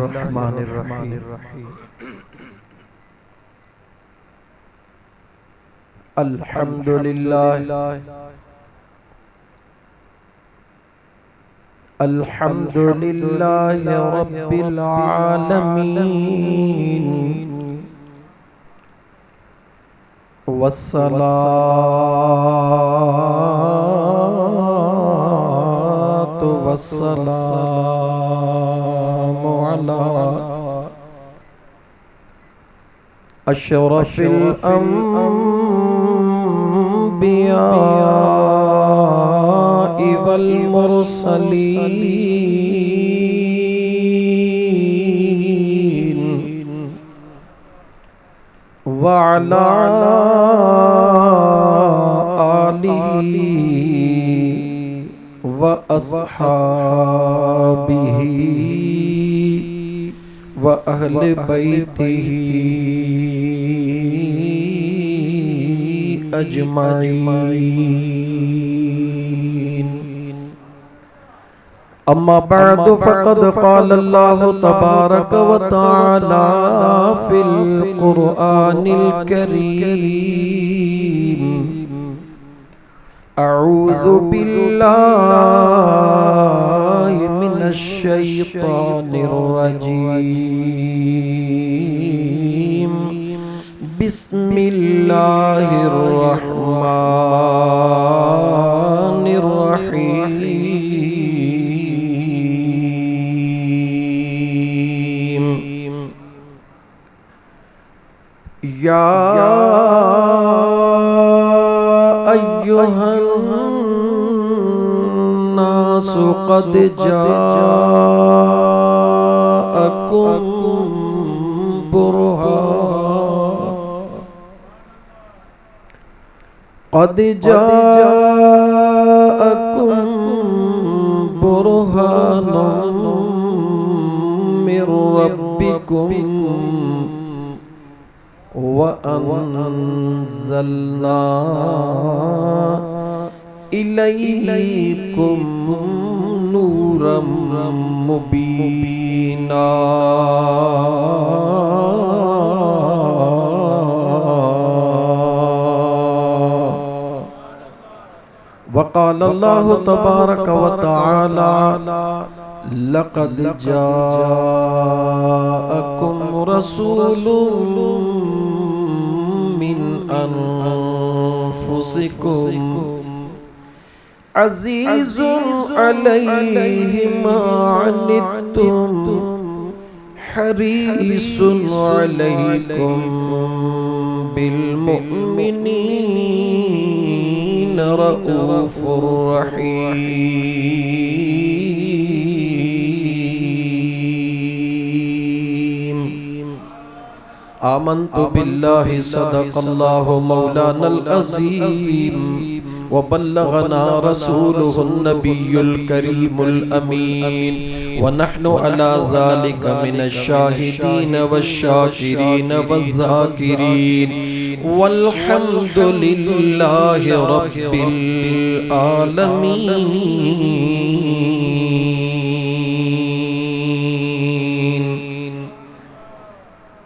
बिस्मिल्लाहिर्रहमानिर्रहीम। अल्हम्दुलिल्लाहि रब्बिल आलमीन वस्सलातु वस्सलामु अला अशरफिल अंबिया वल मुरसलीन वअला आलिहि व अस्हाबिही व अहले बैतिही अजमाईन। अम्मा बअदु फ़क़द क़ाल अल्लाहु तबारक व तआला फ़िल क़ुरआनिल करीम अऊज़ु बिल्लाहि मिनश शैतानिर रजीम बिस्मिल्लाहिर रहमानिर रहीम। या अय्युहन नासु क़द जाअकुम बुरहानुम मिर रब्बिकुम व अनज़लना इलैकुम नूरम मुबीना। वक़ाल अल्लाहु तबारक व तआला लक़द जाअकुम रसूलुम मिन अनफुसिकुम अज़ीज़ुन अलैहि मा अनित्तुम हरीसुन अलैकुम बिल मुमिनीन रऊफ़ुर रहीम। आमन्तु बिल्लाहि सदक़ल्लाहु मौलानल अज़ीम व बल्लगना रसूलुहुन नबियुल करीमुल अमीन व नहनु अला ज़ालिका मिनश शाहिदीन वश्शाकिरीन वज़्ज़ाकिरीन वल्हम्दुलिल्लाहि रब्बिल आलमीन।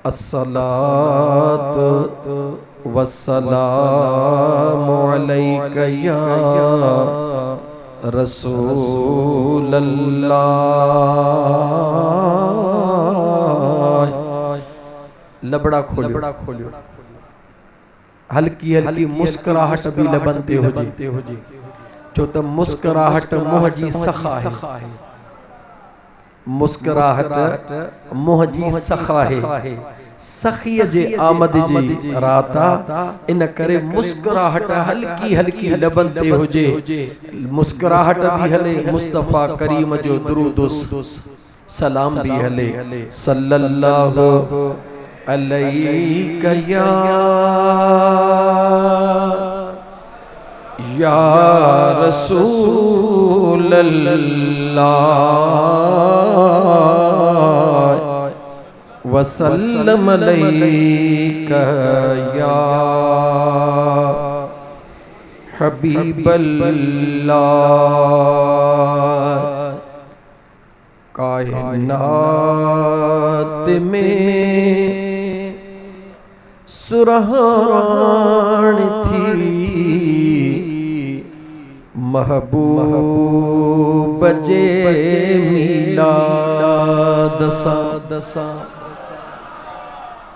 अस्सलातु वस्सलामु अलैका या रसूलल्लाह। लबड़ा खोलियो, हल्की हल्की मुस्कुराहट भी लबनते हो जी, जो तो मुस्कुराहट मुँह जी सखा है, मुस्कुराहट मुँह जी सखा है। सखिय जे आमद जी राता इन करे मुस्कुराहट हल्की हल्की लबनते हो जे, मुस्कुराहट भी हले, मुस्तफ़ा करीम जो दुरूद सलाम भी हले। सल्लल्लाहु अलैका या रसूलल्लाह वसल्लम अलैका या हबीबल्लाह। कायनात में सुरहान थी महबूब जे मीलाद दसा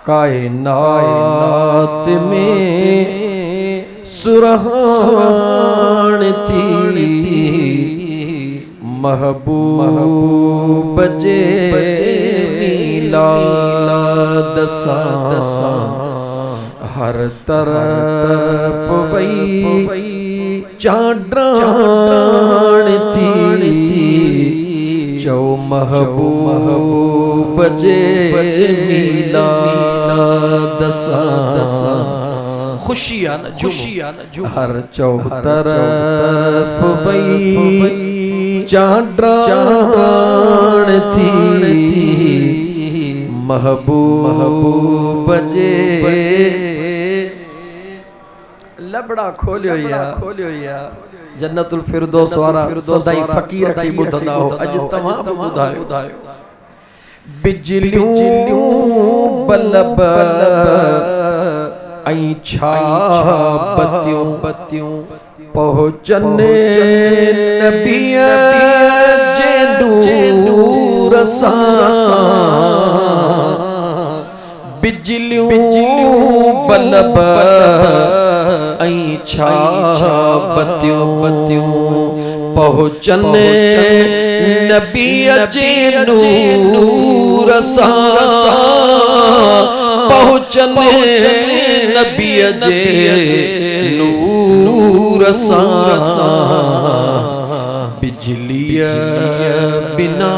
कायनात में सुरहान थी महबूब जे मीलाद दसा हर तरफ वही चांद्राण थी जो महबूब जे मीलाद दसा खुशियां न हर तरफ वही चांद्राण थी महबूब जे लबड़ा खोलियो या जन्नतुल फिरदौस वारा सदाई फकीर की बुधंदा हो अज तमाम बुधायो बिजलियों बल्ब आई छा बत्तियों पहुंचने नबी जे दूर सा बिजलियों बल्ब आई छा बत्तियों पहुंचने नबी जे नूर सा पहुंचने नबी जे नूर सा बिजलिया बिना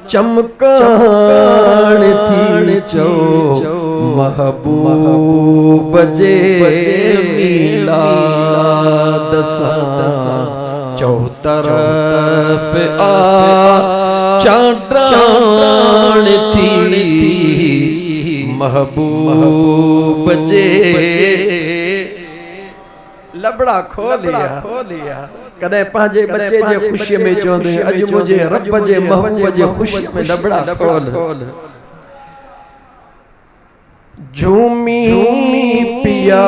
चमकान थी जो महबूब जे मीलाद दसा चौतरफ आ चांद्राण थी महबूब जे लबड़ा खोलिया कदे पांजे बच्चे जे खुशी में चोंदे अज मुझे रब जे महबूब जे खुशी में लबड़ा खोल झूमी पिया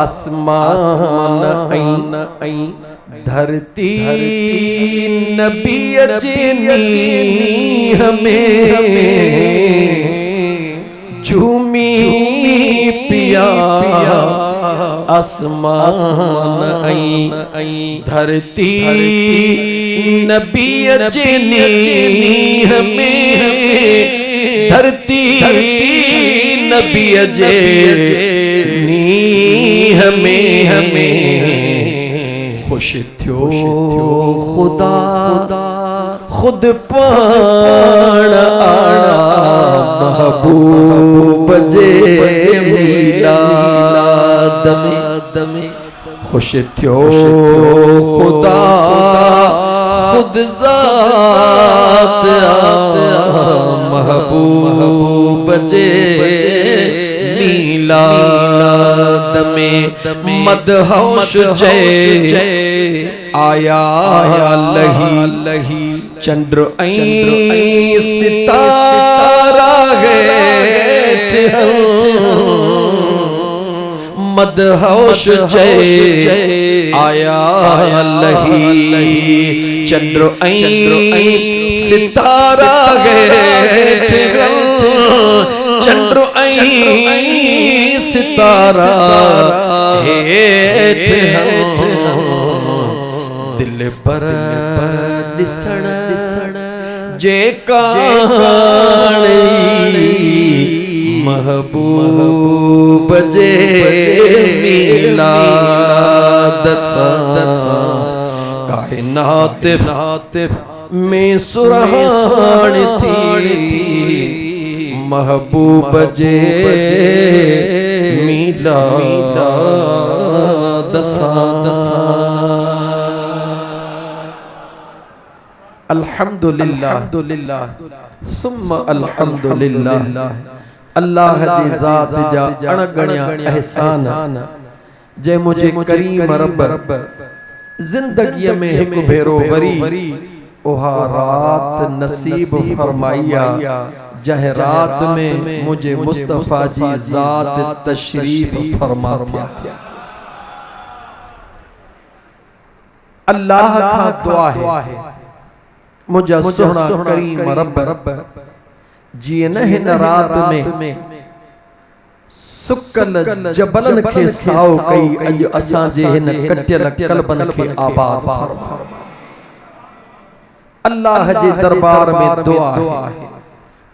आसमान आई धरती नबी जे हमें झूमी पिया आसमान आई धरती नबी जे हमें धरती नबी जे हमें खुश थियो खुदा खुद पाण आना महबूब जे मीलाद में खुश थियो खुदा खुद ज़ात महबूब जे मीलाद में मदहोश जय आया लही चंद्र ऐं सितारा हेठ मदहोश जय आया लही चंद्र ऐं सितारा हेठ चंद्र ऐं सितारा हेठ दिल पर दिसण जे काणी महबूब जे मीलाद दसा कायनात में सुरहान थी महबूब जे मीलाद दसा अल्हम्दुलिल्लाह सुम्मा अल्हम्दुलिल्लाह अल्लाह जी ज़ात जा अणगणिया एहसान जे मुझे करीम रब जिंदगी में एक भेरो वरी ओहा रात नसीब फरमाइया जह रात में मुझे मुस्तफा जी जात तशरीफ फरमाते। अल्लाह का दुआ है मुझे सोहना करीम रब जिए न हिन रात में सुकल जबलन के साओ कई अज असां जे हिन कटियल कल्बन के आबाद फरमा। अल्लाह जे दरबार में दुआ है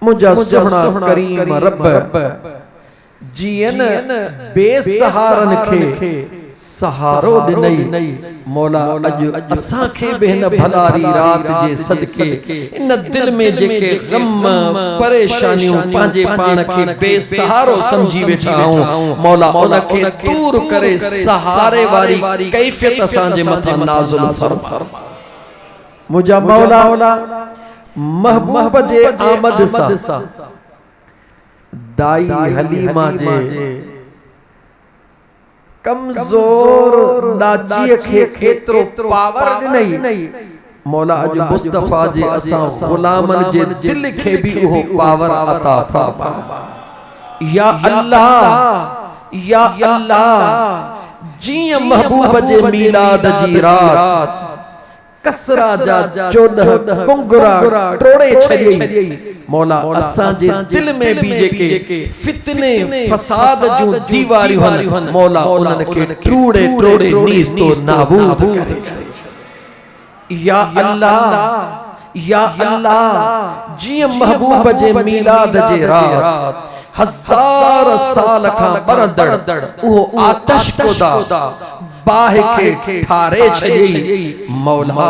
मुझे सोहना करीम रब जियन बेसहारन के सहारो ॾिनई। मौला अज असां खे बि हिन भलारी रात जे सदके इन दिल में जेके गम परेशानियों पांजे पान के बेसहारो समझी वेठा हूं मौला उन के दूर करे सहारे वारी कैफियत असां जे मथा नाज़िल फरमा। मुझा मौला महबूब जे आमद सा दाई हलीमा जे कमजोर नाजी के केतरो पावर नहीं मौला अज मुस्तफा जे असां गुलामन जे दिल के भी वो पावर अता फरमा। या अल्लाह जिया महबूब जे मीलाद जी रात कसरा जा 14 कुंगरा टोड़े छड़ियई मौला असां जे दिल में भी जेके फितने फसाद जो दीवारियूं हन मौला उनन के टूड़े टोड़े नीस तो नाबूद करे। या अल्लाह जी महबूब जे मीलाद जे रात 1000 साल का बरदड़ वो आतश को दा बाह के ठारे छई मौला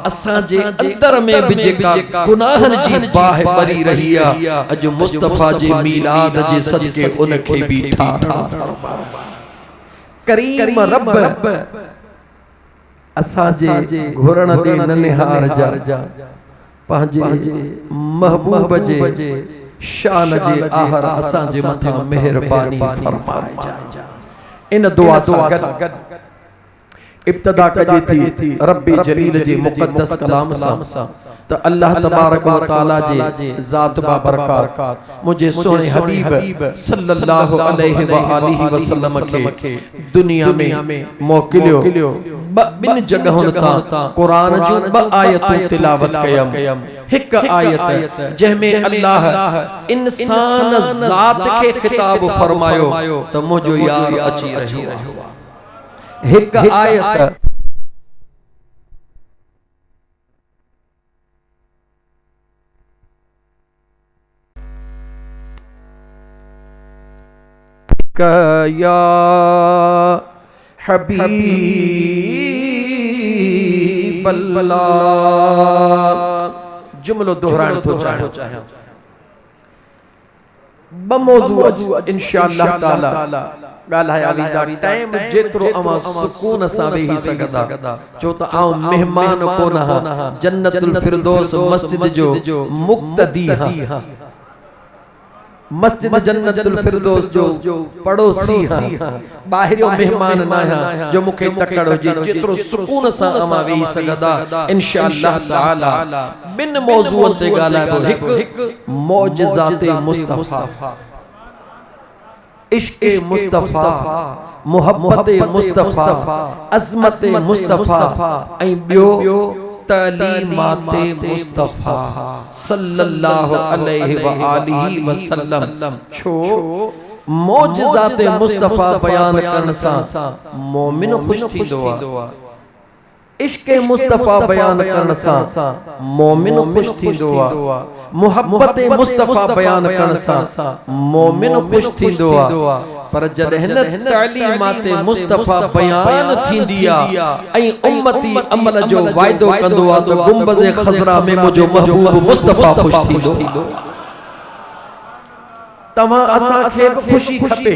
असां जे अंदर में भी जेका गुनाहन जी बाह बरी रहिया अज मुस्तफा जे मीलाद जे सदके उनके भी ठारा करीम रब असां जे घुरण दे ननिहार जा पंहिंजे महबूब जे शान जे आहर असां जे मथा मेहरबानी फरमाए जा। इन दुआ गद इब्तदा कजी थी रब्बी जलील जे मुकद्दस कलाम सा तो अल्लाह तबारक व तआला जे जात बा बरकत मुझे सोने हबीब सल्लल्लाहु अलैहि व आलिहि वसल्लम के दुनिया में मोकिलियो बिन जगहों ता कुरान जो ब आयतों तिलावत कयम। हिक आयत जहमे अल्लाह इंसान जात के खिताब फरमायो तो मुझो यार अची रहियो। हिक आयत या हबीब अल्लाह जुमलो दोहराइण थो चाहियां बमौजू इंशाअल्लाह ताला गाल्हाया वींदा टाइम जेतरो अमा सुकून सा वेही सकदा जो तो आऊं मेहमान को ना जन्नतुल फिरदौस मस्जिद जो मुक्तदी हां मस्जिद जन्नतुल फिरदौस जो पड़ोसी हां बाहरियो मेहमान ना जो मुखे तकड़ हो जेतरो सुकून सा अमा वेही सकदा इंशाअल्लाह ताला बिन मौजूअन से गाल्हायो हिक मौजज़ाते मुस्तफा इश्क़े मुस्तफा मोहब्बत मुस्तफा अज़मत मुस्तफा ऐं बियो तालीमात मुस्तफा सल्लल्लाहु अलैहि व आलिहि वसल्लम। छो मौजज़ात मुस्तफा बयान करण सा मोमिन खुश थींदो आ। इश्क़े मुस्तफा बयान करण सा मोमिन खुश थींदो आ। मोहब्बत मुस्तफा बयान करण सा मोमिन खुश थींदो आ। पर जॾहिं तालीमात मुस्तफा बयान थींदी आ ऐं उम्मती अमल जो वाइदो कंदो आ तो गुंबज़ खज़रा में मुझो महबूब मुस्तफा खुश थींदो। तमां असां खे खुशी खपे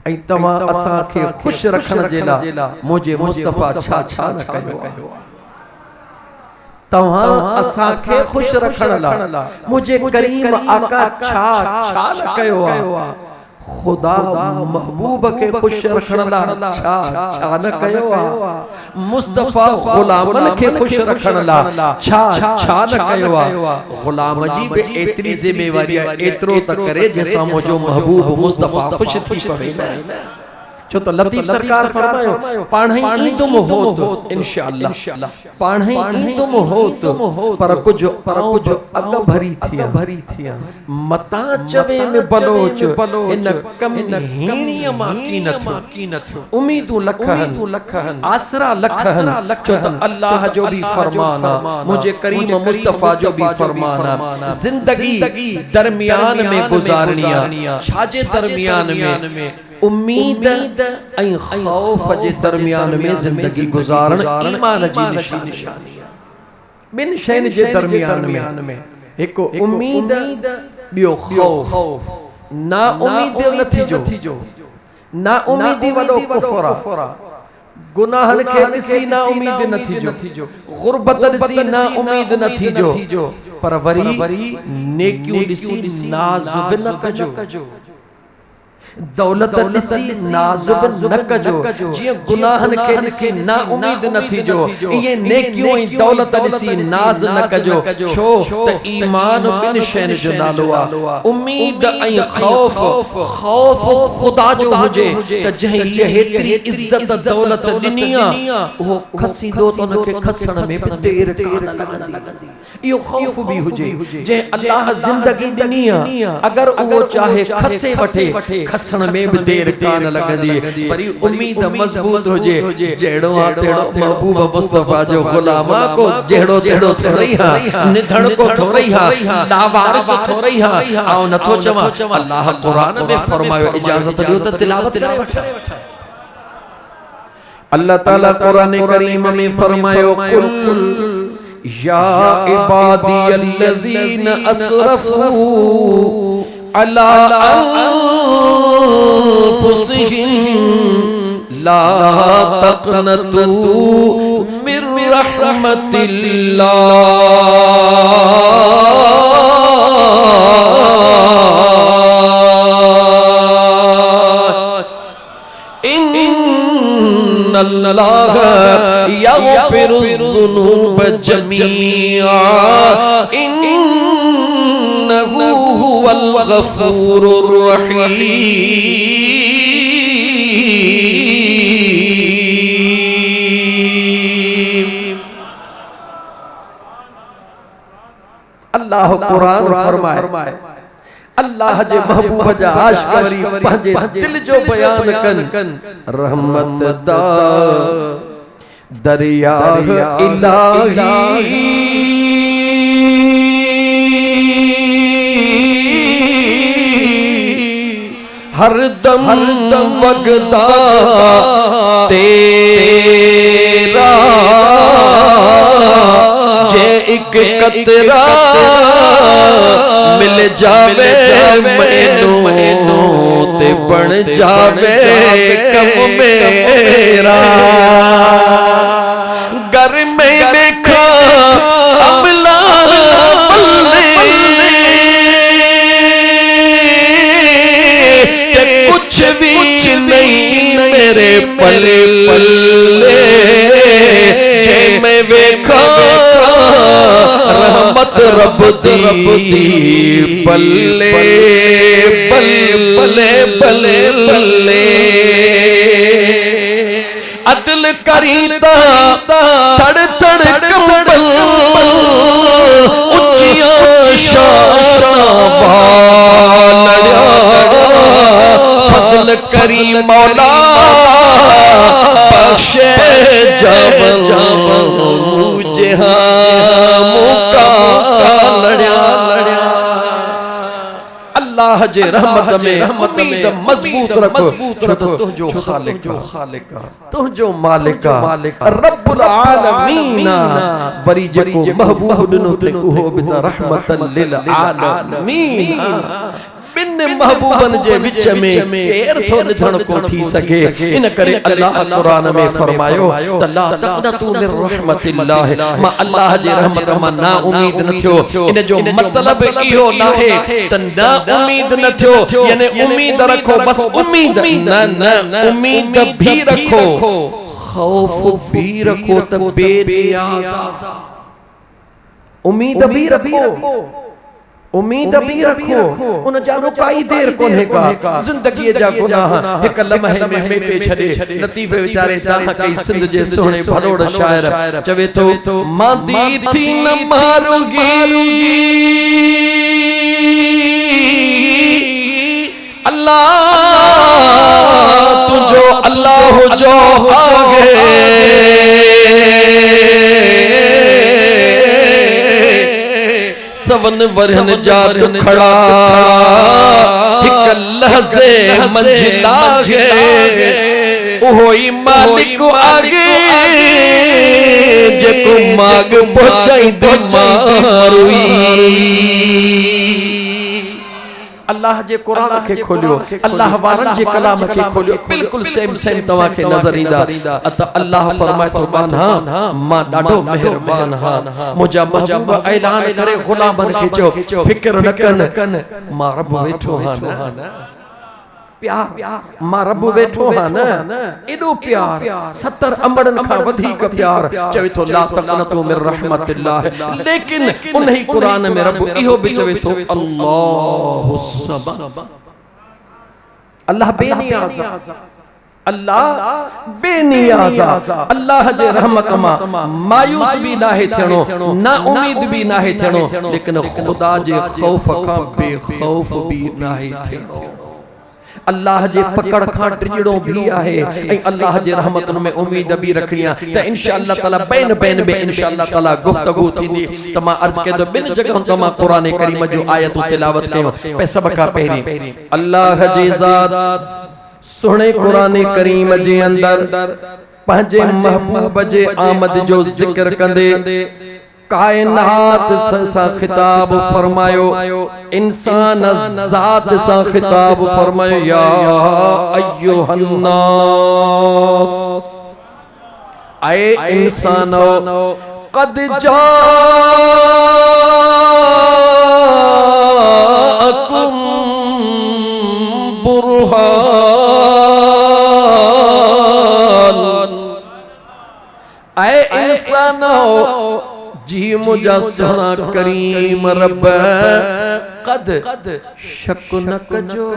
ऐं तमां असां खे खुश रखण जे लाइ मुझे मुस्तफा छा न कयो। तव्हां असां खे खुश रखण लाइ मुझे करीम आका छा न कयो आ। खुदा महबूब के खुश रखण ला छा छा न कयो आ मुस्तफा गुलामन के खुश रखण ला छा छा न कयो आ गुलाम जी बे एतरी जिम्मेवारी एतरो त करे जैसा मुझो महबूब मुस्तफा खुश थी पवे न छो तो लतीफ सरकार फरमायो पाणई ई तुम हो इंशाअल्लाह पाणई ई तुम हो पर कुछ अग भरी थी मता चवे में बलोच इन कम हीणीअ मां कीनत उम्मीदूं लखहन आसरा लखहन छो तो अल्लाह जो भी फरमाना मुझे करीम मुस्तफा जो भी फरमाना जिंदगी दरमियान में गुजारनिया छाजे दरमियान में उम्मीद ऐं खौफ जे दरमियान में जिंदगी गुजारण ईमान जी निशानी बिन शैन जे दरमियान में एक उम्मीद बियो खौफ ना उम्मीद नथी जो ना उम्मीदी वालो कुफरा गुनाहन के ॾिसी ना उम्मीद नथी जो गुरबत ॾिसी ना उम्मीद नथी जो पर वरी नेकियूं ॾिसी नाज़ुब न कजो दौलत ॾिसी नाज़ुब न कजो जिए गुनाहन के ॾिसी ना उम्मीद नथी जो ये नेकियों ऐं दौलत ॾिसी नाज़ न कजो छो त ईमान बिन शैन जो नालो आ उम्मीद ऐं खौफ खुदा जो हुजे त जहीं ये हेतरी इज्जत दौलत ॾिनी आ वो खसींदो त उनके खसण में भी देर कान लगंदी यो खौफ भी हुजे जे अल्लाह जिंदगी ॾिनी आ अगर वो चाहे खसे वठे खसण में भी देर कान लगंदी पर उम्मीद मजबूत होजे जेड़ो आ तेड़ो महबूब मुस्तफा जो गुलामा को जेड़ो तेड़ो थोरई हा निधन को थोरई हा लावारिस थोरई हा आओ नथो चवा अल्लाह कुरान में फरमायो इजाजत दियो त तिलावत करे वठा अल्लाह ताला कुरान करीम में फरमायो कुल या इबादी अल्लज़ीना असरफू अला अनफुसिहिम ला तक़नतू मिर रहमतिल्लाह इन्नल्लाह यग़फिरुज़्ज़ुनूब जमीआ इन्नहु हुवल गफूरुर रहीम। अल्लाह कुरान फरमाए अल्लाह जे महबूब जा आशिक वरी पंहिंजे दिल जो बयान कन रहमत दा दरिया इलाही हर दम वगदा तेरा जे एक कतरा मिल जावे मैनू ते बन जावे कम मेरा घर में देखा अमला कुछ भी नहीं मेरे पले जे मैं देखा रहमत रब दी बल्ले बल्ले बल्ले बल्ले अदल करीता तड़ तड़ कंबल उच्चिया शाबालड़ा फजल करी मौला बख्शे जवल मुझे मुका लड़ा अल्लाह जे रहमत में उम्मीद मजबूत रखो तुझो खालिक तुझो मालिक रब्बुल आलमीन वरी जेको महबूब दिनो ते उहो बिद रहमतन लिल आलमीन बिन महबूबन जे विच में केर थो निधन को थी सके। इन करे अल्लाह कुरान में फरमायो तला तक़नतू मिन रहमतिल्लाह, मां अल्लाह जे रहमत मां ना उम्मीद न थियो। इन जो मतलब इहो नाहे त ना उम्मीद न थियो, यानी उम्मीद रखो बस उम्मीद न उम्मीद भी रखो, खौफ भी रखो, त बेनियाज़ उम्मीद भी रखो, उम्मीद भी रखो। उन जानो काई देर कोने का जिंदगी जा गुनाह एक लम्हे में पे छड़े लतीफे बेचारे ताहा कई सिंध जे सोहणे भरोड़ शायर चवे तो मांदी थी न मारूगी अल्लाह तुझो अल्लाह जो आगे सवन वरन जात खड़ा एक लहज़े मंजिला गे ओही मालिक आगे जेको माग पहुंचाई दे मारुई। अल्लाह जे कुरान के खोलियो, अल्लाह वारन जे कलाम के खोलियो, बिल्कुल सेम सेम तवा के नजर ईंदा। अत अल्लाह फरमाए तो बान हां मां ॾाढो मेहरबान हां, मुजा महबूब ऐलान करे गुलामन के जो फिक्र न कन मां रब वेठो हां न प्यार, मां रब वेठो हां न एडो प्यार 70 अंबड़न खां वधीक प्यार। चवे तो ला तक़नतू मिन रहमतिल्लाह, लेकिन उन्हीं कुरान में रब इहो भी चवे तो अल्लाहु समद, अल्लाह बेनियाज़, अल्लाह बेनियाज़, अल्लाह जे रहमत मां मायूस भी नाहे थियणो, ना उम्मीद भी नाहे थियणो, लेकिन खुदा जे खौफ खां बेखौफ भी नाहे थियणो। अल्लाह जे पकड़ खां टिजड़ो भी आहे ऐं अल्लाह जे रहमतन में उम्मीद भी रखणिया। त इंशाअल्लाह ताला बैन बैन में इंशाअल्लाह ताला गुफ्तगू थींदी। त मां अर्ज के तो बिन जगह तो मां कुरान करीम जो आयत तिलावत कयो। पे सब का पहरी अल्लाह जे ज़ात सुने कुरान करीम जे अंदर पंहिंजे महबूब जे आमद जो जिक्र कंदे कायनात सा खिताब फरमायो, इंसान ज़ात सा खिताब फरमायो या अय्युहन नास, आए इंसानो कद जाअकुम बुरहान, आए इंसानो जी मुझा सोना करीम रब कद शक न कजो,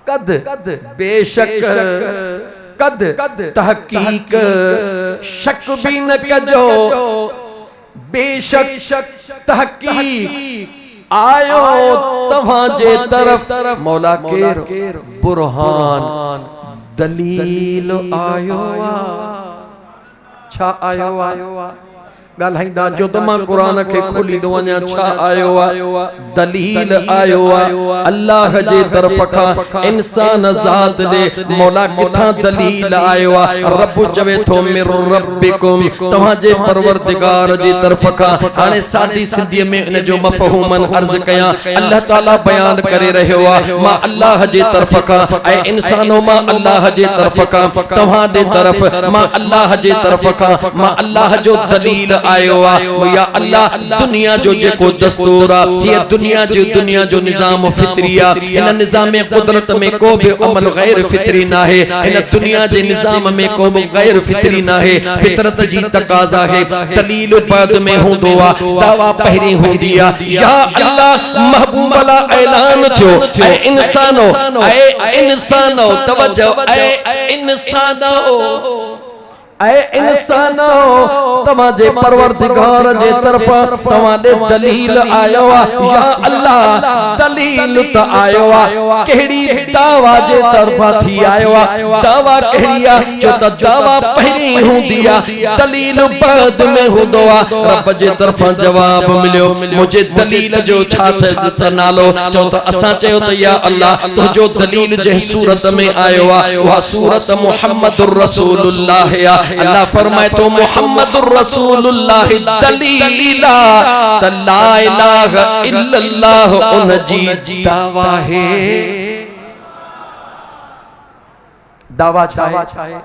कद बेशक, कद तहकीक शक भी न कजो, बेशक तहकीक आयो तव्हांजे तरफ मौला केर बुरहान दलील आयो छा आयो ॻाल्हाईंदा जो त मां कुरान खे खोली थो वञा। छा आयो आहे? दलील आयो आहे अल्लाह जे तरफ़ खां इंसान ज़ात ॾे। मौला किथां दलील आयो आहे? रब चवे थो मिर रब्बिकुम, तव्हांजे परवरदिगार जी तरफ़ खां। हाणे सादी सिंधीअ में इन जो मफ़हूमन अर्ज़ कयां। अल्लाह ताला बयान करे रहियो आहे मां अल्लाह जे तरफ़ खां ऐं इंसानो मां अल्लाह जे तरफ़ खां, तव्हां जे तरफ़ मां अल्लाह जे तरफ़ खां मां अल्लाह जो दलील आयो आहे। या अल्लाह दुनिया जो जेको दस्तूर आहे ये दुनिया जो निज़ाम फितरी आहे। इन निज़ाम कुदरत में को भी अमल गैर फितरी ना है। इन दुनिया जे निज़ाम में को भी गैर फितरी ना है। फितरत जी तकाज़ा है। दलील बाद में हुंदो आहे, दावा पहिरीं हुंदी आहे। या अल्लाह महबूब ला ऐलान थियो ऐ इंसानो तवज्जो ऐ इंसानो तव्हांजे परवरदिगार जे तरफ़ तव्हांजे दलील आयो आहे। या अल्लाह दलील त आयो आहे, कहिड़ी दावा जे तरफ़ा थी आयो आहे? दावा कहिड़ी आहे? जो त दावा पहिरीं हूंदी आहे, दलील बाद में हूंदो आहे। रब जे तरफ़ां जवाब मिलियो मुझे दलील जो छा त नालो? चओ त असां चयो त या अल्लाह तुंहिंजो दलील जंहिं सूरत में आयो आहे उहा सूरत मुहम्मदुर रसूलुल्लाह आहे। अल्लाह फरमाए तो मुहम्मदुर रसूलुल्लाह दलीला ला इलाहा इल्लल्लाह उन जी दावा है। दावा चाहे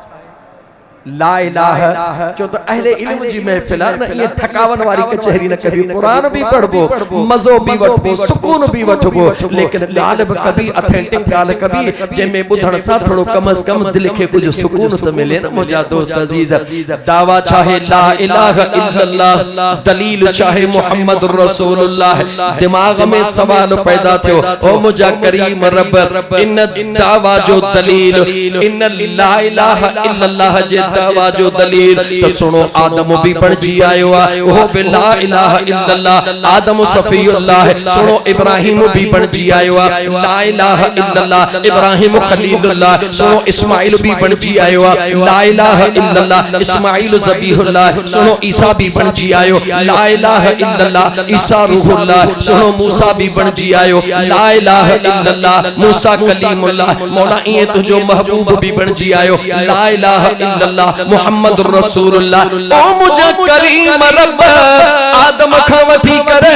ला इलाहा जो तो अहले इल्म जी महफिल न ये थकावन वारी कचहरी न करी कुरान भी पढ़बो मजो भी वठबो सुकून भी वठबो लेकिन गालिब कभी ऑथेंटिक गाल कभी जे में बुधण सा थोड़ो कम से कम दिल के कुछ सुकून तो मिले न मुजा दोस्त अजीज। दावा चाहे ला इलाहा इल्लल्लाह दलील चाहे मुहम्मदुर रसूलुल्लाह। दिमाग में सवाल पैदा थियो ओ मुजा करीम रब इन दावा जो दलील इन ला इलाहा इल्लल्लाह जे दावा जो दलील तो सुनो आदम भी बन जी आयो ओ बिला इलाहा इल्लल्लाह आदम सफीउल्लाह। सुनो इब्राहिम भी बन जी आयो ला इलाहा इल्लल्लाह इब्राहिम खलीलुल्लाह। सुनो इस्माइल भी बन जी आयो ला इलाहा इल्लल्लाह इस्माइल ज़बीहुल्लाह। सुनो ईसा भी बन जी आयो ला इलाहा इल्लल्लाह ईसा रूहुल्लाह। सुनो मूसा भी बन जी आयो ला इलाहा इल्लल्लाह मूसा कलीमुल्लाह। मौला ये तुझो महबूब भी बन जी आयो ला इलाहा इल्लल्लाह मुहम्मद रसूलुल्लाह। ओ मुझे करीम रब आदम खां वठी करे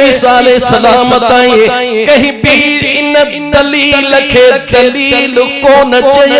ईसा अलैहि सलाम ताईं कहीं भी इन दलील के दलील कोन चई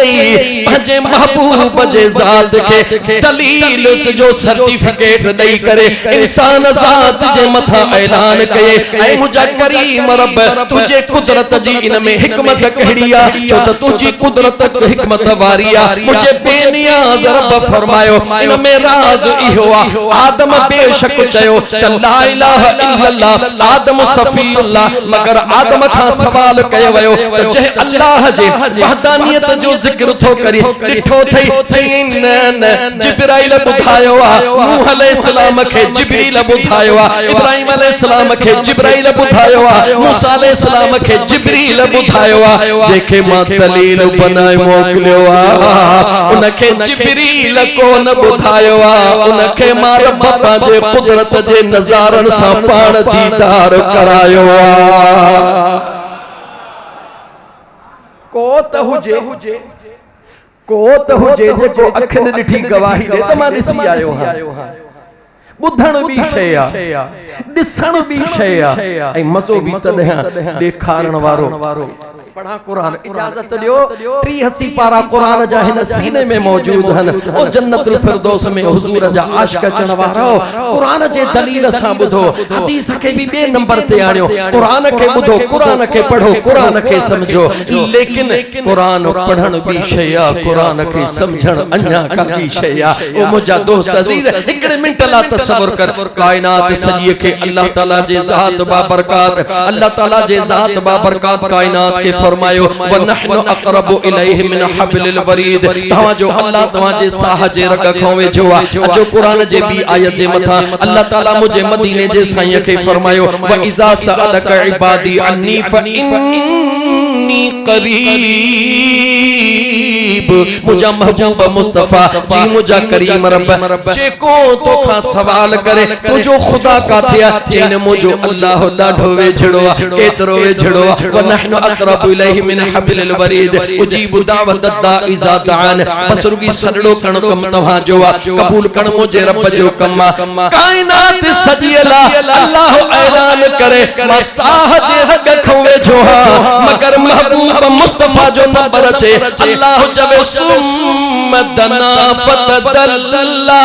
पंहिंजे महबूब जे ज़ात के दलील जो सर्टिफिकेट दई करे इंसान ज़ात जे मथा ऐलान कए ऐ मुझे करीम रब तुझे कुदरत जी इन में हिकमत कहिड़ी आ छो त तुझी कुदरत हिकमत वारी आ। मुझे बेनियाज़ रब फरमायो इन में राज इहो आ आदम बेशक चयो त ला इलाहा इल्लल्लाह आदम सफीउल्लाह मगर आदम खां सवाल कयो वयो त जे अल्लाह जे वहदानियत जो जिक्र थो करी ॾिठो थई चईं न जिब्राइल ॿुधायो आ नूह अलैहिस्सलाम खे जिब्रील ॿुधायो आ इब्राहिम अलैहिस्सलाम खे जिब्राइल ॿुधायो आ मूसा अलैहिस्सलाम खे जिब्रील ॿुधायो आ जेके मां दलील बनाए मोकिलियो आ उनखे जिब्रील कोन ॿुधायो आ उनखे मां रब पंहिंजे कुदरत जे नज़ारन सां पाण दीदार करायो आ। को त हुजे जेको अखियुनि ॾिठी गवाही ॾे त मां ॾिसी आयो आहियां। ॿुधण भी शय आ ॾिसण भी शय आ ऐं मज़ो भी तॾहिं ॾेखारण वारो पढ़ा कुरान इजाजत दियो 83 पारा कुरान जा हिन सीने में मौजूद हन ओ जन्नतुल फिरदौस में हुजूर जा आशिक अचण वारो कुरान जे दलील सां ॿुधो हदीस के भी बे नंबर ते आणियो कुरान के ॿुधो कुरान के पढ़ो कुरान के समझो लेकिन कुरान पढ़ण भी शय आ कुरान के समझण अन्या का भी शय आ। ओ मुजा दोस्त अजीज हिकड़े मिनट ला तसव्वुर कर कायनात सॼी के अल्लाह ताला जे ज़ात बाबरकात अल्लाह ताला जे ज़ात बाबरकात कायनात के फरमायो व नहनु अक़रबु इलैहि मिन हब्लिल वरीद तवा जो अल्लाह तवा जे साह जे रग खां वेझो आ। जो कुरान जे बी आयत जे मथा अल्लाह ताला मुझे मदीने जे साईं खे फरमायो व इज़ा सअलक इबादी अन्नी फइन्नी करीब मुझा महबूब मुस्तफा जी मुझा करीम रब जेको तो खा सवाल करे तुझो खुदा का थिया चेन मुझो अल्लाह ॾाढो वेझड़ो आ केतरो वेझड़ो आ व नहनु अक़रबु इलैहि मिन हब्लिल वरीद उजीबु दावत दाई इज़ा दान बसरुगी सडड़ो कण कम तवा जो आ कबूल कण मुझे रब जो कम आ। कायनात सॼी अल्लाह ऐलान करे मसाह जे हक खो वेझो आ मगर महबूब मुस्तफा जो नंबर अचे अल्लाह जवे सुम दना फतदल्ला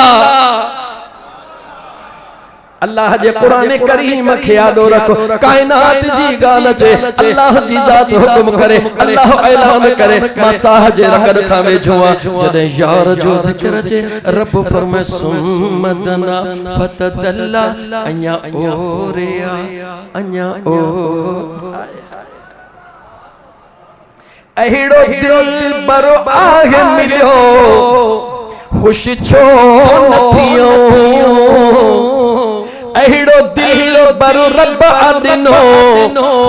अल्लाह जे कुरान करीम खे यादो रखो कायनात जी गाल चे अल्लाह जी जात हुक्म करे अल्लाह ऐलान करे मसाह जे रगड़ खां वेझो आ जदे यार जो जिक्र चे रब फरमाए सुमदना फतदल्ला अन्या ओरिया अन्या ओ अहिड़ो दिल बरो आहे मिलियो खुश छो न थियो अहिड़ो दिल बरो रब अदिनो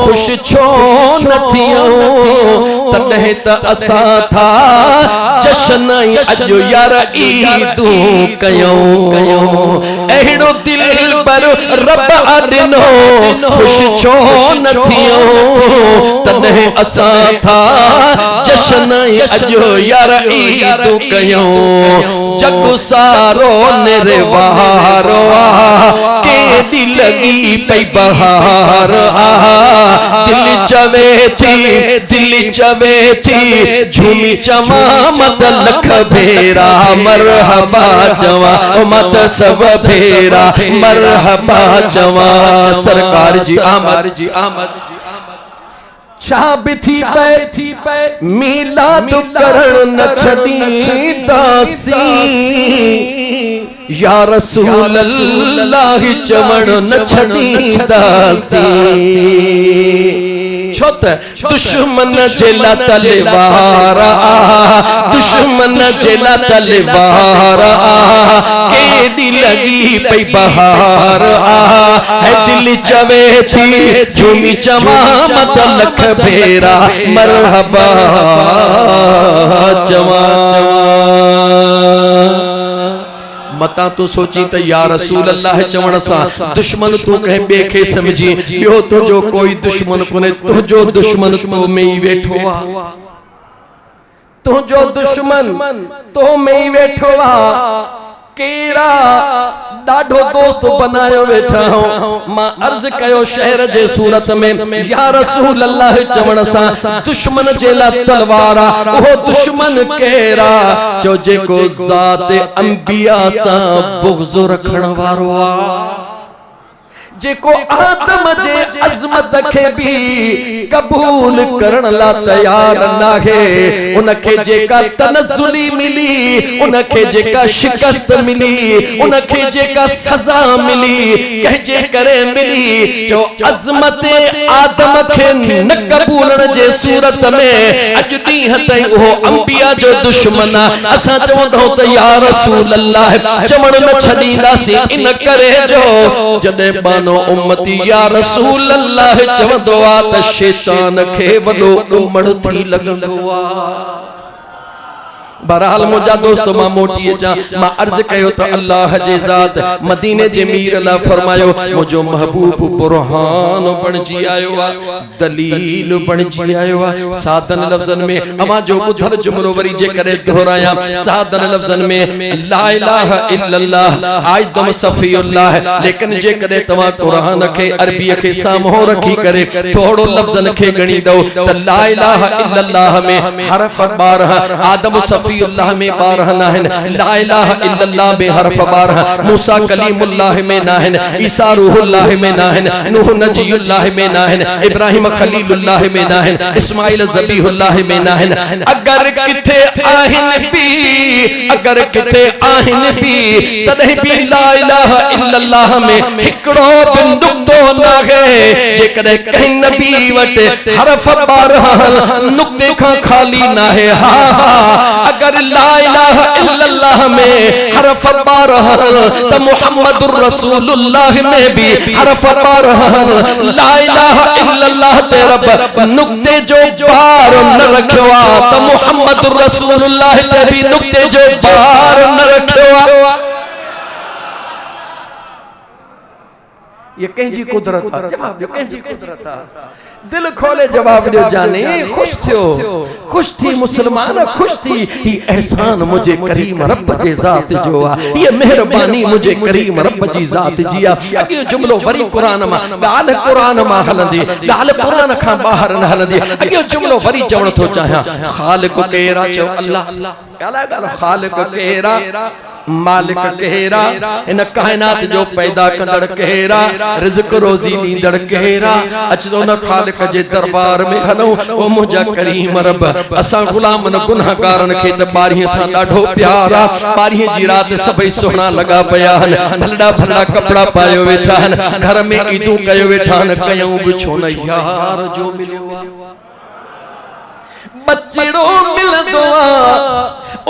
खुश छो न थियो तॾहिं त असां था जश्न अॼु यार ईदूं कयूं। अहिड़ो दिल पर रब ॾिनो ख़ुशि छो न थियूं, तॾहिं असां था जश्न अॼु यार ईदूं कयूं। जग सारो निर्वारो केॾी लॻी पई बहार दिल चवे थी झूमी चवा मत लख भेरा मरहबा चवा मत सब भेरा मरहबा चवा। सरकार जी आमद छा बि थी पए मीलाद करण न छॾींदासीं, या रसूल अल्लाह चवण न छॾींदासीं। छो त दुश्मन जे लाइ तलवार दुश्मन जे लाइ तलवार केॾी लॻी पई बहार है दिल चवे थी झूमी चवा मत लख भेरा मरहबा चवा। मता तो सोची त या रसूल अल्लाह चवण सां दुश्मन तू कहीं ॿिए खे समझी, ॿियो तुंहिंजो कोई दुश्मन कोन्हे, तुंहिंजो दुश्मन तो में ही वेठो आ, तुंहिंजो दुश्मन तो में ही वेठो आ। केरा ॾाढो दोस्त बनायो वेठा हो। मां अर्ज कयो शहर जे सूरत में या रसूल अल्लाह चवण सां दुश्मन जे लाइ तलवार वो दुश्मन केरा जो जेको ज़ात अंबिया सां बुग़्ज़ रखण वारो आ, जेको आदम जे अज़मत खे भी कबूल करण ला तैयार नाहे, उनखे जेका तनज़ुली मिली, उनखे जेका शिकस्त मिली, उनखे जेका सजा मिली, कंहिंजे करे मिली जो अज़मत आदम खे न कबूलण जे सूरत में अॼु ॾींहं ताईं उहो अंबिया जो दुश्मन आ। असां चवंदो त या रसूल अल्लाह चवण न छॾींदासीं, इन करे जो जॾहिं उम्मती या रसूल अल्लाह चवंदो आ त शैतान खे वॾो उमड़ थी लॻंदो आ। बहरहाल मुझा दोस्तों मां मोटी अचा, मां अर्ज कयो त अल्लाह जे ज़ात मदीने जे मीर ला फरमायो मुझो महबूब बुरहान बणजी आयो आ, दलील बणजी आयो आ। सादन लफ्ज़न में अमा जो ॿुधल जुमलो वरी जे करे दोहराया, सादन लफ्ज़न में ला इलाहा इल्लल्लाह आइदम सफीउल्लाह, लेकिन जे करे तवा कुरान खे अरबी खे साम्हूं रखी करे थोड़ो लफ्ज़न खे गणी दो त ला इलाहा इल्लल्लाह में हरफ 12, आदम सफीउल्लाह में 12 नाहन, ला इलाहा इल्लल्लाह में हरफ 12, मूसा कलीमुल्लाह में नाहन, ईसा रूहुल्लाह में नाहन, नूह नजीउल्लाह में नाहन, इब्राहिम खलीलुल्लाह में नाहन, इस्माइल ज़बीहुल्लाह में नाहन। अगर किथे आहिन भी, अगर किथे आहिन भी तदहि भी ला इलाहा इल्लल्लाह में हिकड़ो बिंदु तो नाहे। जेकॾहिं कहीं नबी वटि हरफ 12 नुक्ते खां खाली नाहे, हा अगर ला इलाहा इल्लल्लाह में हरफ 12 त मुहम्मदुर रसूलुल्लाह में भी हरफ 12, ला इलाहा इल्लल्लाह ते रब नुक्ते जो बार न रखियो आ त मुहम्मदुर रसूलुल्लाह ते भी नुक्ते जो बार न रखियो आ। ये कंहिंजी कुदरत आ, जवाब जो कंहिंजी कुदरत आ। दिल खोले जवाब दियो जाने खुश थियो, खुश थी मुसलमान खुश थी। ये एहसान मुझे करीम रब जे ज़ात जो आ, ये मेहरबानी मुझे करीम रब जी ज़ात जी आ। अॻियो जुमलो वरी कुरान मां ॻाल्हि कुरान मां हलंदी, ॻाल्हि कुरान खां ॿाहिरि न हलंदी। अॻियो जुमलो वरी चवण थो चाहियां, ख़ालिक़ केरा चयो अल्लाह, ॻाल्हि ख़ालिक़ केरा, मालिक केरा, इन कायनात जो पैदा कंदड़ केरा, रिज़्क रोज़ी ॾींदड़ केरा। अचो न ख़ालिक़ जे दरबार में हलूं, ओ मुंहिंजा करीम रब असां गुलामन गुनाहगारन खे त 12 सां ॾाढो प्यार आ। 12 जी रात सभई सुहिणा लॻा पिया आहिनि, भलड़ा भलड़ा कपड़ा पायो वेठा आहिनि, घर में ईदूं कयो वेठा आहिनि, कयूं बि छो न यार जो मिलियो आ। बचड़ो मिलंदो आ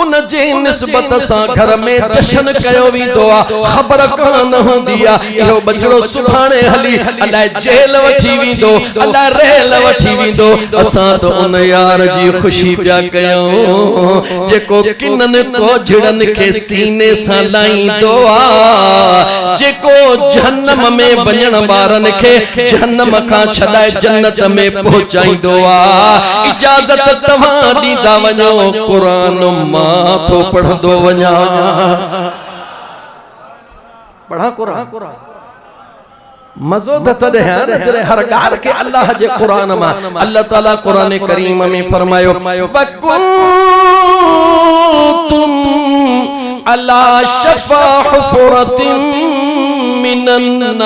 उन जे निस्बत सा घर में जश्न कयो वेंदो आ खबर कान हुंदी आ इहो बचड़ो सुभाणे हली अलाए जेल वठी वेंदो अलाए रेल वठी वेंदो असां तो उन यार जी खुशी पिया कयूं जेको किनन को झड़न के सीने सा लाईंदो आ जेको जहन्नम में वञण वारन के जहन्नम का छॾाए जन्नत में पहुंचाईंदो आ इजाजत तव्हां ॾींदा वञो कुरान मां तो पढ़ंदो वञा पढ़ा कुरान मज़ो तदे है न जरे हर ॻाल्हि के अल्लाह जे कुरान मां अल्लाह ताला कुरान करीम में फरमायो वकुंतुम अला शफा हुफरतिन मिनन नार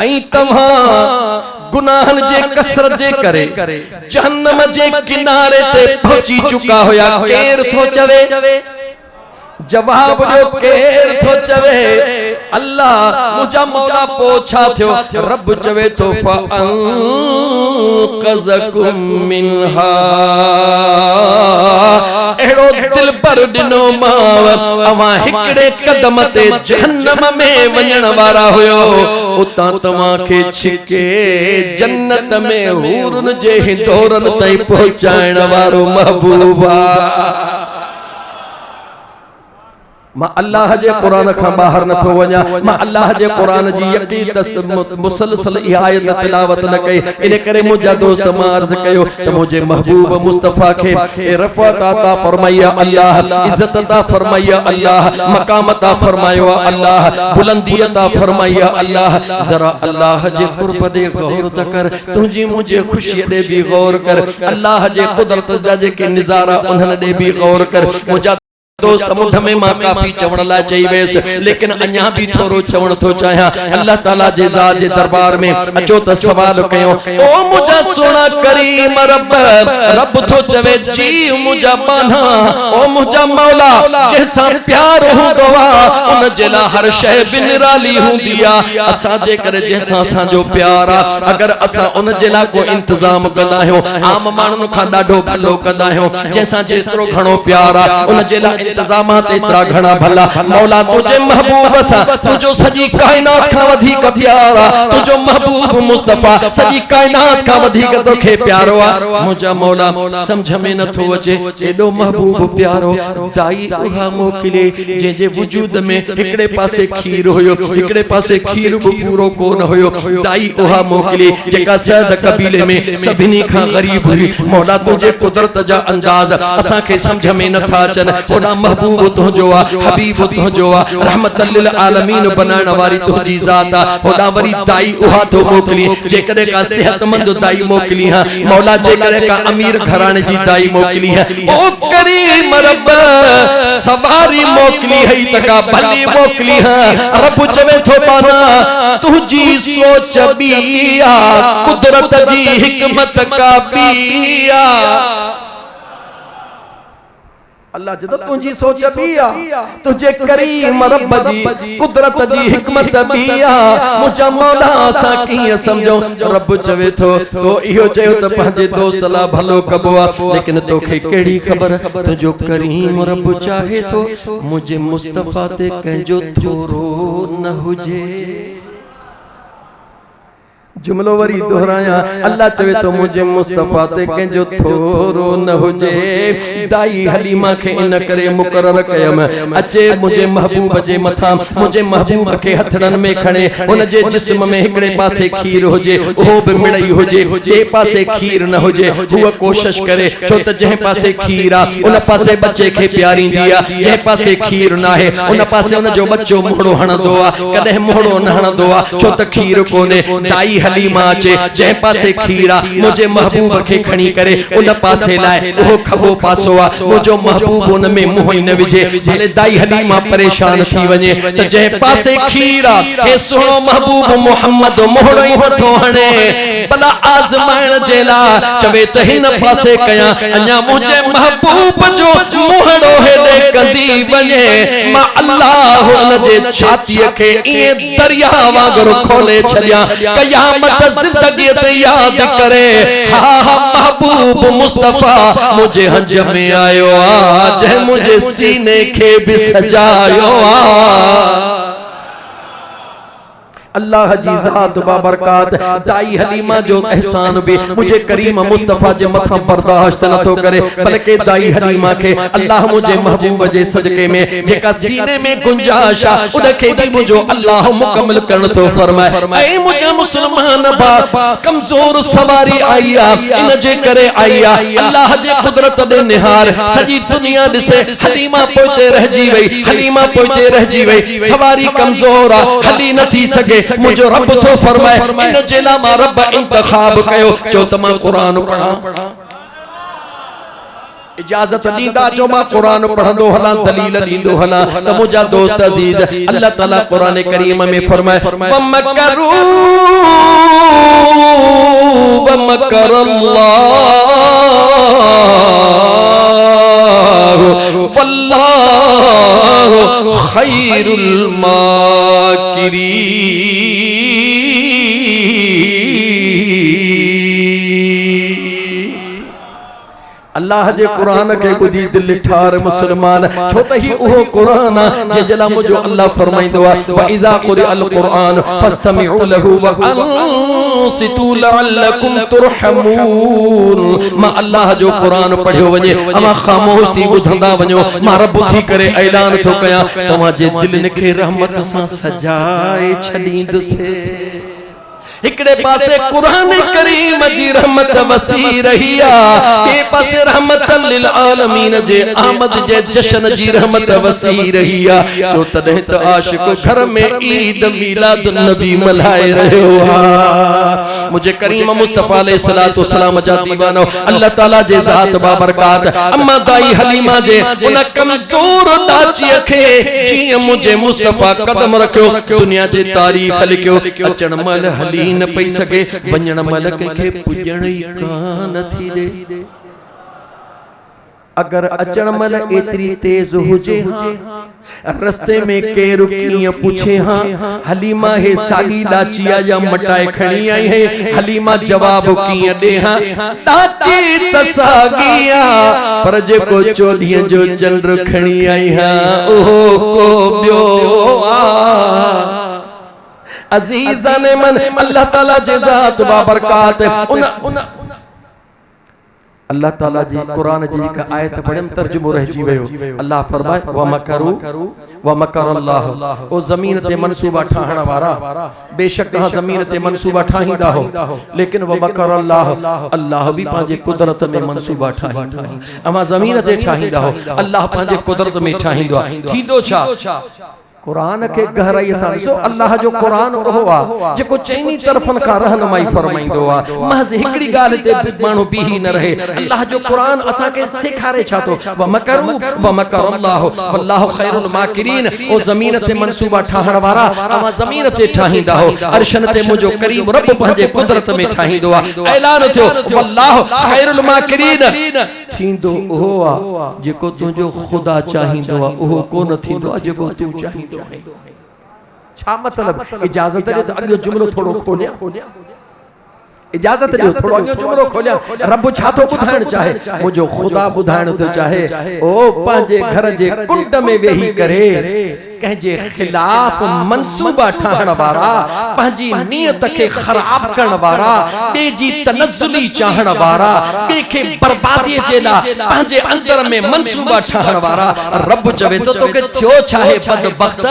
ऐं तव्हां गुनाहन जे कसरत जे करे जहन्नम जे किनारे ते पहुंची चुका होया केर थो चवे जवाब जो केर थो चवे अल्लाह मुझा मौला पोछा थियो रब चवे तो फअनक़ज़कुम मिनहा एड़ो दिल पर दिनो माव अवा हिकड़े कदम ते जहन्नम में वञण वारा हुयो उता तवा के छिके जन्नत में हूरन जे हिंदोरन ताई पहुंचाइण वारो महबूबा मां अल्लाह जे कुरान का बाहर न थो वञा मां अल्लाह जे कुरान जी यकीन मुसलसल आयत तिलावत न कई इन करे मुझा दोस्त अर्ज कयो त मुझे महबूब मुस्तफा के रफ़त अता फरमाया अल्लाह इज्जत अता फरमाया अल्लाह मकाम अता फरमायो अल्लाह बुलंदी अता फरमाया अल्लाह जरा अल्लाह जे कुर्ब दे गौर त कर तुझी मुझे खुशी दे भी गौर कर अल्लाह जे कुदरत जा जे के नजारा उन्हन दे भी गौर कर मुझा दोस्त मुठ में मां काफी चवण ला चई वेस लेकिन अन्या भी थोरो चवण थो चाहा अल्लाह ताला जे ज़ात जे दरबार में अचो त सवाल कयो ओ मुझा सोना करीम रब रब थो चवे जी मुझा बाना ओ मुझा मौला जैसा प्यार हुंदो आ उन जेला हर शय बिनराली हुंदी आ असा जे करे जैसा असा जो प्यार आ अगर असा उन जेला को इंतजाम कंदा आहियो आम माण्हुनि खां ॾाढो भलो कंदा आहियो जैसा जेतिरो घणो प्यार आ उन जेला इंतजामात इतरा घना भला मौला तुझे महबूब सा तुझो सजी कायनात का वधिक प्यारा तुझो महबूब मुस्तफा सजी कायनात का वधिक तोखे प्यारो आ मुझा मौला समझ में न थो अचे एडो महबूब प्यारो दाई उहा मोकिले जे जे वजूद में एकड़े पासे खीर होयो एकड़े पासे खीर भी पूरो कोन होयो दाई उहा मोकिले जेका सद कबीले में सभिनी खां गरीब हुई मौला तुझे कुदरत जा अंदाज असा के समझ में न था अचन महबूब तुझो आ हबीब तुझो आ रहमतल लिल आलमीन बनाण वारी तुझी ज़ात आ होदा वरी दाई उहा तो मोकली जेकरे का सेहतमंद दाई मोकली है मौला जेकरे का अमीर घराने जी दाई मोकली है ओ करीम रब सवारी मोकली है तका भली मोकली है रब चवे थो पाना तुझी सोच बिया कुदरत जी हिकमत का बिया अल्लाह जद तुझी सोच बिया तुझे करीम रब जी कुदरत जी हिकमत बिया मुझा मौला सा की समझो रब चवे थो तो इहो चयो त पंहिंजे दोस्त ला भलो कबो आ लेकिन तोखे केड़ी खबर तुझो करीम रब चाहे तो मुझे मुस्तफा ते कंजो थोरो न हुजे जुमलो वरी दोहराया अल्लाह चवे तो मुझे मुस्तफा ते कंजो थोरो न हुजे दाई हलीमा के इन करे मुकरर कयम अचे मुझे महबूब जे मथा मुझे महबूब के हथड़न में खणे उन जे जिस्म में एकड़े पासे खीर होजे ओ भी मिड़ई होजे जे पासे खीर न होजे हुआ कोशिश करे छो त जे पासे खीर आ उन पासे बच्चे के प्यारी दिया जे पासे खीर ना है उन पासे उन जो बच्चो मोहड़ो हणदो आ कदे मोहड़ो न हणदो आ छो त खीर कोने दाई हलीमा चे जे पासे खीरा मुझे महबूब के खणी करे उन पासे लाए वो खबो पासो आ मुझो महबूब उन में मुंह न विजे भले दाई हलीमा परेशान थी वने त जे पासे खीरा हे सोनो महबूब मोहम्मद मोहड़ो ही वठो हणे भला आजमाइण जेला चवे त हिन पासे कया अन्या मुझे महबूब जो मोहड़ो हेले कंदी वने मां अल्लाह उन जे छाती के ए दरिया वांगुर खोले छलिया कयामत क़यामत ज़िंदगी ते याद करे हा महबूब मुस्तफ़ा मुझे हज में आयो आज मुझे सीने के भी सजायो अल्लाह जी ज़ात बाबरकात दाई हलीमा जो एहसान भी मुझे करीम मुस्तफ़ा जे मथा बर्दाश्त न तो करे बल्कि दाई हलीमा के अल्लाह मुझे महबूब जे सदके में जेका सीने में गुंजाइश उनके भी मुझे अल्लाह मुकम्मल करन तो फरमाए ऐ मुझे मुसलमान बा कमजोर सवारी आया इन जे करे आया अल्लाह जे कुदरत दे निहार सजी दुनिया दिसे हलीमा पोते रह जी वई हलीमा पोते रह जी वई सवारी कमजोर हली न थी सके मुझे रब तो फरमाए इन जेला मा रब इंतखाब कयो जो तमा कुरान पढ़ा इजाजत दीदा जो मा कुरान पढ़ंदो हला दलील दींदो हला त मुजा दोस्त अजीज अल्लाह ताला कुरान करीम में फरमाए वमकरू वमकरल्लाहु वल्लाहु खैरुल माकिरीन अल्लाह जे कुरान के बुधी दिल ठार मुसलमान छो त ही उहो कुरान जे जला मुजो अल्लाह फरमाइंदो आ व इज़ा क़ुरिअल कुरान फस्तमिउ लहु व अंसितु लअल्लकुम तुरहमून मां अल्लाह जो कुरान पढ़ियो वने अमा खामोश थी ॿुधंदा वञो मां रब थी करे ऐलान थो कया तव्हां जे दिल खे रहमत सां सजाए छॾींदुसि इकड़े पासे कुरान करीम जी रहमत वसी रही है ए पासे रहमत लिल आलमीन जे आमद जे जश्न जी रहमत वसी रही है जो तदे तो आशिक घर में ईद मिलाद नबी मल्हाए रहे हो मुझे करीम मुस्तफा अलैहि सलातो सलाम जा दीवानो अल्लाह ताला जे जात बाबरकात अम्मा दाई हलीमा जे उन कमजोर दाची खे जी मुझे मुस्तफा कदम रखियो दुनिया जे तारीख लिखियो अचन मल हली न पई सके वञण मलक के पुजण ई कान थी दे अगर अचण मल एतरी तेज हुजे रस्ते में के रुकी पूछे हाँ हलीमा है सागी दाचिया या मटाए खड़ी आई है हलीमा जवाब की दे हाँ दाची तसागिया पर जे को चोलियां जो चंद्र खड़ी आई हाँ ओहो को ब्यो अजीज़ान मन अल्लाह ताला जज़ात बाबरकात अल्लाह ताला जी कुरान जी का आयत पढ़म तर्जुमो रह जी वयो अल्लाह फरमाए व मकरू व मकरल्लाह ओ जमीन ते मनसूबा ठाहण वारा बेशक हां जमीन ते मनसूबा ठाहींदा हो लेकिन व मकरल्लाह अल्लाह भी पांजे कुदरत में मनसूबा ठाहींदा अमा जमीन ते ठाहींदा हो अल्लाह पांजे कुदरत में ठाहींदो थींदो छा कुरान के गहराई सां ॾिसो अल्लाह जो कुरान ओहो आ जेको चईनी तरफन का रहनुमाई फरमाइंदो आ महज हिकड़ी गाल ते माण्हू बीही न रहे अल्लाह जो कुरान असा के सिखारे छा तो व मकरू व मकरल्लाह वल्लाहु खैरुल माकिरीन ओ जमीन ते मनसूबा ठाहण वारा अमा जमीन ते ठाहींदा हो अर्शन ते मुजो करीम रब पंहिंजे कुदरत में ठाहींदो आ ऐलान थियो वल्लाहु खैरुल माकिरीन थींदो ओहो आ जेको तुंहिंजो खुदा चाहींदो आ ओहो कोन थींदो आ जेको तू चाहींदो छा मतलब इजाजत दे तो अगो जुमलो थोड़ो खोलिया इजाजत दे थोड़ो अगो जुमलो खोलिया रब छा तो बुधाण चाहे मुजो खुदा बुधाण तो चाहे ओ पांजे घर जे कुंड में वेही करे कहजे खिलाफ मनसूबा ठाहण वारा पंहिंजी नियत के खराब करण वारा बे जी तनज़ुली चाहण वारा बे के बर्बादी जेला पंहिंजे अंदर में मनसूबा ठाहण वारा रब चवे तो तोके थियो चाहे बदबख्त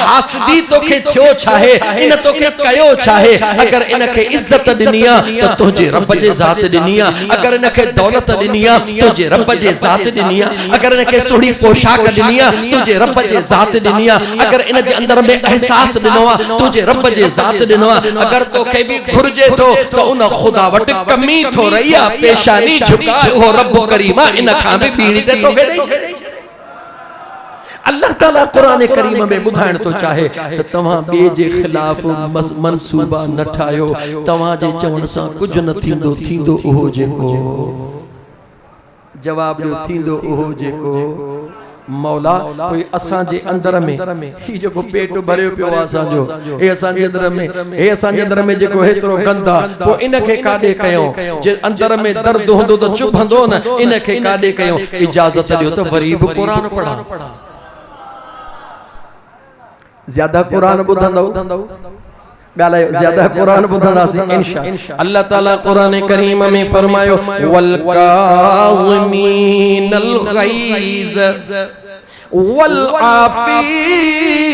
हासदी तोके थियो चाहे इन तोके कयो चाहे अगर इनके इज्जत दिनिया तो तुझे रब जे जात दिनिया अगर इनके दौलत दिनिया तुझे रब जे जात दिनिया अगर इनके सुड़ी पोशाक दिनिया तुझे रब जे जात दिनिया अगर इन जे अंदर में एहसास दिनवा तुझे रब जे जात दिनवा अगर तोखे भी घुरजे तो उन खुदा वट कमी थो रहिया पेशानी झुकाए हो रब करीमा इन खां भी पीड़ी ते तोखे दे अल्लाह ताला कुरान करीम में बुधाण तो चाहे तो तवा बे जे खिलाफ मनसूबा न ठायो तवा जे चवण सा कुछ न थींदो थींदो ओहो जेको जवाब जो थींदो ओहो जेको मौला कोई असां जे अंदर में ही जो पेट भरियो पियो असां जो ए असां जे अंदर में ए असां जे अंदर में जेको हेतरो गंदा वो इन के काडे कयो जे अंदर में दर्द होंदो तो चुभंदो न इन के काडे कयो इजाजत दियो तो वरी भी कुरान पढ़ा ज्यादा कुरान बुधंदो गाले ज्यादा कुरान बुधंदासी इंशाअल्लाह। अल्लाह ताला कुरान करीम में फरमायो वल काज़िमीनल गैज़ वल आफीन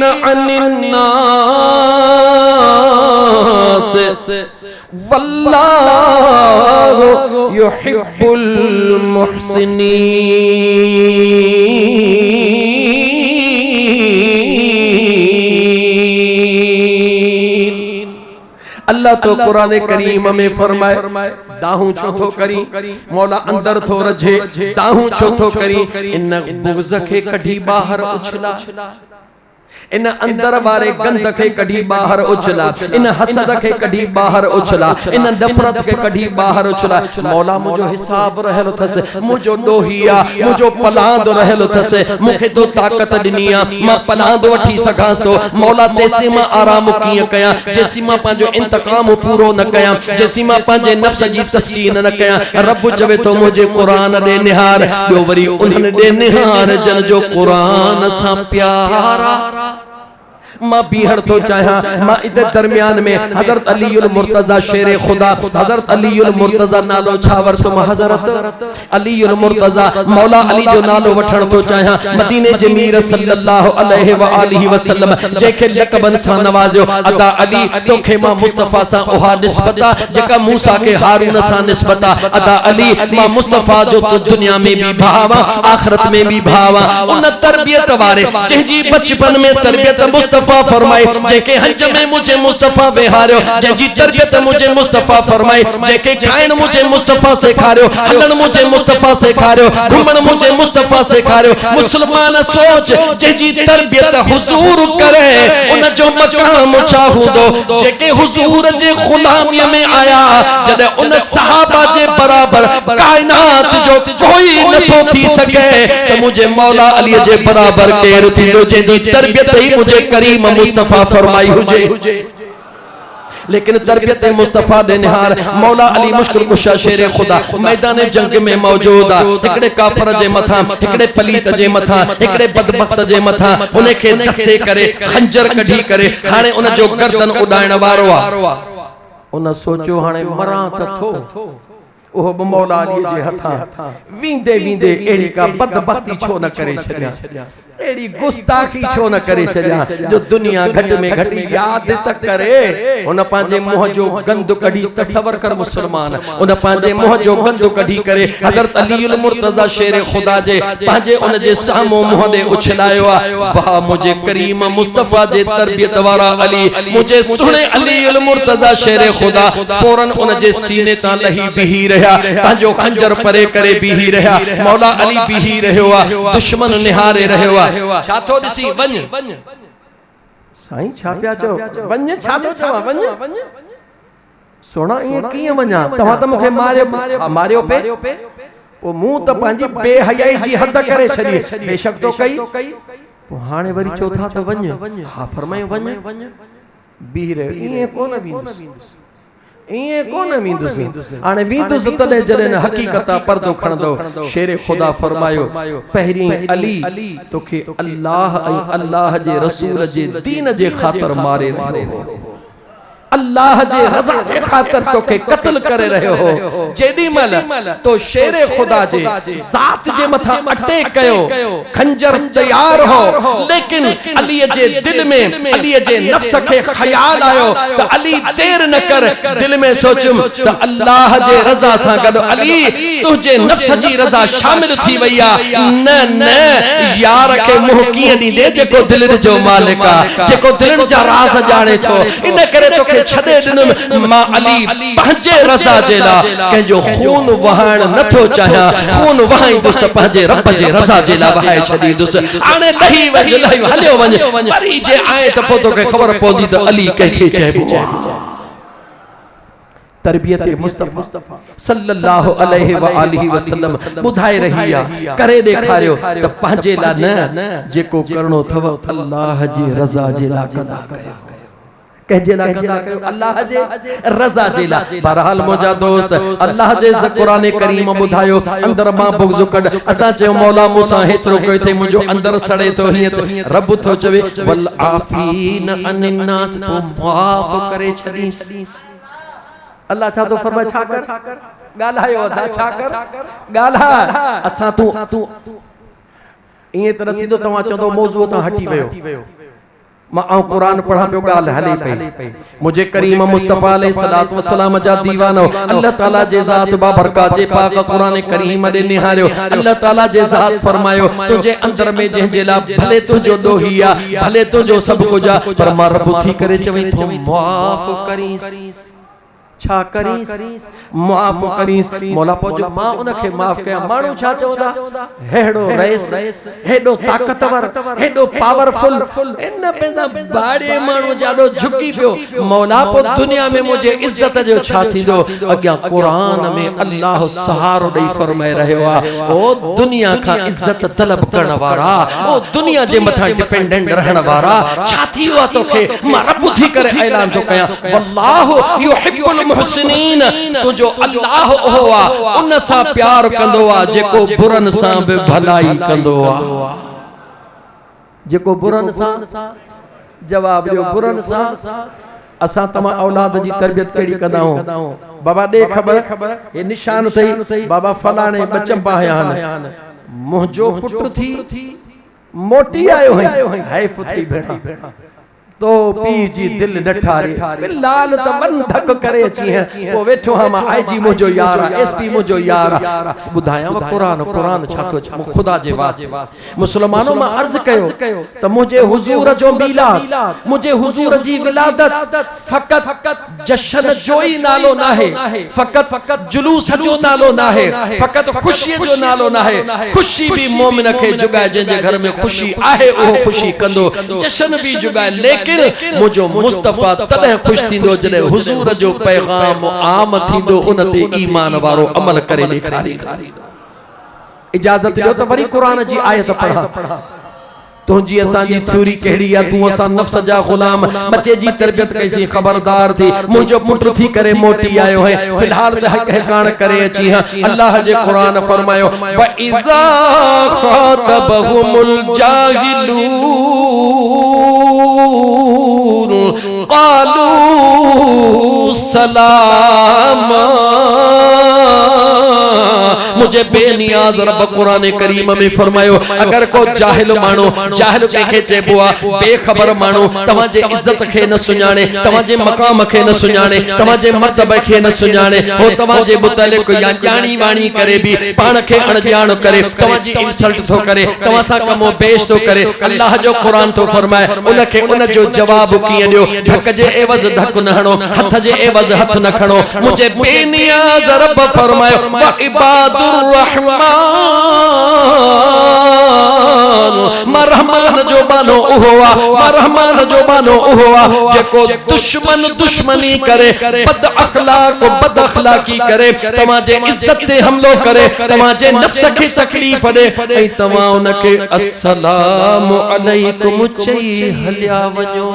अनिन नास वल्लाहु युहिब्बुल मुहसिनीन। अल्लाह तो कुरान करीम में फरमाए दाहू छो करी मौला अंदर थो रजे दाहू छो करी इन बुग़्ज़ के कढी बाहर उछला इन अंदर वारे गंद के कढी बाहर उछला इन हसद के कढी बाहर उछला इन नफरत के कढी बाहर उछला। मौला मुझो हिसाब रहलो थस मुझो दोहिया मुझो पलांद रहलो थस मुखे तो ताकत दिनिया मां पलांद वठी सकां तो मौला तेसी मां आराम किए कया जेसी मां पांजो इंतकाम पूरो न कया जेसी मां पांजे नफ्स जी तस्कीन न कया रब जवे तो मुझे कुरान दे निहार यो वरी उन्हन दे निहार जन जो कुरान सा प्यारा मां बीहर तो चाहा मां इधर दरमियान में हजरत अलीउल मुर्तजा शेर खुदा हजरत अलीउल मुर्तजा नालो छावर तुम हजरत अलीउल मुर्तजा मौला अली जो नालो वठण तो चाहा मदीने जे मीर सल्लल्लाहु अलैहि व आलिहि वसल्लम जेके लक़बन सा नवाज़ियो अदा अली तोखे मां मुस्तफा सा ओहा निस्बता जेका मूसा के हारून सा निस्बता अदा अली मां मुस्तफा जो तो दुनिया में भी भावा आखिरत में भी भावा उन तरबियत वारे जंहिंजी बचपन में तरबियत मुस्तफा फरमाए जेके हज में मुझे मुस्तफा बेहारियो जंहिंजी तरबियत मुझे मुस्तफा फरमाए जेके खाइण मुझे मुस्तफा सेखारियो हलण मुझे मुस्तफा सेखारियो घुमण मुझे मुस्तफा सेखारियो मुसलमान सोच जंहिंजी तरबियत हुजूर करे उन जो मकाम छा हूंदो जेके हुजूर जे गुलामीअ में आया जदे उन सहाबा जे बराबर कायनात जो कोई नथो थी सके तो मुझे मौला अली जे बराबर केर थींदो जंहिंजी तरबियत ही मुझे करीम मुस्तफा फरमाई हुजे। लेकिन तरबियत मुस्तफा दे निहार मौला अली मुश्किल कुशा शेर खुदा मैदान जंग में मौजूद आ एकड़े काफर जे मथा एकड़े पलीत जे मथा एकड़े बदबख्त जे मथा उन्हें के कसे करे खंजर कढी करे हाने उन जो गर्दन उडाइण वारो आ उन सोचो हाने मरा त थो ओह मौला अली जे हथा वींदे वींदे एड़ी का बदबख्ती छो न करे छड्या एड़ी गुस्ताखी छो न करे छड्या जो दुनिया घट में घट याद तक करे उन पांजे मुंह जो गंद कढी तसवर कर मुसलमान उन पांजे मुंह जो गंद कढी करे हजरत अलीउल मुर्तजा शेर खुदा जे पांजे उन जे सामो मुंह दे उछलायो आ वाह मुझे करीम मुस्तफा जे तरबियत वाला अली मुझे सुने अलीउल मुर्तजा शेर खुदा फौरन उन जे सीने ता लही बिही रहा पांजो खंजर परे करे बिही रहा मौला अली बिही रहयो आ दुश्मन निहारे रहयो आ छा तो दिसी वञ साईं छा पिया चो वञ छा तो चवा वञ सोना ये कीअं वञा तव्हां त मूंखे मारियो पे ओ मूं त पंहिंजी बेहयाई जी हद करे छॾी बेशक तो कई पोइ हाणे वरी चौथा त वञ हा फरमायो वञ बीह रहियो ईअं कोन वींदुसि इए कोन वींदुसि हाणे वींदुसि तॾहिं जॾहिं हक़ीक़त पर्दो खणंदो शेर खुदा फरमायो पहिरीं अली तोखे अल्लाह ऐं अल्लाह जे रसूल जे दीन जे ख़ातिर मारे रहियो अल्लाह जे रज़ा जे खातिर तोखे कत्ल करे रहियो हो जेडी मल तो शेर खुदा जे जात जे मथा अटैक कयो खंजर तैयार हो लेकिन अली जे दिल में अली जे नफ्स के ख्याल आयो तो अली देर न कर दिल में सोचुम तो अल्लाह जे रज़ा सा गड अली तुझे नफ्स जी रज़ा शामिल थी वया न न यार के मुंह किए दी दे जेको दिल जो मालिक आ जेको दिल जा राज जाने थो इन करे तोखे छदे दिनम मां अली पंहिंजे रज़ा जे ला कंहिंजो खून वहाइण नथो चाहियां खून वहाई दुस्त पंहिंजे रब जे रज़ा जे ला वहाए छदी दुस हाणे लही हलियो वञ वरी जे आए त पोइ तोखे ख़बर पवंदी त अली कंहिंखे चइबो तरबियत मुस्तफा सल्लल्लाहु अलैहि व आलिहि वसल्लम बुधाए रही है करे ॾेखारियो त पंहिंजे लाइ न जेको करणो थव अल्लाह जी रज़ा जे लाइ कंदा कयो कहजे लाइ कंदा कयो अल्लाह जे रज़ा जे लाइ। बहरहाल मुंहिंजा दोस्त अल्लाह जे क़ुरान करीम बुधायो अंदर मां बुग़्ज़ कढ असां चयो मौला मूंसां हेतिरो कयो थे मुंहिंजो अंदर सड़े थो हीअं रब थो चवे वल आफीन अनिन नास माफ़ करे छॾीस। अल्लाह छा तो फरमाए छा कर गालायो अदा छा कर गाला असा तू इए तरह थींदो तवा चंदो मौजू ता हटी वयो मां कुरान पढ़ा पियो गाल हले पई मुझे करीम मुस्तफा अलैहि सलातो व सलाम जा दीवानो अल्लाह ताला जे ज़ात बाबरकत जे पाक कुरान करीम दे निहारियो अल्लाह ताला जे ज़ात फरमायो तुझे अंदर में जे जेला भले तुझो दोहिया भले तुझो सब कुछ पर मां रब थी करे चवे तो माफ करीस छा करीस माफ करीस मौला पोजो मां उनखे माफ कया मानू छा चौदा हेडो रईस हेडो ताकतवर हेडो पावरफुल इन पेंदा बाड़े मानू जाडो झुकी पियो मौला पो दुनिया में मुझे इज्जत जो छा थींदो अग्या कुरान में अल्लाह सहारो दई फरमाए रहयो आ ओ दुनिया का इज्जत तलब करण वारा ओ दुनिया जे मथा डिपेंडेंट रहण वारा छा थीयो तोखे मां रब थी करे ऐलान तो कया वल्लाहु युहिब्बुल मुहसिनीन तुझो अल्लाह होवा उन सा प्यार कंदो आ जेको बुरन सा भी भलाई कंदो आ जेको बुरन सा जवाब दियो बुरन सा असा तमा औलाद जी तरबियत केड़ी कंदा हो बाबा दे खबर ये निशान थई बाबा फलाने बचंबा हयान मोजो पुत्र थी मोटी आयो है हाय फुथी बेटा तो पी जी दिल नठारे लाल त मन धक करे अची है वो वेठो हम आईजी मुजो यार एसपी मुजो यार बुधाया कुरान कुरान छातो खुदा जे वास्ते मुसलमानों में अर्ज कयो त मुझे हुजूर जो मिलाद मुझे हुजूर जी विलादत फकत जश्न जो ही नालो ना है फकत जुलूस जो नालो ना है फकत खुशी जो नालो ना है खुशी भी मोमिन के जुगाए जे घर में खुशी आहे ओ खुशी कंदो जश्न भी जुगाए लेकिन मुझो मुस्तफा तदे खुश थींदो जने हुजूर जो पैगाम आम थींदो उनते ईमान वारो अमल करे ॾेखारी। इजाजत दियो तो वरी कुरान जी आयत पढ़ा तुझी असा जी थ्योरी केड़ी या तू असा नफ्स जा गुलाम बच्चे जी तरबियत कैसी खबरदार थी मुझो पुत्र थी करे मोटी आयो है फिलहाल कहकान करे अची हां अल्लाह जे कुरान फरमायो व इज़ा खातबहुमुल जाहिलून क़ालू सलामा मुझे बेनियाज रब कुरान करीम में फरमायो अगर को जाहिल मानो जाहिल के चेबो आ बेखबर मानो तवा जे इज्जत के न सुनाने तवा जे मकाम के न सुनाने तवा जे मर्तबे के न सुनाने हो तवा जे मुतालिक या जानी वाणी करे भी पान के अनजान करे तवा जी इंसल्ट थो करे तवा सा कमो बेश तो करे अल्लाह जो कुरान तो फरमाए उनके उन जो जवाब किए दियो धक जे एवज धक न हणो हथ जे एवज हथ न खणो मुझे बेनियाज रब फरमायो व इबादुर रहमान रहमान जो बानो उहोवा रहमान जो बानो उहोवा जेको दुश्मन दुश्मनी करे बद अखलाक बद अखलाकी करे तमाजे इज्जत से हमलो करे तमाजे नफ्स की तकलीफ दे ए तमा उनके अस्सलाम अलैकुम चई हलिया वजो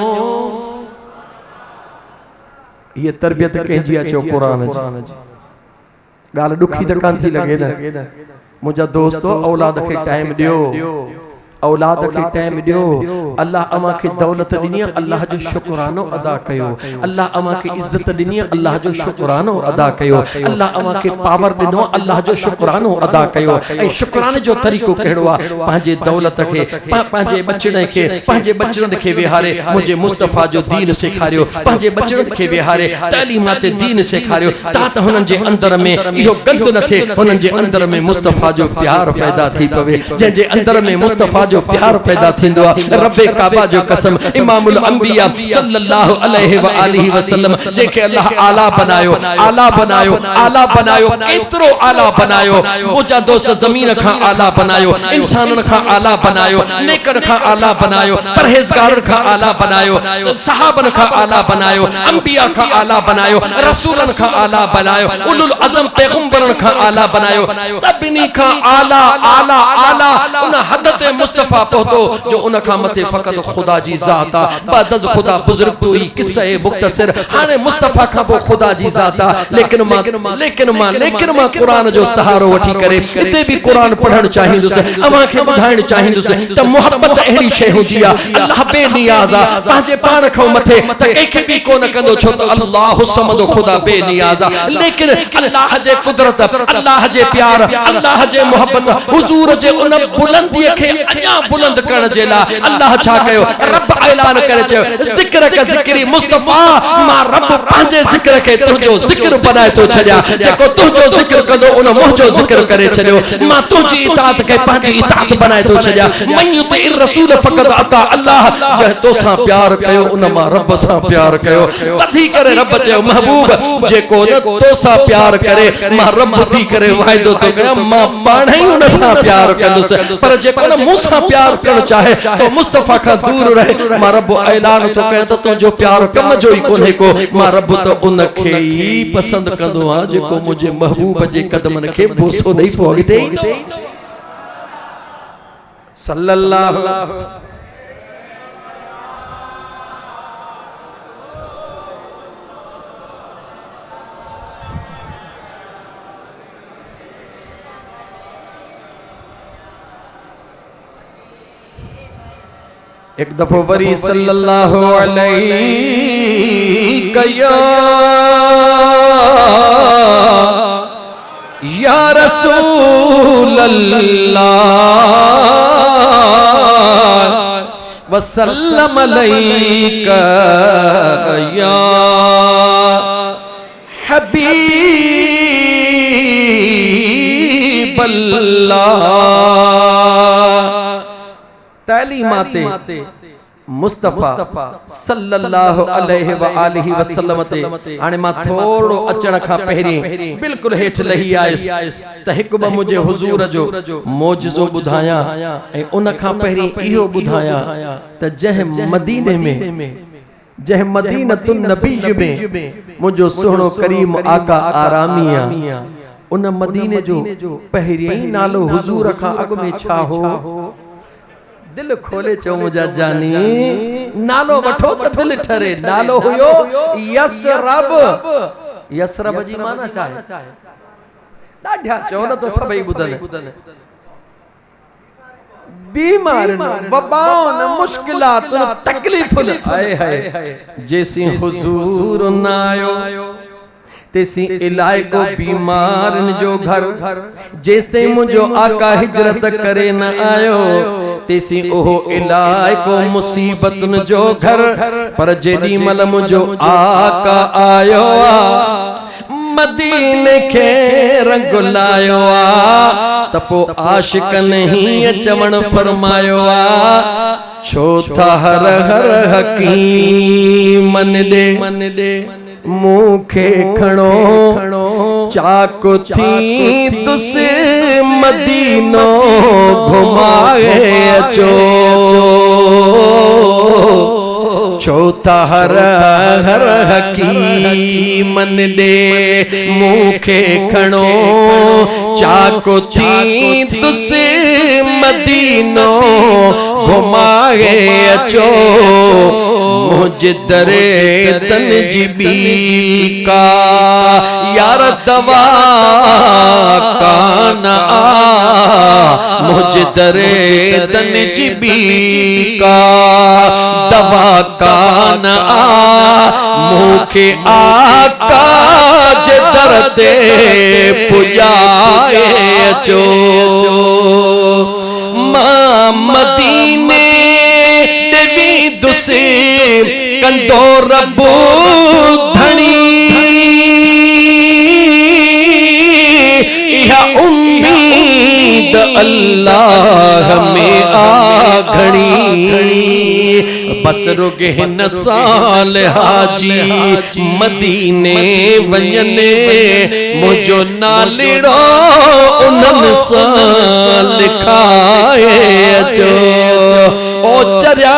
ये तरबियत के जी अचो कुरान जी गाल दुखी त कान थी लगे न मुझा दोस्तों औलाद के टाइम दियो औलाद के टाइम दियो अल्लाह अमा के दौलत दिनी अल्लाह जो शुक्रानो अदा कयो अल्लाह अमा के इज्जत दिनी अल्लाह जो शुक्रानो अदा कयो अल्लाह अमा के पावर दिनो अल्लाह जो शुक्रानो अदा कयो ए शुक्राने जो तरीको केड़ो आ पांजे दौलत के पांजे बचड़े के पांजे बचड़न के विहारे मुझे मुस्तफा जो दीन सिखारियो पांजे बचड़न के विहारे तालीमात दीन सिखारियो तात हुनन जे अंदर में इहो गंद न थे हुनन जे अंदर में मुस्तफा जो प्यार पैदा थी पवे जे अंदर में मुस्तफा जो प्यार पैदा थींदो आहे। रब काबा जो कसम इमामुल अंबिया सल्लल्लाहु अलैहि व आलिहि वसल्लम जेके अल्लाह आला बनायो, आला बनायो, आला बनायो, केतिरो आला बनायो। मुंहिंजा दोस्त ज़मीन खां आला बनायो, इंसाननि खां आला बनायो, नेकनि खां आला बनायो, परहेज़गारनि खां आला बनायो, सहाबनि खां आला बनायो, अंबिया खां आला बनायो, रसूलनि खां आला बनायो, उलुल अज़म पैगंबरनि खां आला बनायो। सभिनी खां आला आला आला उन हद ते मुस्तफा पहुतो जो उन खां मथे फ़क़त खुदा जी ज़ात आहे। बदज़ खुदा बुज़ुर्ग तो ही किस्सा मुख्तसर हाने मुस्तफा खां पोइ खुदा जी ज़ात आहे। लेकिन मां कुरान जो सहारो वठी करे इते भी कुरान पढ़ण चाहींदुसि, अवां खे ॿुधाइण चाहींदुसि त मोहब्बत अहिड़ी शइ हूंदी आहे। अल्लाह बेनियाज़ आहे, पंहिंजे पाण खां मथे त कंहिंखे बि कोन कंदो, छो त अल्लाह समद खुदा बेनियाज़ आहे। लेकिन अल्लाह जे कुदरत, अल्लाह जे प्यार, अल्लाह जे मोहब्बत, हुजूर जे उन बुलंदीअ खे अञा बुलंद करण जे लाइ अल्लाह छा कयो? रब ऐलान करे चयो ज़िक्र का ज़िक्री मुस्तफा, मां रब पंहिंजे ज़िक्र खे तुंहिंजो ज़िक्र बनाए थो छॾियां। जेको तुंहिंजो ज़िक्र कंदो उन मुंहिंजो ज़िक्र करे छॾियो। मां तुंहिंजी इताअत खे पंहिंजी इताअत बनाए थो छॾियां। मन युतिइर रसूल फ़क़द अता अल्लाह, जंहिं तोसां प्यार कयो उन मां रब सां प्यार कयो। वधी करे रब चयो महबूब जेको न तोसां प्यार करे मां रब थी करे वाइदो थो कयां मां पाण ई उन सां प्यार कंदुसि। पर जेको न मूंसां प्यार करणु चाहे तो मुस्तफा खां दूर रहे। मां रब ऐलान थो कयां त तुंहिंजो प्यार कम जो ई कोन्हे को। मां रब त उन खे ई पसंद कंदो आहियां जेको मुंहिंजे महबूब जे कदमनि खे बोसो ॾेई पोइ अॻिते ईंदो। सल्लल्लाहु एक दफो वरी सल्लल्लाहु अलैहि या रसूल अल्लाह वसल्लम अलैका या हबीब अल्लाह। तालीमाते मुस्तफा सल्लल्लाहु अलैहि व आलिहि वसल्लम ते हाणे मां थोड़ो अचण खां पहिरीं बिल्कुल हेठ लही आयुसि त हिकु ॿ मुंहिंजे हुजूर जो मौजज़ो ॿुधायां ऐं उन खां पहिरीं इहो ॿुधायां त जंहिं मदीने में, जंहिं मदीनतुन नबी में मुंहिंजो सुहिणो करीम आका आरामी आहे, उन मदीने जो पहिरियों ई नालो हुजूर खां अॻु में छा हो? दिल खोले चो मुझा जानी, नालो वठो त दिल ठरे। नालो हुयो यसरब। यसरब जी माना छा आहे? ॾाढा चओ न त सभई ॿुधनि। बीमारियुनि, वबाउनि, मुश्किलातुनि, तकलीफ़ुनि, हाय हाय जेसी हुजूर न आयो तेसी इलाइको बीमारन जो घर। जेसते मुझो आका हिजरत करे न आयो तेसी ओहो इलाइको मुसीबतन जो घर। पर जेडी मल मुझो आका आयो मदीने के रंग लायो त पो आशिकन ही चवण फरमायो छो था हर हर हकीम मन दे मुखे खणो चाको थी तुसे मदीनो घुमाए अचो। चौथा हर हर हकीम दे मुखे खणो चाको थी तुसे मदीनो घुमाए अचो। मुझे दरे तनजीबी का यार दवा काना, मुझे दरे तनजीबी का दवा काना मुखे आका जे दरते पुजाए अचो। मां मदीने देवी दुसे कंदो रबो धनी इहा उम्मीद अल्लाह में आघणी बस रुगे न साल हाजी मदीने वञने मुझो नालिड़ो उन्हनि सां लिखाए अचो ओ चरिया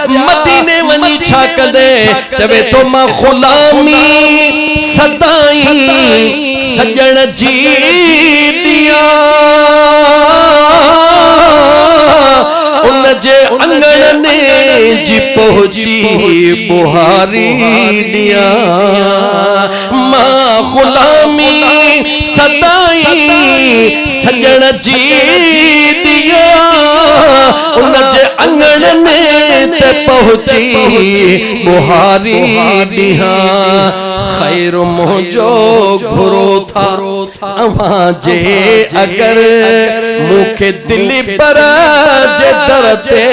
मदीने वञी छा कंदे चवे तो मां ग़ुलामी सदाई सजण जी दिया उन जे अंगण ने जी पहुंची बुहारी दिया मां ग़ुलामी सदाई सजण जी दिया उन जे अंगण ने ते पहुंची बुहारी दिया खैर मुझो घुरो था अमां जे अगर मुखे दिल पर जे दर ते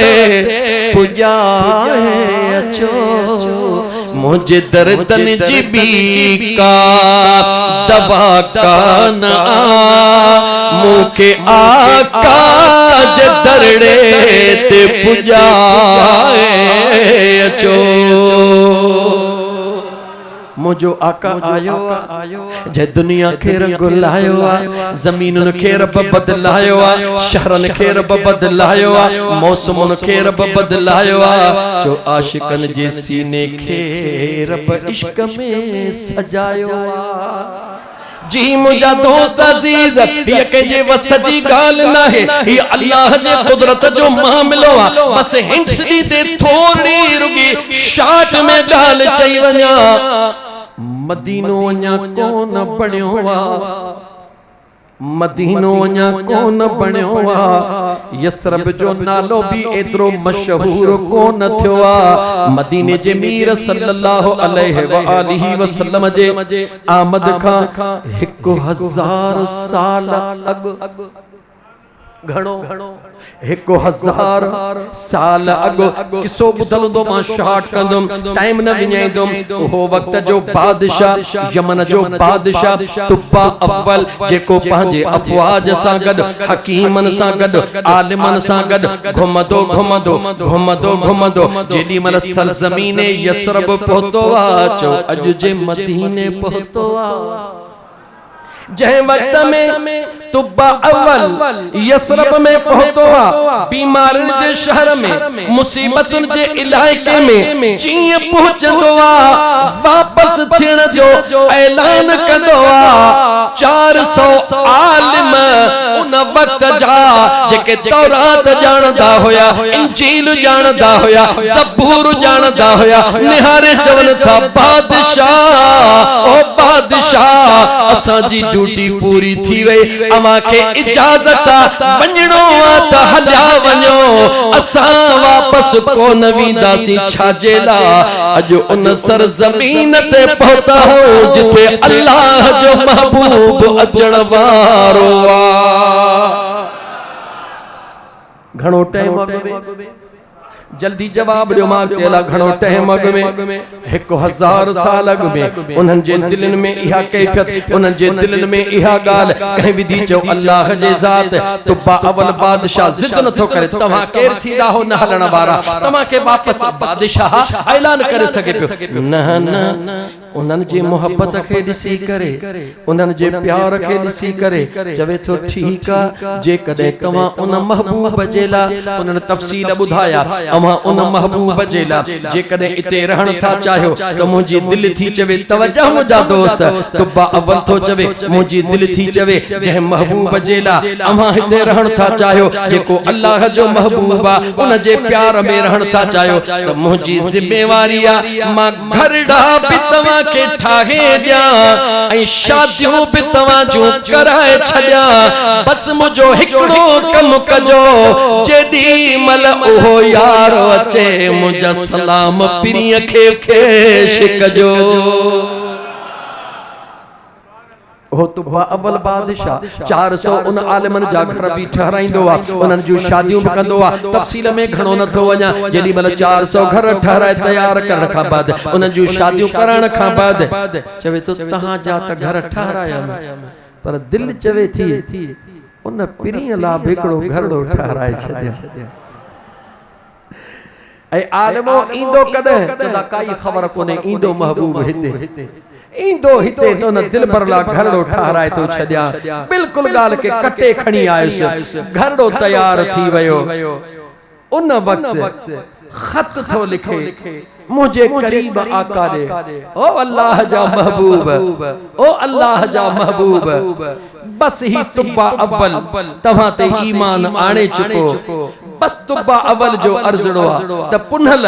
पुजाए अचो मुझे दर्दन जी बी का दवा का ना मुखे आका जे दरड़े ते पुजाए अचो मुझो आका आयो जे दुनिया खे रंग लायो जमीन खे रब बदलायो शहरन खे रब बदलायो मौसमन खे रब बदलायो जो आशिकन जे सीने खे रब इश्क में सजायो जी मुझा दोस्त अजीज ये के जे वस जी गाल ना है ये अल्लाह जे कुदरत जो मामलो बस हिंट्स दी ते थोड़ी रुगी शाट में गाल चई वञा मदीनो अञा कोन बणियो मदीनो अञा कोन बणियो यसरब जो नालो भी एतरो मशहूर कोन थियो मदीने जे मीर सल्लल्लाहु अलैहि व आलिहि वसल्लम जे आमद खां 1000 साल अग घणो 1000 साल अगो किसो बुधलदो मां शाट कंदम टाइम न विञाइदम हो वक्त जो बादशाह यमन जो बादशाह तुब्बा अव्वल जेको पंहिंजे अफवाज सां गड हकीमन सां गड आलिमन सां गड घुमदो घुमदो घुमदो घुमदो जेडी मल सरजमीने यसरब पहुतो चो अज जे मदीने पहुतो जय वक्त में तुब्बा अव्वल यसरब में पहुतो बीमारन जे शहर में मुसीबतन जे इलाके में चीं पहुंचदो वापस थियण जो ऐलान कंदो 400 आलिम उन वक्त जा जेके तौरात जानदा होया इंजील जानदा होया ज़बूर जानदा होया निहारे चवन था बादशाह ओ बादशाह असा जी ड्यूटी पूरी थी वई अमा के इजाजत वञणो त हलिया वञो असा वापस कोन वींदासी छाजेला अज उन सरजमीन ते पहुता हो जिथे अल्लाह जो महबूब अचण वारो घणो टाइम अॻु जल्दी जवाब दियो मां केला घणो टाइम अॻु में 1000 साल अॻु में उन्हनि जे दिलनि में इहा कैफियत उन्हनि जे दिलनि में इहा ॻाल्हि कंहिं विधि चयो अल्लाह जे ज़ात तुब्बा अवल बादशाह ज़िद नथो करे तव्हां केर थींदा हो न हलण वारा तव्हां खे वापस बादशाह ऐलान करे सघे पियो न उन्हनि जी मोहब्बत खे ॾिसी करे उन्हनि जे प्यार खे ॾिसी करे चवे थो ठीकु आहे जेकॾहिं तव्हां उन महबूब जे लाइ उन्हनि तफ़सील ॿुधाया अवां उन महबूब जे लाइ जेकॾहिं इते रहण था चाहियो त मुंहिंजी दिलि थी चवे तवजह मुंहिंजा दोस्त तुब्बा अव्वल थो चवे मुंहिंजी दिलि थी चवे जंहिं महबूब जे लाइ अवां हिते रहण था चाहियो जेको अल्लाह जो महबूब आहे उन जे प्यार में रहण था चाहियो त मुंहिंजी ज़िम्मेवारी आहे मां घरड़ा बि तव्हां के ठाहे दिया ऐं शादियूं भी तव्हां जूं कराए छॾिया बस मुझो हिकड़ो कम कजो जेडी मल ओहो यार अचे मुझा सलाम पिरीअ खे पेश कजो हो तुब्बा अव्वल बादशाह 400 उन आलिमन जा घर भी ठहराइंदो उन्हनि जूं शादियूं भी कंदो तफसील में घणो न थो वञा जेडी मल 400 घर ठहराए तैयार करण खां बाद उन्हनि जूं शादियूं करण खां बाद चवे तो तहां जा त घर ठहराया पर दिल चवे थी उन पिरीअ लाइ हिकिड़ो घरड़ो ठाराए छॾिया। ऐं आलमो ईंदो कॾहिं त काई ख़बर कोन्हे, ईंदो महबूब हिते, ईंदो हिते त उन दिलबर लाइ घरड़ो ठाराए थो छॾिया। बिल्कुलु ॻाल्हि खे कटे खणी आयुसि, घरड़ो तयार थी वियो। उन वक़्तु खत थो लिखे, मुझे करीब आका दे, ओ अल्लाह जा महबूब, ओ अल्लाह जा महबूब, बस ही तुब्बा अव्वल तव्हां ते ईमान आणे चुको, बस तुब्बा अव्वल जो अर्ज़ड़ो त पुनल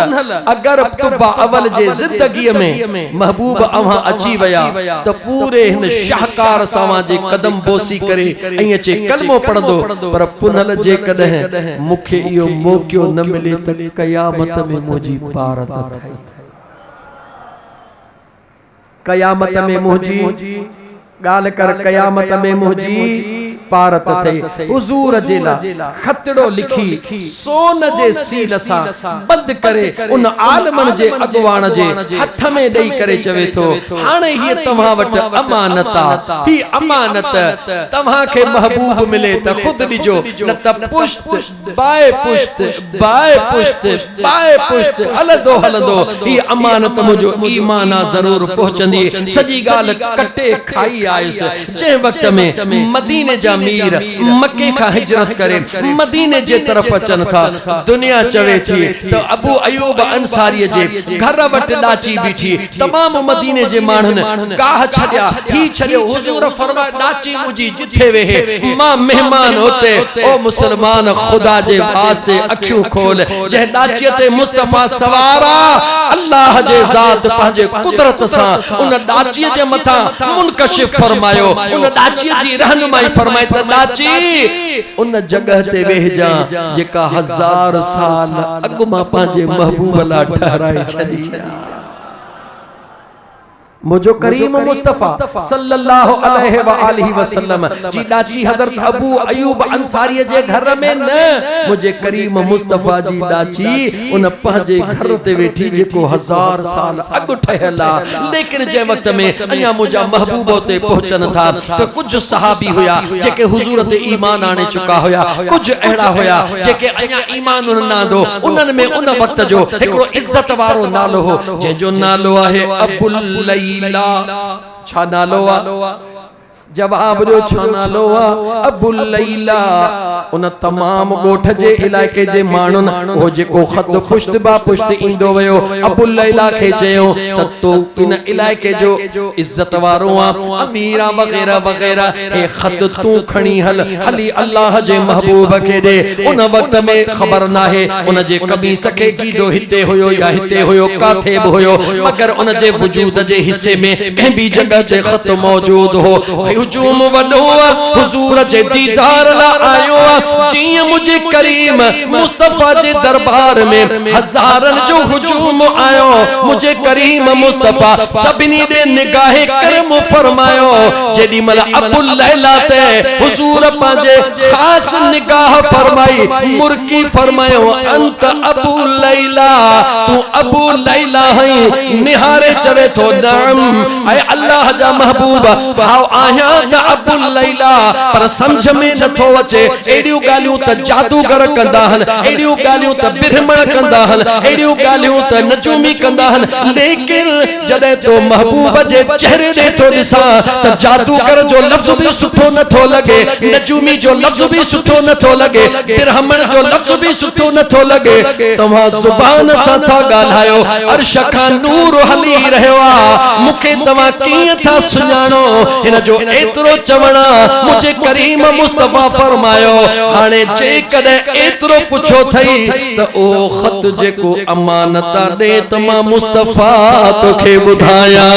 अगर तुब्बा अव्वल जे ज़िंदगीअ में महबूब अवां अची वया त पूरे हिन शाहकार सां जे कदम बोसी करे ऐं अचे कलमो पढ़ंदो। पर पुनल जे कॾहिं मूंखे इहो मौक़ो न मिले त क़यामत में मुंहिंजी पार त थिए, क़यामत में मुंहिंजी ॻाल्हि कर, क़यामत में मुंहिंजी पारत थे। हुजूर जे लाइ खतड़ो लिखी सोन जे सील सां बंद करे उन आलमन जे अगवान जे हथ में ॾेई करे चवे थो, हाणे हीअ तव्हां वटि अमानत आहे, ही अमानत तव्हां खे महबूब मिले त खुद ॾिजो, न त पुश्त बाए पुश्त बाए पुश्त बाए पुश्त हलंदो हलंदो ही अमानत मुंहिंजो ईमान आहे ज़रूर पहुचंदी। सॼी ॻाल्हि कटे खाई आयुसि। जंहिं वक़्त में मदीने जा मीर मके का हिजरत करे मदीने जे तरफ अचन था, दुनिया चवे थी तो अबू अयूब अंसारी जे घर वट डाची बीठी, तमाम मदीने जे मानन गाह छड्या ही छड्यो। हुजूर फरमाए डाची मुजी जिथे वेहे मां मेहमान होते। ओ मुसलमान खुदा जे वास्ते अखियूं खोल, जे डाची ते मुस्तफा सवारा अल्लाह जे जात पंहिंजे कुदरत सां उन डाची जे मथा मुनकशिफ फरमायो, उन डाची जी रहनुमाई फरमाई त डाची उन जगह ते वेहजा जेका 1000 साल अॻु मां पंहिंजे महबूब लाइ ठहराए छॾी। मुझो करीम मुस्तफा सल्लल्लाहु अलैहि व आलिहि वसल्लम जी डाची हजरत अबू अयूब अंसारी जे घर में न, मुझे करीम मुस्तफा जी डाची उन पंहिंजे घर ते वेठी जेको 1000 साल अॻु ठहियल आहे। लेकिन जे वक़्त में अञा मुंहिंजा महबूब ते पहुचन था त कुछ सहाबी हुया जेके हुजूर ते ईमान आणे चुका हुया, कुछ अहिड़ा हुया जेके अञा ईमान न आंदो। उन्हनि में उन वक़्त जो हिकिड़ो इज्जत वारो नालो हो जंहिंजो नालो आहे अबुल लैला। छा नालो आहे? जवाब जो छा नालो आहे? अबुल लैला। उन तमाम गोठ जे इलाके जे माण्हुनि हो जेको ख़त पुश्तबा पुश्त ईंदो वियो अबुल लैला खे चयो त तो इन इलाके जो इज्जत वारो आहे, अमीरा वगैरह वगैरह, हे ख़त तू खणी हली अल्लाह जे महबूब खे दे। उन वक्त में ख़बर नाहे उन जे कमीस खे गीदो हिते हुयो या हिते हुयो, काथे बि हुयो, मगर उन जे वजूद जे हिस्से में कंहिं भी जगह ते ख़त मौजूद हो। हुजूम वॾो हुजूर जे दीदार लाइ आयो जीअं मुझे करीम मुस्तफा जे दरबार में हज़ारनि जो हुजूम आयो। मुझे करीम मुस्तफा सभिनी दे निगाहे करम फरमायो। जेडी मल अबुल लैला ते हुजूर पंहिंजे खास निगाह फरमाई, मुर्की फरमायो अंत अबू लैला, तू अबू लैला है। निहारे चवे थो नाम ऐ अल्लाह जा महबूब भाव आया त अबुल लैला, पर समझ में नथो अचे। एडियूं ॻाल्हियूं त जादूगर कंदा आहिनि, एडियूं ॻाल्हियूं त ब्रह्मण कंदा आहिनि, एडियूं ॻाल्हियूं त नजूमी कंदा आहिनि। लेकिन जॾहिं तो महबूब जे चेहरे ॾे थो ॾिसां त जादूगर जो लफ़्ज़ भी सुठो नथो लगे, नजूमी जो लफ़्ज़ भी सुठो नथो लगे, ब्रह्मण जो लफ़्ज़ भी सुठो नथो लगे। तव्हां ज़ुबान सां था ॻाल्हायो, अर्श खां नूर हली रहियो आहे, मूंखे तव्हां कीअं था सुञाणो? हिन जो एतिरो चवणा मुझे करीम मुस्तफा फरमायो, हाणे जेकॾहिं एतिरो पुछो थई त ओ ख़त जेको अमानत ॾे त मां मुस्तफा तोखे ॿुधायां।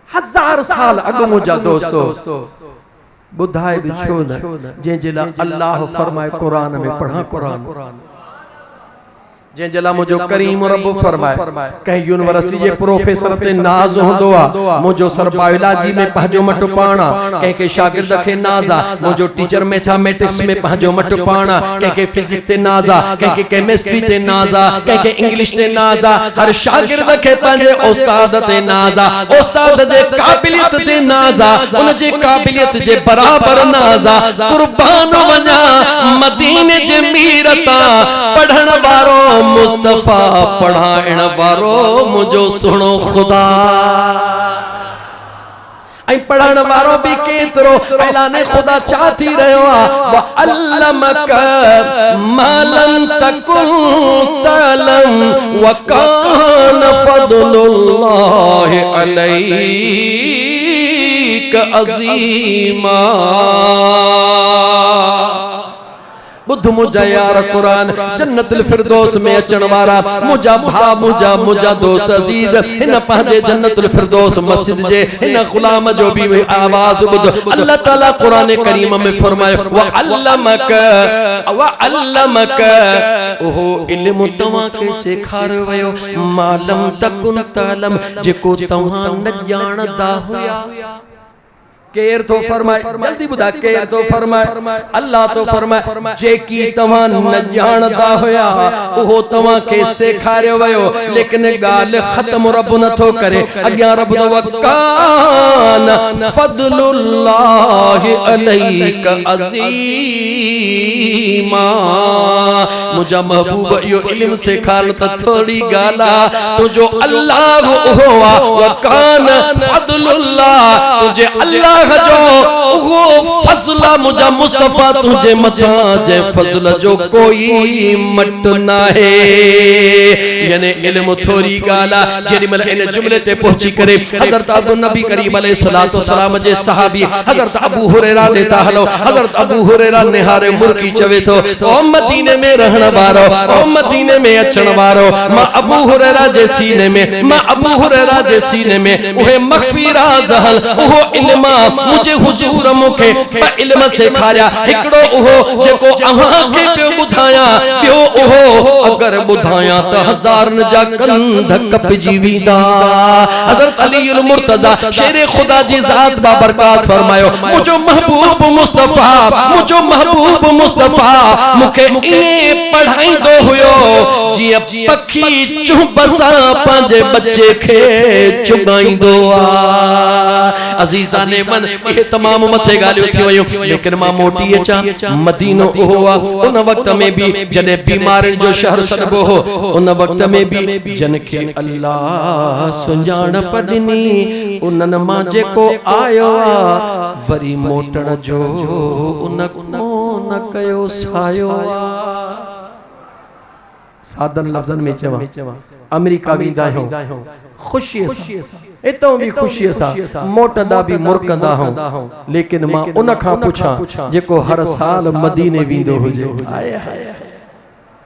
1000 साल अॻु मुंहिंजा दोस्तो ॿुधाए बि छो न, जंहिंजे लाइ अल्लाह फरमाए क़ुरान में पढ़ा क़ुरान जे जला मुझो करीम रब फरमाए कहीं यूनिवर्सिटी जे प्रोफेसर ते नाज होंदो आ मुझो सर बायोलॉजी में पंहिंजो मट पाणा कहीं के शागिर्द खे नाज आ मुझो टीचर मैथमेटिक्स में पंहिंजो मट पाणा कहीं के फिजिक्स ते नाज आ कहीं के केमिस्ट्री ते नाज आ कहीं के इंग्लिश ते नाज आ हर शागिर्द खे पंहिंजे उस्ताद ते नाज आ उस्ताद जे काबिलियत ते नाज आ उन जे काबिलियत जे बराबर नाज आ कुर्बान वञा मदीने जे मीरता पढ़ण वारो मुस्तफा पढ़ाइण वारो मुझो सुनो खुदा ऐं पढ़ण वारो भी केतरो ऐलाने खुदा छा थी रहियो आ व अल्लमक मा लम तकुन तअलम व कान फदलुल्लाहि अलैक अज़ीमा। बुध मुझा यार कुरान जन्नतुल फिरदौस में अचण वारा मुझा भा मुझा दोस्त अजीज इन पंहिंजे जन्नतुल फिरदौस मस्जिद जे इन गुलाम जो भी आवाज बुध अल्लाह ताला कुरान करीम में फरमायो व अल्लमक ओहो इल्म तवा के सिखारियो वयो मालम तकुन तअलम जेको तवा न ॼाणदा हुया। केर तो फरमाए जल्दी बुधा केर तो फरमाए अल्लाह तो फरमाए जेकी तवा न जानदा होया ओहो तवा के सिखारियो वयो लेकिन गाल खत्म रब न थो करे अग्या रब तो वकान फदलुल्लाहि अलैक अज़ीमा। मुझा महबूब यो इल्म सिखाल त थोड़ी गाला तुझो अल्लाह हुआ वकान फदलुल्लाह तुझे अल्लाह जो वो फजला मुझा मुस्तफा तुझे मथा जे फजल जो कोई मट ना है यानी इल्म थोड़ी गाला जेडी मल इन जुमले ते पहुंची करे हजरत अबू नबी करीम अलैहिस्सलातु वस्सलाम जे सहाबी हजरत अबू हुरैरा लेता हलो हजरत अबू हुरैरा निहारे मुर्की चवे तो ओ मदीने में रहण वारो ओ मदीने में अचण वारो मां अबू हुरैरा जे सीने में मां अबू हुरैरा जे सीने में ओहे मखफी राज हल ओहो इल्म मुझे हुजूर मुखे इल्म सिखाया हिकड़ो ओहो जेको अहां के पियो बुधाया पियो ओहो अगर बुधाया त हजार न जा कंध कपजी वींदा। हजरत अलीउल मुर्तजा शेर खुदा जी जात बाबरकत फरमायो मुझो महबूब मुस्तफा मुखे इने पढ़ाई दो हुयो जिया पखी चुप सा पंजे बच्चे खे चुगाई दो आ। अजीजा ने मन ये तमाम मथे गालियो थी वयो लेकिन मां मोटी अचा मदीनो हुआ उन वक्त में भी जने बीमारन जो शहर सदबो हो उन वक्त में भी जन के अल्लाह सुजान पडनी उनन मां जेको आयो वरी मोटण जो उन को न कयो सायो। सादन लफ्जन में चवा अमेरिका वींदा हो खुशी इतो भी खुशी सा मोटदा भी मुरकंदा हो लेकिन मां उन खां पुछा जेको हर साल मदीने वींदो हुजे आए हाय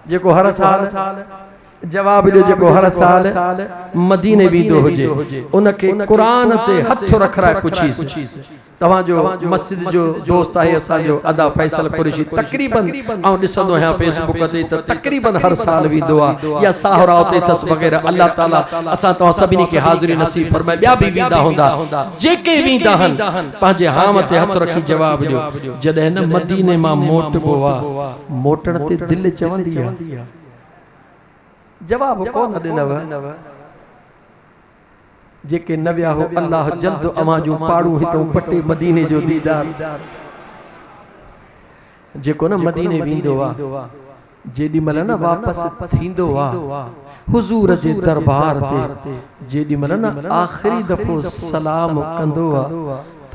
जेको हर साल जवाब ॾियो जेको हर साल मदीने वींदो हुजे उनके कुरान ते हथ रखराए पुछीस तवा जो मस्जिद जो दोस्त है असा जो अदा फैसल कुरैशी तकरीबन आ दिसंदो है फेसबुक ते त तकरीबन हर साल वींदो आ या साहराओ ते तस वगैरह अल्लाह ताला असा तो सभिनी के हाजिरी नसीब फरमाए ॿिया भी वींदा हुंदा जेके वींदा हन पांजे हाम ते हथ रखी जवाब ॾियो जॾहिं न मदीने मां मोटबो आ मोटण ते दिल चवंदी आ जवाब कौन ॾिनव जेके न विया हो अल्लाह जल्द अवां जो पाड़ू हितो पटे मदीने जो दीदार जेको न मदीने वींदो आ जेडी मल न वापस थींदो आ हुजूर जे दरबार ते जेडी मल न आखिरी दफो सलाम कंदो आ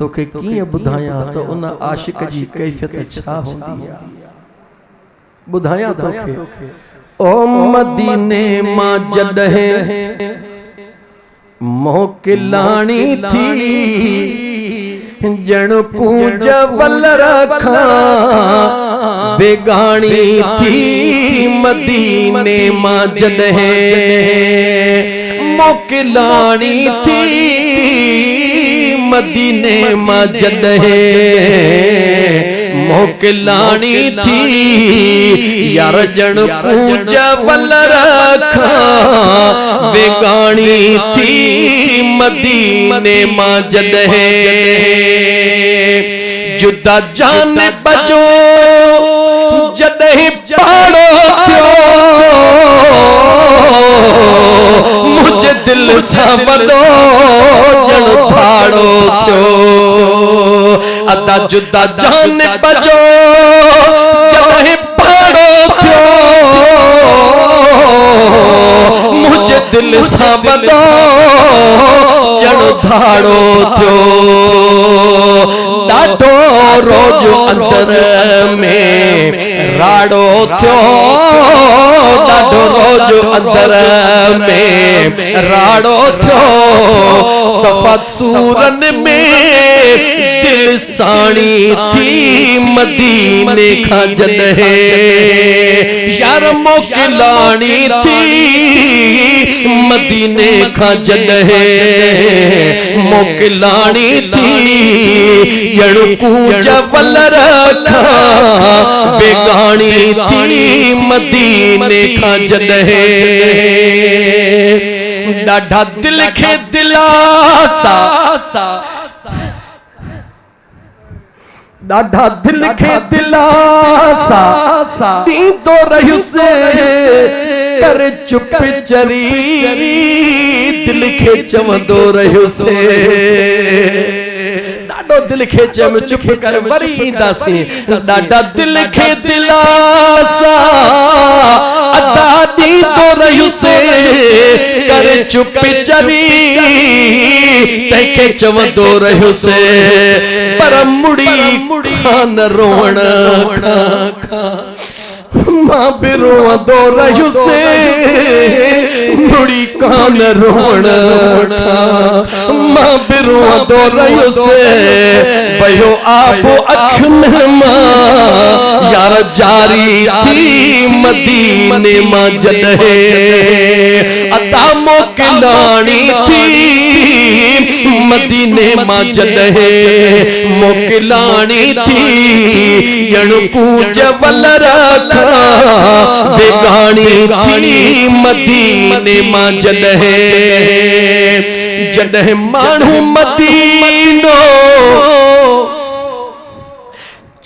तोखे कीअं ॿुधायां त उन आशिक जी कैफियत छा हूंदी आ ॿुधायां तोखे ओ मदीने मां जॾहिं मोकिलाणी थी जण कूंज वल रखा बेगानी थी मदीने मां जॾहिं मोकिलाणी थी मदीने मां जॾहिं मोकिलानी थी यार जण पूज वल रखा बेगानी थी मदीने मां जॾहिं जुदा जान बजो जॾहिं पाड़ो थियो मुझे दिल सां वॾो ॼण भाड़ो थियो अदा जुदा जान बजो जॾहिं पाड़ो थियो मुझे दिल सां वॾो ॼण भाड़ो थियो ॾाढो रोज अंदर में राड़ो थियो ॾाढो रोज अंदर में राड़ो थियो सफ़त सूरन में दिल साणी थी मदीने खां जॾहिं यार मोकिलानी थी मदीने खां जॾहिं मोकिलानी थी ॼण कूंज वल रखा बेगानी थी मदीने खां जॾहिं ॾाढा दिल खे दिलासा ॾाढा दिल खे दिलासा ॾींदो रहियुसि कर चुप चरी दिल खे चवंदो रहियुसि ॾाढो दिल खे चम चुप कर वरी ईंदासीं ॾाढा दिल खे दिलासा अदा ॾींदो रहियुसि कर चुप चरी तंहिंखे चवंदो रहियुसि पर मुड़ी खान रोअण मां बि रोअंदो रहियुसि मुड़ी कान रोअण मां बि रोअंदो रहियुसि वयो आबो अखियुनि मां यार जारी थी मदीने मां जॾहिं अता मोकिलानी थी मदीने मां जॾहिं मोकिलानी थी ॼण कूंज वल रखा बेगानी थी मदीने मां जॾहिं माण्हू मदीनो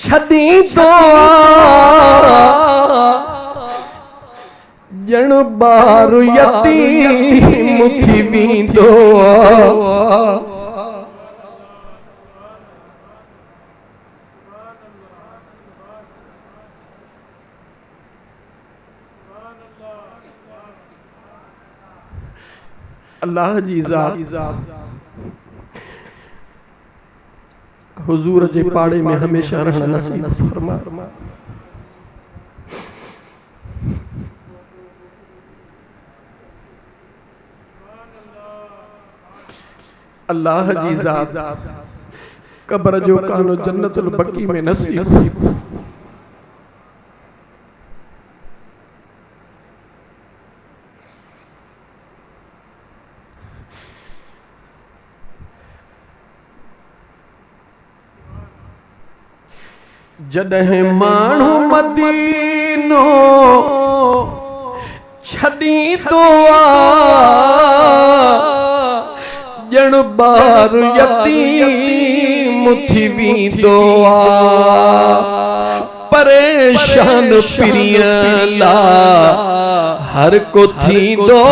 छॾींदो ॼण ॿार यतीम थी वेंदो अल्लाह जी ज़ात हुजूर जे पाड़े में हमेशा रहना नसीब फरमा अल्लाह जी ज़ात कब्र जो कानो जन्नतुल बकी में नसीब जॾहिं माण्हू मदीनो छॾींदो ॼण ॿार यतीम थी वेंदो परेशान पिरियन ला हर को थींदो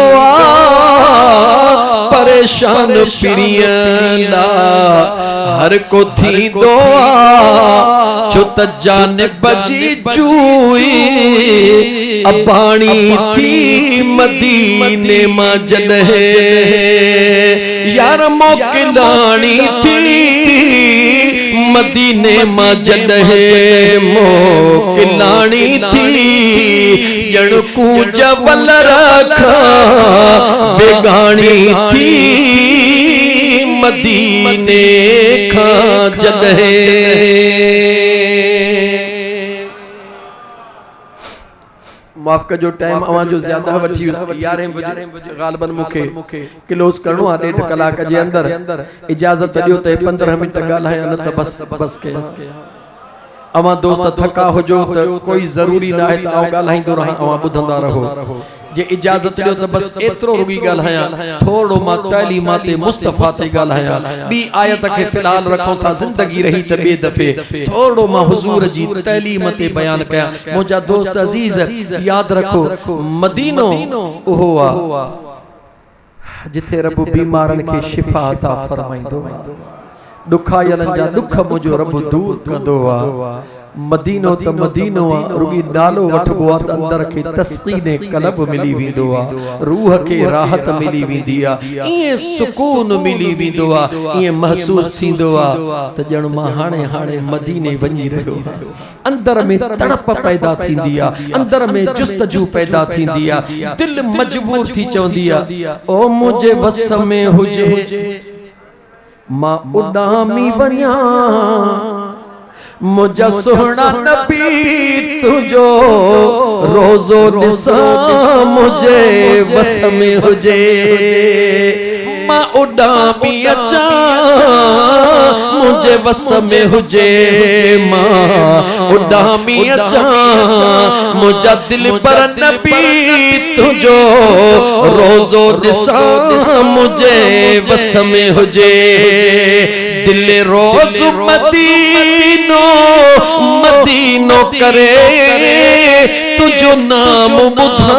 परेशान पिरियन ला हर को थींदो छो त जानिब जी चूई अबाणी थी मदीने मां जॾहिं यार मोकिलानी थी मदीने मां जॾहिं मोकिलानी थी ॼण कूंज वल रखा बेगानी थी मदीने खां जॾहिं माफ कजो टाइम अवां जो ज्यादा वठी 11 बजे गालिबन मुखे क्लोज करणो आ 1.5 कलाक जे अंदर इजाजत दियो त 15 मिनट ॻाल्हाया न त बस के अवा दोस्त थका हुजो तो कोई जरूरी ना है तो आओ ॻाल्हाईंदो रहां अवा ॿुधंदा रहो जे इजाजत ॾियो त बस एतिरो रुगी ॻाल्हायां थोड़ो मां तइलीमात मुस्तफ़ा ते ॻाल्हायां ॿी आयत खे फ़िलहाल रखूं था ज़िंदगी रही त ॿिए दफ़े थोड़ो मां हुज़ूर जी तइलीम ते बयान कयां मुंहिंजा दोस्त अज़ीज़ याद रखो मदीनो उहो आहे जिथे रब बीमारन खे शिफा अता फरमाईंदो दुखायलन जा दुख मुंहिंजो रब दूर कंदो आहे मदीनो त मदीनो आहे रुगी नालो वठबो आहे त अंदर खे तस्कीने कल्ब मिली वेंदो आहे रूह खे राहत मिली वेंदी आहे इए सुकून मिली वेंदो आहे इए महसूस थींदो आहे त ॼण मां हाणे मदीने वञी रहियो अंदर में तड़प पैदा थींदी आहे अंदर में जुस्तजू पैदा थींदी आहे दिल मजबूर थी चवंदी आहे ओ मुझे वस में हुजे मां उडामी वञा मुझा सोहना नबी तुझो रोज़ो ॾिसा मुझे वस में हुजे मां उडामी अचा मुझे वस में हुजे मां उडामी अचा मुझा दिल पर नबी तुझो रोज़ो ॾिसा मुझे वस में हुजे दिल रोज़ मदीनो मदीनो करे तुझो नाम बुधा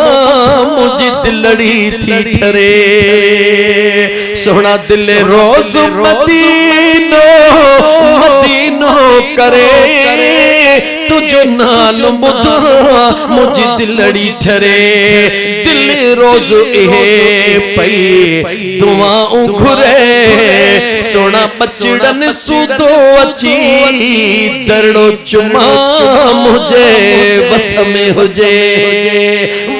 मुझे दिलड़ी थी ठरे सोना दिल रोज़ मदीनो मदीनो करे तुझो नाम बुधा मुझे दिलड़ी ठरे दिल रोज़ इहे पई दुआऊं घुरे सोना बचड़न सूदो अची दरड़ो चुमा मुझे बस में हुजे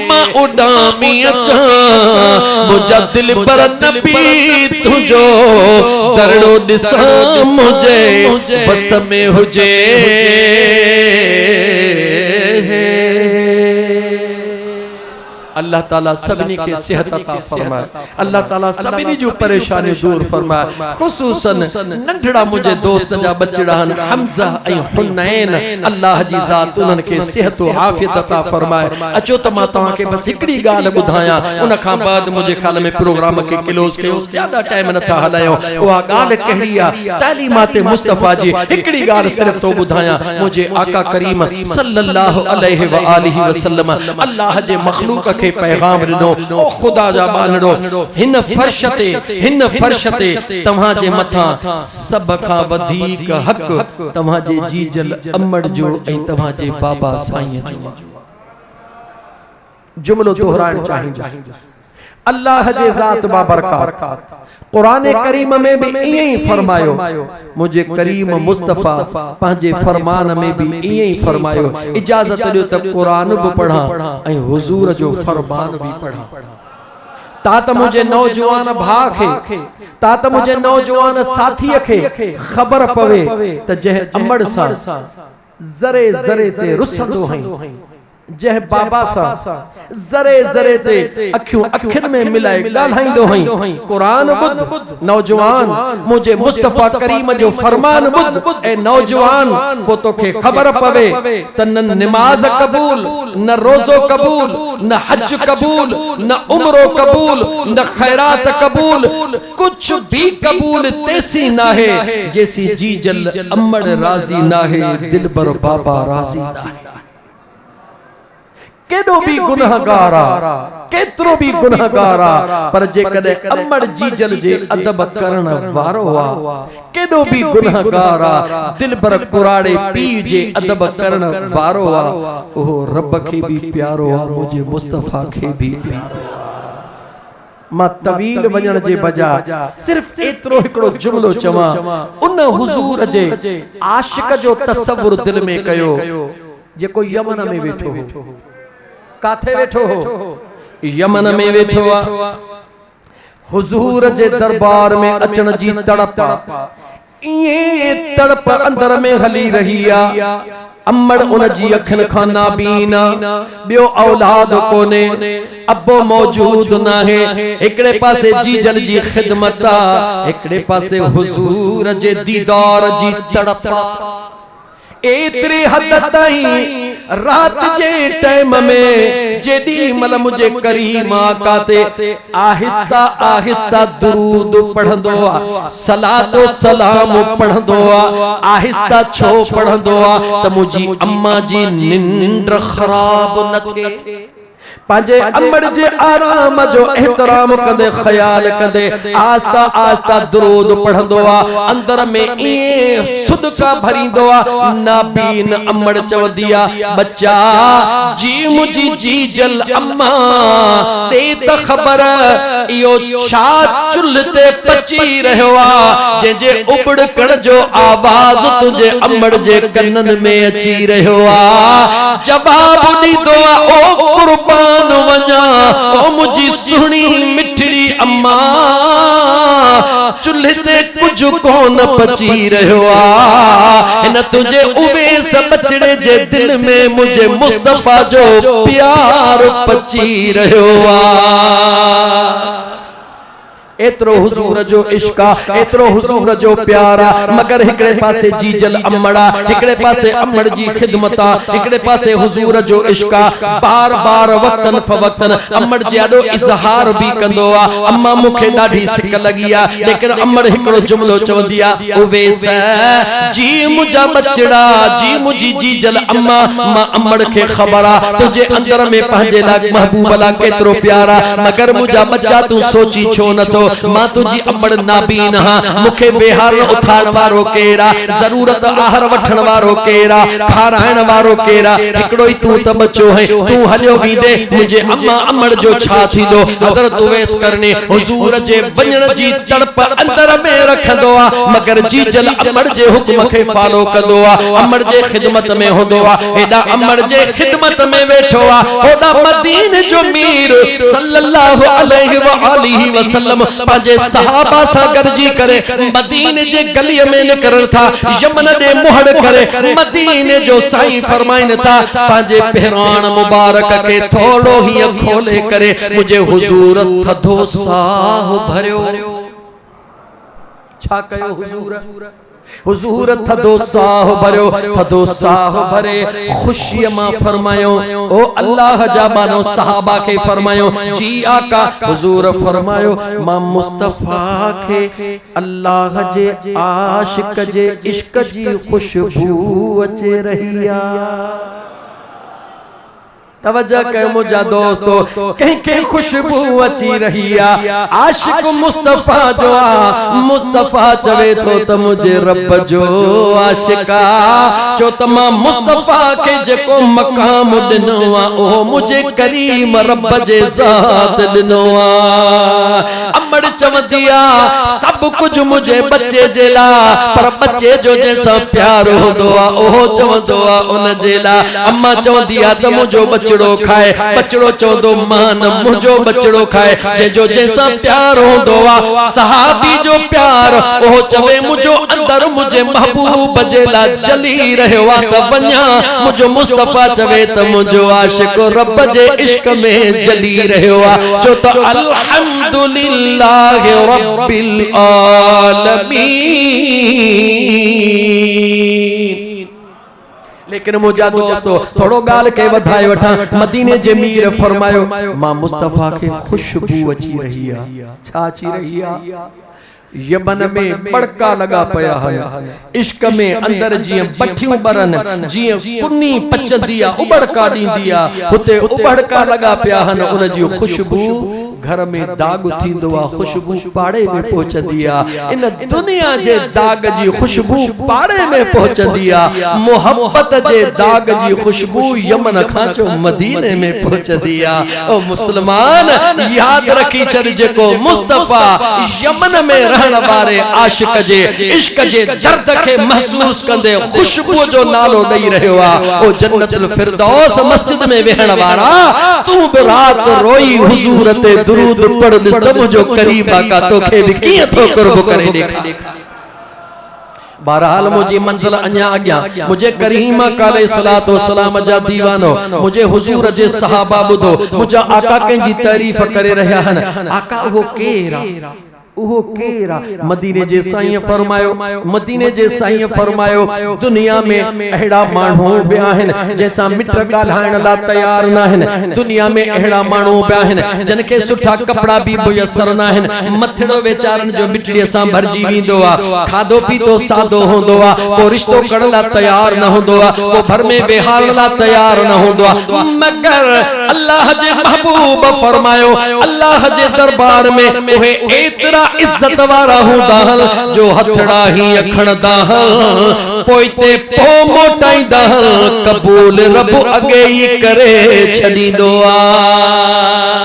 मां उडामी अचा मुझा दिल पर नबी तुझो दरड़ो ॾिसा मुझे बस में हुजे अल्लाह ताला सबनी के सेहत अता फरमाए अल्लाह ताला सबनी जो परेशानी दूर फरमाए खुसूसन नंढड़ा मुझे दोस्त जा बचड़ा हमजा ऐं हुनैन अल्लाह जी ज़ात उन्हनि के सेहत व आफियत अता फरमाए अचो त मां तव्हां के बस हिकड़ी ॻाल्हि ॿुधायां उन खां बाद मुझे ख्याल में प्रोग्राम के क्लोज कयो ज्यादा टाइम नथा हलायो उहा ॻाल्हि कहिड़ी आहे तालीमात मुस्तफ़ा जी हिकड़ी ॻाल्हि सिर्फ तो ॿुधायां मुझे आका करीम सल्लल्लाहु अलैहि व आलिहि वसल्लम अल्लाह जे मखलूक के पैगाम ॾिनो ओ खुदा जा बानड़ो हिन फर्श ते तव्हां जे मथां सब खां वधीक हक तव्हां जे जीजल अम्मड़ जो ऐं तव्हां जे बाबा साईं जो जुमलो दोहराइण चाहिंदुसि अल्लाह जे ज़ात बाबरकात कुरान करीम में भी इए ही फरमायो मुझे करीम मुस्तफ़ा पंहिंजे फरमान में भी इए ही फरमायो इजाजत ॾियो त कुरान भी पढ़ा ऐं हुजूर जो फरमान भी पढ़ा तात मुझे नौजवान भा खे तात मुझे नौजवान साथी खे खबर पवे त जह अमड़ सा जरे जरे ते रुसंदो हई जह बाबा सा जरे जरे ते अखियों अखिन में मिलाए ॻाल्हाईंदो हई कुरान ॿुध नौजवान मुझे मुस्तफ़ा करीम जो फरमान ॿुध ए नौजवान को तोखे खबर पवे त न नमाज कबूल न रोज़ो कबूल न हज कबूल न उम्रो कबूल न खैरात कबूल कुछ भी कबूल तेसी ना है जैसी जी जल अम्मड़ राजी ना है दिल बर बाबा राजी ना है केडो भी गुनाहगारा केतरो भी गुनाहगारा पर जे कदे अम्मड़ जीजल जे अदब करण वारो आ केडो भी गुनाहगारा दिल पर कुराड़े पी जे अदब करण वारो आ ओ रब के भी प्यारो आ मुझे मुस्तफ़ा के भी प्यारो मां तवील वजण जे बजा सिर्फ एतरो हिकड़ो जुमलो चवा उन हुजूर जे आशिक जो तसव्वुर दिल में कयो जेको यमन में वेठो हो काथे वेठो हो यमन में वेठो आ हुजूर जे दरबार में अचण जी तड़प ये तड़प अंदर में हली रही आ अम्मड़ उन जी अखन खां नाबीना बियो औलाद कोने अब्बो मौजूद ना है एकड़े पासे जीजल जी खिदमत आ एकड़े पासे हुजूर जे दीदार जी तड़प एतरे हद ताईं रात जे टाइम में जेडी मल मुझे करीम आका ते आहिस्ता आहिस्ता दुरूद पढ़ंदो आ, सलातो सलाम पढ़ंदो आ, आहिस्ता छो पढ़ंदो आ त मुजी अम्मा जी निंड खराब न थे। पांजे अमड़ जे आराम जो एहतराम कंदे ख्याल कंदे आस्ता आस्ता दुरूद पढ़ंदो आ, अंदर में ए सदका भरींदो आ। नाबीन अमड़ चवंदी आ बच्चा जी मुजी जी जल अम्मा दे त खबर इयो छा चुल्ह ते पची रहियो आ, जे जे उबड़ कण जो आवाज तुझे अमड़ जे कनन में अची रहियो आ। जवाब ॾींदो आ ओ कुर्बान वञा ओ मुझी सुणी मिठड़ी अम्मा चुल्हे ते कुछ कोन पची रहियो आ, इन तुझे उवेस बचड़े जे दिल में मुझे मुस्तफा जो प्यार पची रहियो आ। एतरो हुजूर जो इश्का, एतरो हुजूर जो प्यारा, मगर हिकड़े पासे जी जल अम्मड़ा, हिकड़े पासे अम्मड़ जी खिदमता, हिकड़े पासे हुजूर जो इश्का। बार बार वक्तन फवक्तन अम्मड़ जी आडो इजहार भी कंदो आ, अम्मा मुखे ॾाढी सिक लगी आ, लेकिन अम्मड़ हिकड़ो जुमलो चवंदी आ उवेस जी मुजा बचड़ा जी मुजी जी जल अम्मा मां अम्मड़ के खबर आ तुझे अंदर में पंहिंजे लाइ महबूब ला केतरो प्यारा, मगर मुजा बच्चा तू सोची छो न तो मां तुझी अमड़ नाबीन हां, मुखे बेहार उठाण वारो केरा, जरूरत आहर वठण वारो केरा, खाराइण वारो केरा, हिकड़ो ही तू त बच्चो है, तू हलियो वींदे मुझे अम्मा अमड़ जो छा थींदो। हज़रत उवैस करने हुजूर जे वञण जी तड़प अंदर में रखंदो आ, मगर जी जल अमड़ जे हुक्म खे फॉलो कंदो आ, अमड़ जे खिदमत में हूंदो आ, एडा अमड़ जे खिदमत में वेठो आ, ओडा मदीने जो मीर सल्लल्लाहु अलैहि व आलिहि वसल्लम पांजे सहाबा सा गरजी करे मदीने जे गली में निकरन था, यमन दे मुहड़ करे मदीने जो साईं फरमाइन था पांजे पहरान मुबारक के थोड़ो ही खोले करे मुझे हुजूर थधो साह भरियो। छा कयो हुजूर? हुजूर थधो साह भरियो, थधो साह भरे खुशी मां फरमायो ओ अल्लाह जा बानो सहाबा के फरमायो जी आका। हुजूर फरमायो मां मुस्तफा के अल्लाह जे आशिक जे इश्क जी खुशबू अचे रही आ। तवज्जो कयो मुझा दोस्तो, कंहिंखे खुशबू अची रही आ, आशिक मुस्तफा जो आ, मुस्तफा चवे थो त मुझे रब जो आशिका, चो त मां मुस्तफा के जेको मकाम ॾिनो आ ओ मुझे करीम रब जे ज़ात ॾिनो आ। अमड़ चवंदी आ सब कुछ मुझे बच्चे जे ला, पर बच्चे जो जैसा प्यार हूंदो आ ओहो चवंदो आ उन जे ला। अम्मा चवंदी आ त मुझो बचड़ो खाए, बचड़ो चवंदो मां न मुझो बचड़ो खाए, जंहिंजो जैसा प्यार हूंदो आ सहाबी जो प्यार ओहो चवे मुझो अंदर मुझे महबूब जे ला जली रहियो आ त वञा, मुझो मुस्तफा चवे त मुझो आशिक रब जे इश्क में जली रहियो आ, जो त अल्हम्दुलिल्लाह रब्बिल आलमीन। लेकिन मुझा दोस्तों थोड़ो गाल के वधाए वठा, मदीने जे मीर फरमायो मां मुस्तफा के खुशबू अची रही आ। छा अची रही आ? यमन में बड़का लगा पया है, इश्क में अंदर जिए पठियूं बरन जिए पुन्नी पचंदी आ उबड़का दींदी आ, हुते उबड़का लगा पया हन, उन जी खुशबू घर में दाग थींदो आ, खुशबू पाड़े में पहुंचदी आ। इन दुनिया जे दाग जी खुशबू पाड़े में पहुंचदी आ, मोहब्बत जे दाग जी खुशबू यमन खां जो मदीने में पहुंचदी आ। ओ मुसलमान याद रखी छड़ जेको मुस्तफा यमन में रहण वारे आशिक जे इश्क जे दर्द के महसूस कंदे खुशबू जो नालो ॾेई रहियो आ, ओ जन्नतुल फिरदौस मस्जिद में वेहण वारा तू बि रात रोई हुजूर ते दुरूद पढ़ ॾिस मुझो करीब आका तोखे भी कीअं थो कुर्ब करे ॾेखारे। बहरहाल मुझी मंजिल अञा अॻियां, मुझे करीम अलैहिस्सलातु वस्सलाम जा दीवानो, मुझे हुजूर जे सहाबा ॿुधो, मुझा आका कंहिंजी तारीफ़ करे रहिया आहिनि। आका वो केर आ? उहो केरा मदीने जे साईं फरमायो, मदीने जे साईं फरमायो दुनिया में अहिड़ा माण्हू बि आहिनि जैसा मिट ॻाल्हाइण ला तैयार न आहिनि। दुनिया में अहिड़ा माण्हू बि आहिनि जिन खे सुठा कपड़ा भी मुयसर न आहिनि। मथड़ो वेचारनि जो मिटड़ीअ सां भरिजी वेंदो आहे। खाधो पीतो सादो हूंदो आहे। को रिश्तो करण ला तैयार न हूंदो आहे। को घर में वेहारण ला तैयार न हूंदो आहे। मगर अल्लाह जे महबूब फरमायो अल्लाह जे दरबार में उहे एतिरा इज्जत वारा हूंदा आहिनि जो हथड़ा ही अखणदा आहिनि पोइते पो मोटाईंदा आहिनि। क़बूल रब अगे ही करे छॾींदो आहे।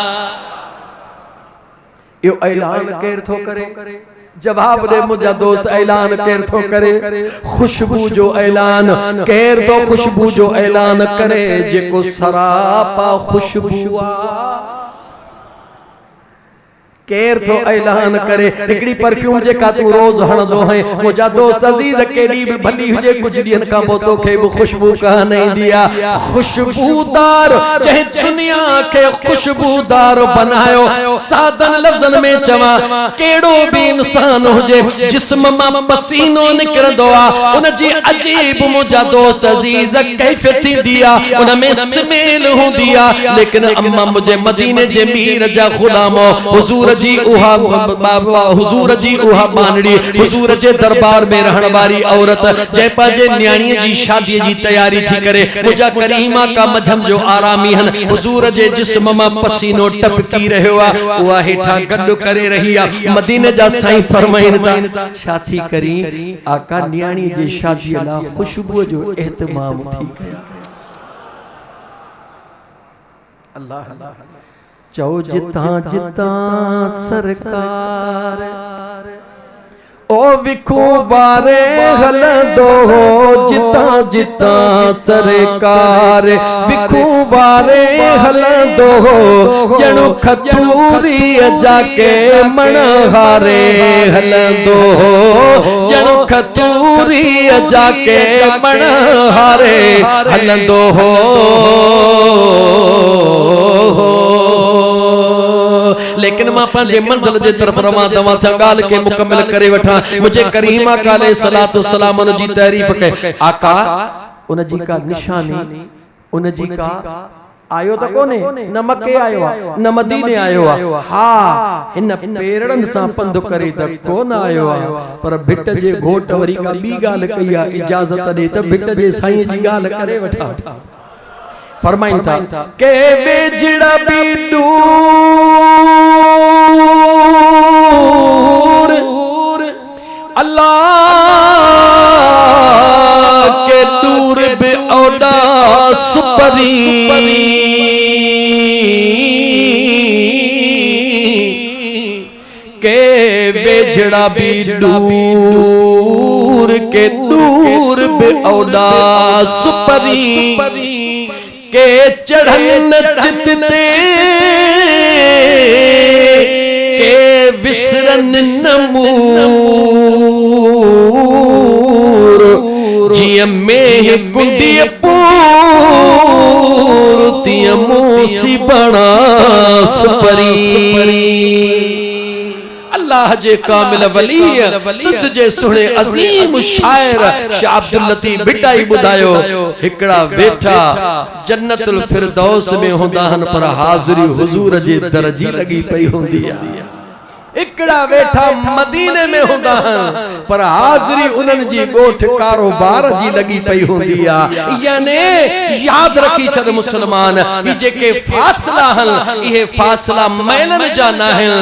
यो ऐलान केर थो करे? जवाब दे मुझा दोस्त, ऐलान केर थो करे? खुशबू जो ऐलान केर तो खुशबू जो ऐलान करे जेको सरापा खुशबू आ। केर थो ऐलान करे? हिकड़ी परफ्यूम जेका तू रोज हणदो है मुझा दोस्त अजीज केडी भी भली हुजे कुछ ॾींहनि खां पोइ तोखे भी खुशबू कान ईंदी आहे। खुशबूदार चाहे दुनिया के खुशबूदार बनायो। सादन लफ्ज़न में चवा केड़ो भी इंसान हुजे जिस्म मां पसीनो निकरंदो आ उन जी अजीब मुझा दोस्त अजीज कैफियत थींदी आ, उन में स्मेल हुंदी आ। लेकिन अम्मा मुझे मदीने जे मीर जा गुलामो हुजूर जी उहा हुजूर जी उहा बानड़ी हुजूर जे दरबार में रहण वारी औरत जै पाजे न्याणी जी शादी जी तैयारी थी करे मुझा करीमा का मजहम जो आरामी हन हुजूर जे जिस्म मां पसीनो टपकी रहियो आ। उहा हेठा गड करे रही आ। मदीने जा साईं फरमाइन ता छा थी करी आका न्याणी जी शादी ला खुशबू जो एहतमाम थी कया। अल्लाह अल्लाह चो जिता जिता सरकार ओ विखू वारे हलंदो जिता जिता सरकार विखू वारे हलंदो ॼणु खतूरी जाके मणहारे हलंदो ॼणु खतूरी जाके मणहारे हलंदो हो। लेकिन मां पंहिंजे मंजिल जे तरफ रवां तवां सां ॻाल्हि खे मुकमिल करे वठां। मुझे करीमा काले सलातो सलाम उन जी तारीफ़ कई। आका उन जी का निशानी उन जी का आयो त कोने न मके आयो आ न मदीने आयो आ। हा इन पेरड़न सां पंध करे त कोन आयो आ पर भिट जे घोट वरी का बी ॻाल्हि कई आ इजाजत ॾे त भिट जे साईं जी ॻाल्हि करे वठां। फरमाइन था के वेजड़ा भी दूर अल्लाह के दूर बे औदा सुपरी के वेजड़ा भी दूर के दूर बे औदा सुपरी के चढ़न चितते के विसरन नमूर जिय में कुंडी पूर तिय मूसी बना सुपरी। अल्लाह जे कामिल वली सिद्ध जे सुणे अजीम शायर शाह अब्दुल लतीफ भिटाई बुधायो हिकड़ा वेठा जन्नतुल फिरदौस में होंदा हन पर हाज़री हुजूर जे दर जी लगी पई होंदी आ। हिकड़ा वेठा मदीने में होंदा हन पर हाज़री उनन जी गोठ कारोबार जी लगी पई होंदी आ। यानी याद रखी छद मुसलमान ई जेके फासला हन इहे फासला मैलन जा न हन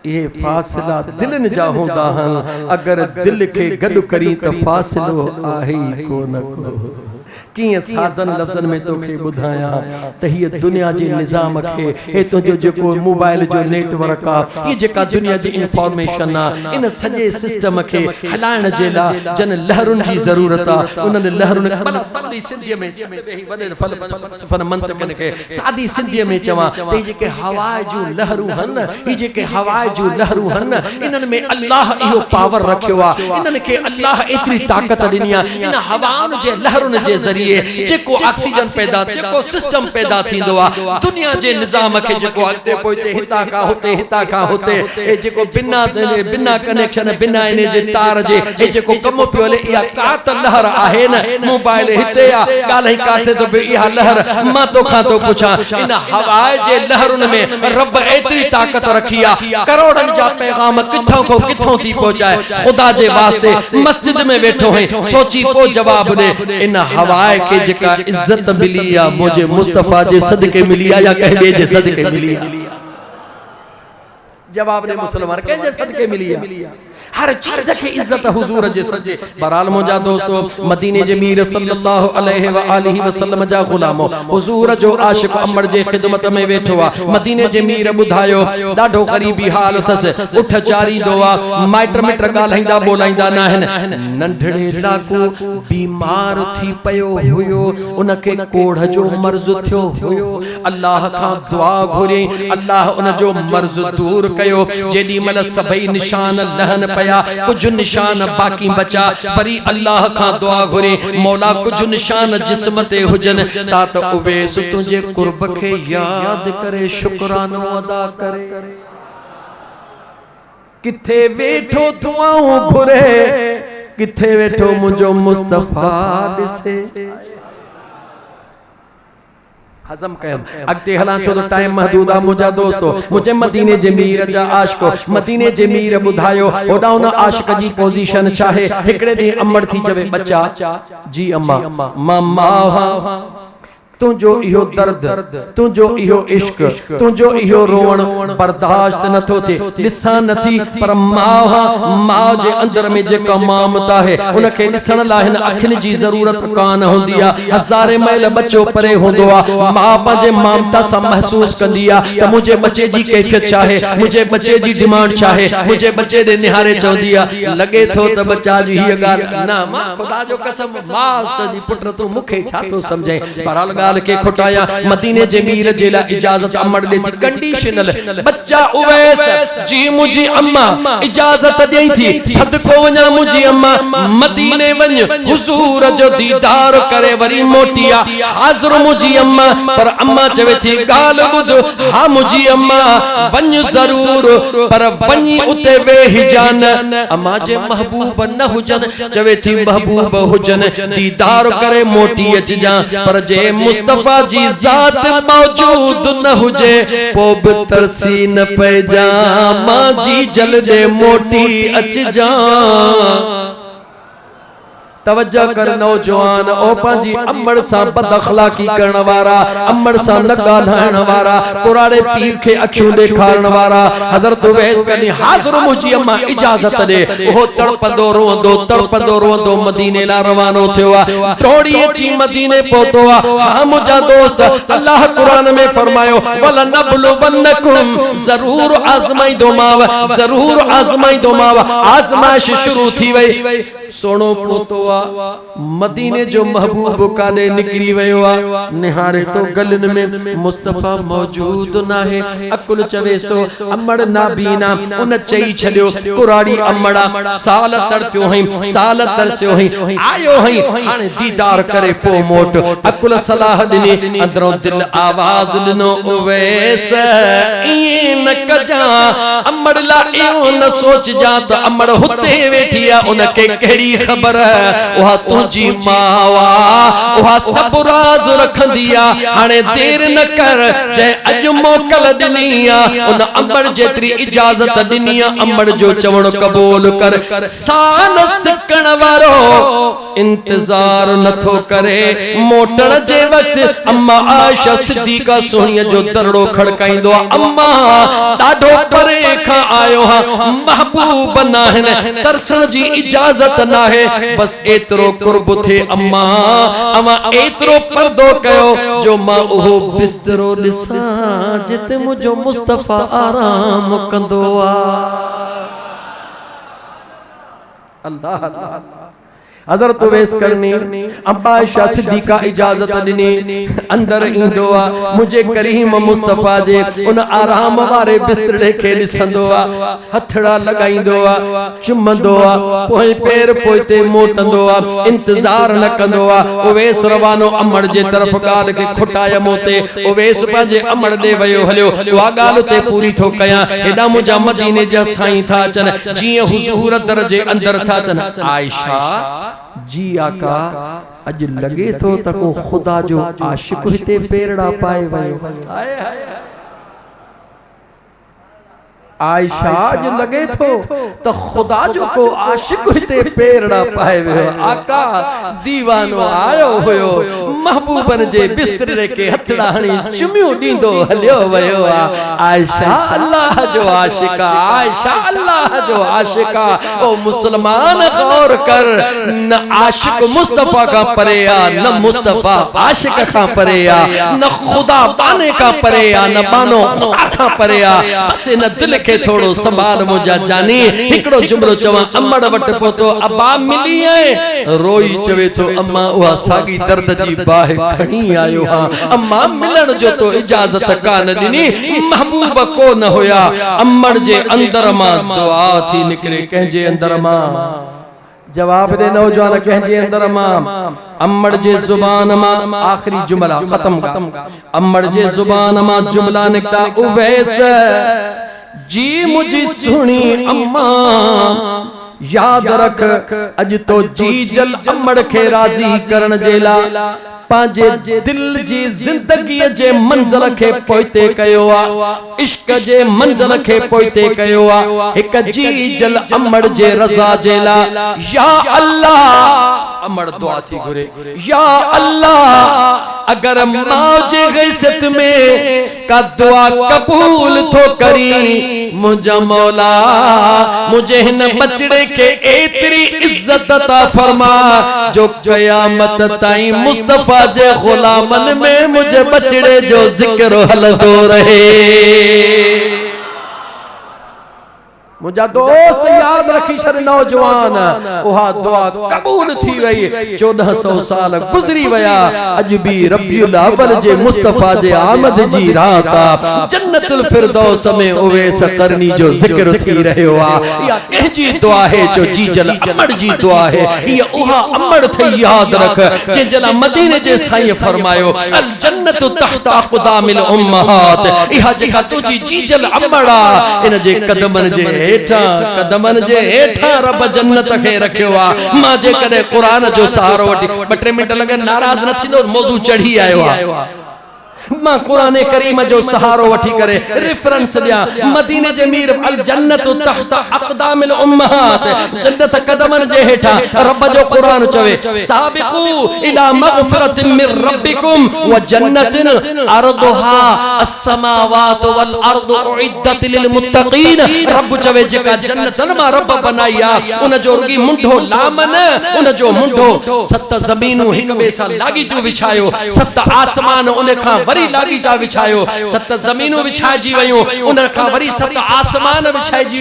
ये फासला दिलन जा होंदा हन। अगर दिल के गड करी त फासलो आहे को न को। किए साधन लफ्ज़न में तोखे बुधाया त ही दुनिया जे निजाम के हे तो जो जेको मोबाइल जो नेटवर्क आ ये जेका दुनिया जी इंफॉर्मेशन आ इन सजे सिस्टम के हलाइण जे ला जन लहरुन जी जरूरत आ। उनन लहरुन मतलब सादी सिंधी में वडे फल मंतकन के सादी सिंधी में चवा त जेके हवा जो लहरू हन ई जेके हवा जो लहरू हन इनन में अल्लाह इहो पावर रखियो आ। इनन के अल्लाह एतरी ताकत दिनी आ इन हवाउन जे लहरुन जे जरिए ज़रिए जेको ऑक्सीजन पैदा जेको सिस्टम पैदा थींदो आ दुनिया जे निज़ाम के जेको अॻिते पोइते हितां खां हुते हितां खां हुते ए जेको बिना कनेक्शन बिना इने जे तार जे ए जेको कम पियो हले इहा का त लहर आहे न मोबाइल हिते आ ॻाल्हि काथे तो इहा लहर मां तोखां तो पुछां इन हवा जे लहरुनि में रब एतरी ताकत रखी आ करोड़नि जा पैगाम किथों को किथों थी पहुंचाए खुदा जे वास्ते मस्जिद में बैठो है सोची पो जवाब दे इन हवाए के जेका इज्जत मिली आ मुझे मुस्तफा जे सदके मिली आ या कह दे जे सदके मिली आ जवाब दे मुसलमान कह जे सदके मिली आ हर चीज के इज्जत हुजूर जे सजे बहरहाल मुजा दोस्तों मदीने जे मीर सल्लल्लाहु अलैहि व आलिहि वसल्लम जा गुलामो हुजूर जो आशिक अमर जे खिदमत में वेठो आ मदीने जे मीर बुधायो डाढो गरीबी हाल थस उठ चारी दुआ माइटर मिटर गालाइंदा बोलाइंदा नाहन नंढड़े डाकू बीमार थी पयो हुयो उनके कोढ़ जो मर्ज थियो हुयो अल्लाह का दुआ घुरी अल्लाह उन जो मर्ज दूर कयो जेडी मल सभई निशान लहन कुछ निशान बाकी बचा परी अल्लाह का दुआ घुरे मौला कुछ निशान जिस्म ते हुजन ता त उवैस तुझे कुर्ब के याद करे शुक्रानो अदा करे किथे वेठो दुआऊं घुरे किथे वेठो मुझो मुस्तफा दिसे हजम कयम अगते हला छो तो टाइम महदूद आ मुजा दोस्तों मुझे मदीने जे मीर जा आशिको मदीने जे मीर बुधायो ओडा उन आशिक जी पोजीशन चाहे हिकड़े दी अमर थी चवे बच्चा जी अम्मा मम्मा तुझो इहो दर्द तुझो इहो इश्क तुझो इहो रोवण बर्दाश्त न थो थे ॾिसां नथी पर मां जे अंदर में जेका ममता है उनके ॾिसण लाइ हिन अखियुनि जी ज़रूरत कान हूंदी आहे हज़ारे मैल बच्चो परे हूंदो आहे मां पंहिंजे ममता सां महसूस कंदी आहे त मुंहिंजे बच्चे जी कैफ़ियत छा आहे मुंहिंजे बच्चे जी डिमांड छा आहे मुंहिंजे बच्चे ॾे निहारे चवंदी आहे लॻे थो त बच्चा जी हीअ ॻाल्हि न मां ख़ुदा जो कसम मां जी पुट तूं मूंखे छा थो सम्झे बहरहाल ॻाल्हि के खुटाया मदीने जे मीर जे ला इजाजत अमर दे कंडीशनल बच्चा उवैस जी मुझी अम्मा इजाजत देई थी सदको वना मुझी अम्मा मदीने वञ हुजूर जो दीदार करे वरी मोटिया हाज़िर मुझी अम्मा पर अम्मा चवे थी गाल बुध हां मुझी अम्मा वञ जरूर पर वञी उते बेहिजान अम्मा जे महबूब न हुजन चवे थी महबूब हुजन दीदार करे मोटी अचजा पर जे मुस्तफा जी जात मौजूद न हुजे पो भी तरसी न पैजा मां जी जल्दे मोटी अच जा तवज्जो कर नौजवान ओ पंजी अमर सा बद अखलाकी करण वारा अमर सा न गालाइण वारा कुराड़े पीर के अखियों देखारण वारा हजरत उवैस कनी हाज़िर मुझी अम्मा इजाजत दे ओ तड़पंदो रोंदो मदीने ला रवानो थियो आ थोड़ी अची मदीने पहुतो आ हां मुजा दोस्त अल्लाह कुरान में फरमायो वल नबलुवन्नकुम जरूर आजमाइदो माव जरूर आजमाइदो माव आजमाइश शुरू थी वई सोनो पोतो मदीने जो महबूब कादे निकरी वयो आ निहारे तो गलन में मुस्तफा मौजूद ना है अकुल चवेस तो अमड़ नाबीना उन चई छड्यो कुराड़ी अमड़ा साल तड़प्यो हई साल तरस्यो हई आयो हई हाने दीदार करे पो मोट अकुल सलाह दिनी अंदरों दिल आवाज दिनो उवैस ई न कजा अमड़ ला इयो न सोच जा त अमड़ हुते वेठिया उनके केड़ी खबर वहा तुझी मावा वहा सब राज रखंदिया हाने देर न कर जे अज मोकल दिनिया उन अमर जेतरी इजाजत दिनिया अमर जो चवण कबूल कर सान सिकण वारो इंतजार नथो करे मोटण जे वक्त अम्मा आयशा सिद्दीका सोनिया जो दरड़ो खड़काइंदो अम्मा डाढो परे खा आयो हा महबूब नाहन तरसन जी इजाजत ना है बस एतरो कुर्ब थे अम्मा अमा एतरो पर्दो कयो जो मां ओहो बिस्तरो दिसा जिते मुझो मुस्तफा आराम कंदो आ अल्लाह अल्लाह हज़रत उवैस करनी अब्बा आयशा सिद्दीका इजाजत दिनी अंदर ईंदो आ मुझे करीम मुस्तफा जे उन आराम वारे बिस्तरे खे ॾिसंदो आ हथड़ा लगाईंदो आ चुमंदो आ पोइ पैर पोइते मोटंदो आ इंतजार न कंदो आ उवैस रवानो अमड़ जे तरफ ॻाल्हि खे खुटाए मोते उवैस पंहिंजे अमड़ ॾे वियो हलियो उहा ॻाल्हि ते पूरी थो कयां हेॾा मुंहिंजा मदीने जा साईं था अचनि जीअं हुज़ूर दर जे अंदर था अचनि आयशा जी आका अज लगे तो तको खुदा जो आशिक हिते पेरड़ा पाए वयो आयशा जो लगे तो खुदा जो को आशिक हिते पेरड़ा पाए वयो आका दीवानो आयो होयो महबूबन जे बिस्तरे के हथड़ा हणी चुमियो दींदो हलियो वयो आयशा अल्लाह जो आशिका आयशा अल्लाह जो आशिका ओ मुसलमान गौर कर न आशिक मुस्तफा का परे आ न मुस्तफा आशिक का परे आ न खुदा बाने का परे आ न बानो खुदा का परे आ बस इन दिल के थोड़ो संभाल मुझा जानी हिकड़ो जुमलो चवा अम्मड़ वट पोतो अब्बा मिली है रोई चवे तो अम्मा उहा सागी दर्द जी बाह खणी आयो हां अम्मा मिलन जो तो इजाजत कान दिनी महबूब को न होया अम्मड़ जे अंदर मां दुआ थी निकले कहे अंदर मां जवाब दे नौजवान कहे अंदर मां अम्मड़ जे जुबान मां आखिरी जुमला खत्म अम्मड़ जे जुबान मां जुमला निकता उवैस जी मुझी सुनी अम्मा याद रख अज तो जी जल अम्मड़ के राजी करण जेला पांजे दिल जी जिंदगी जे मंजर के पोइते कयो आ इश्क जे मंजर के पोइते कयो आ एक जी जल अम्मड़ जे रज़ा जेला या अल्लाह अम्मड़ दुआ थी घुरे या अल्लाह अगर मौजे गैसत में का दुआ कबूल तो करी मुझा मौला मुझे हिन बचड़े के एतरी इज्जत अता फरमा जो क़यामत ताईं मुस्तफा जे गुलामन में मुझे बचड़े जो जिक्र हलदो रहे मुझा दोस्त याद रखी शर नौजवान उहा दुआ कबूल थी वई 1400 साल गुजरी वया अज भी रबियुल अव्वल जे मुस्तफा जे आमद जी रात जन्नतुल फिरदौस में उवैस करनी जो जिक्र थी रहयो आ या कहजी दुआ है जो जी जल अमड़ जी दुआ है ये उहा अमड़ थे याद रख जे जला मदीने जे साईं फरमायो अल जन्नतु तहत अक़दामिल उम्महात इहा जेका तुजी जी जल अमड़ा इन जे कदमन जे कदमन जे हेठा रब जन्नत के रखियो आ मां जे कदे कुरान जो सहारो वठी 2-3 मिनट लगे नाराज न थींदो मौजू चढ़ी आयो आ मां कुरान करीम जो सहारो वठी करे रेफरेंस दिया मदीने जे मीर अल जन्नत तहत अक़दामिल उम्महात जन्नत कदमन जे हेठा रब जो कुरान चवे साबिकू इला मगफिरतिन मिर रब्बिकुम व जन्नतिन अर्दुहा अस्समावात वल अर्दु उइद्दत लिल मुत्तकीन रब चवे जेका जन्नत मा रब बनाया उन जो रुगी मुंढो लामन उन जो मुंढो 7 ज़मीनूं हिक बे सा लागी जो विछायो 7 आसमान उन खां वरी लागी ता विछायो 7 ज़मीनूं विछाइजी वयूं उन खां वरी 7 आसमान विछाइजी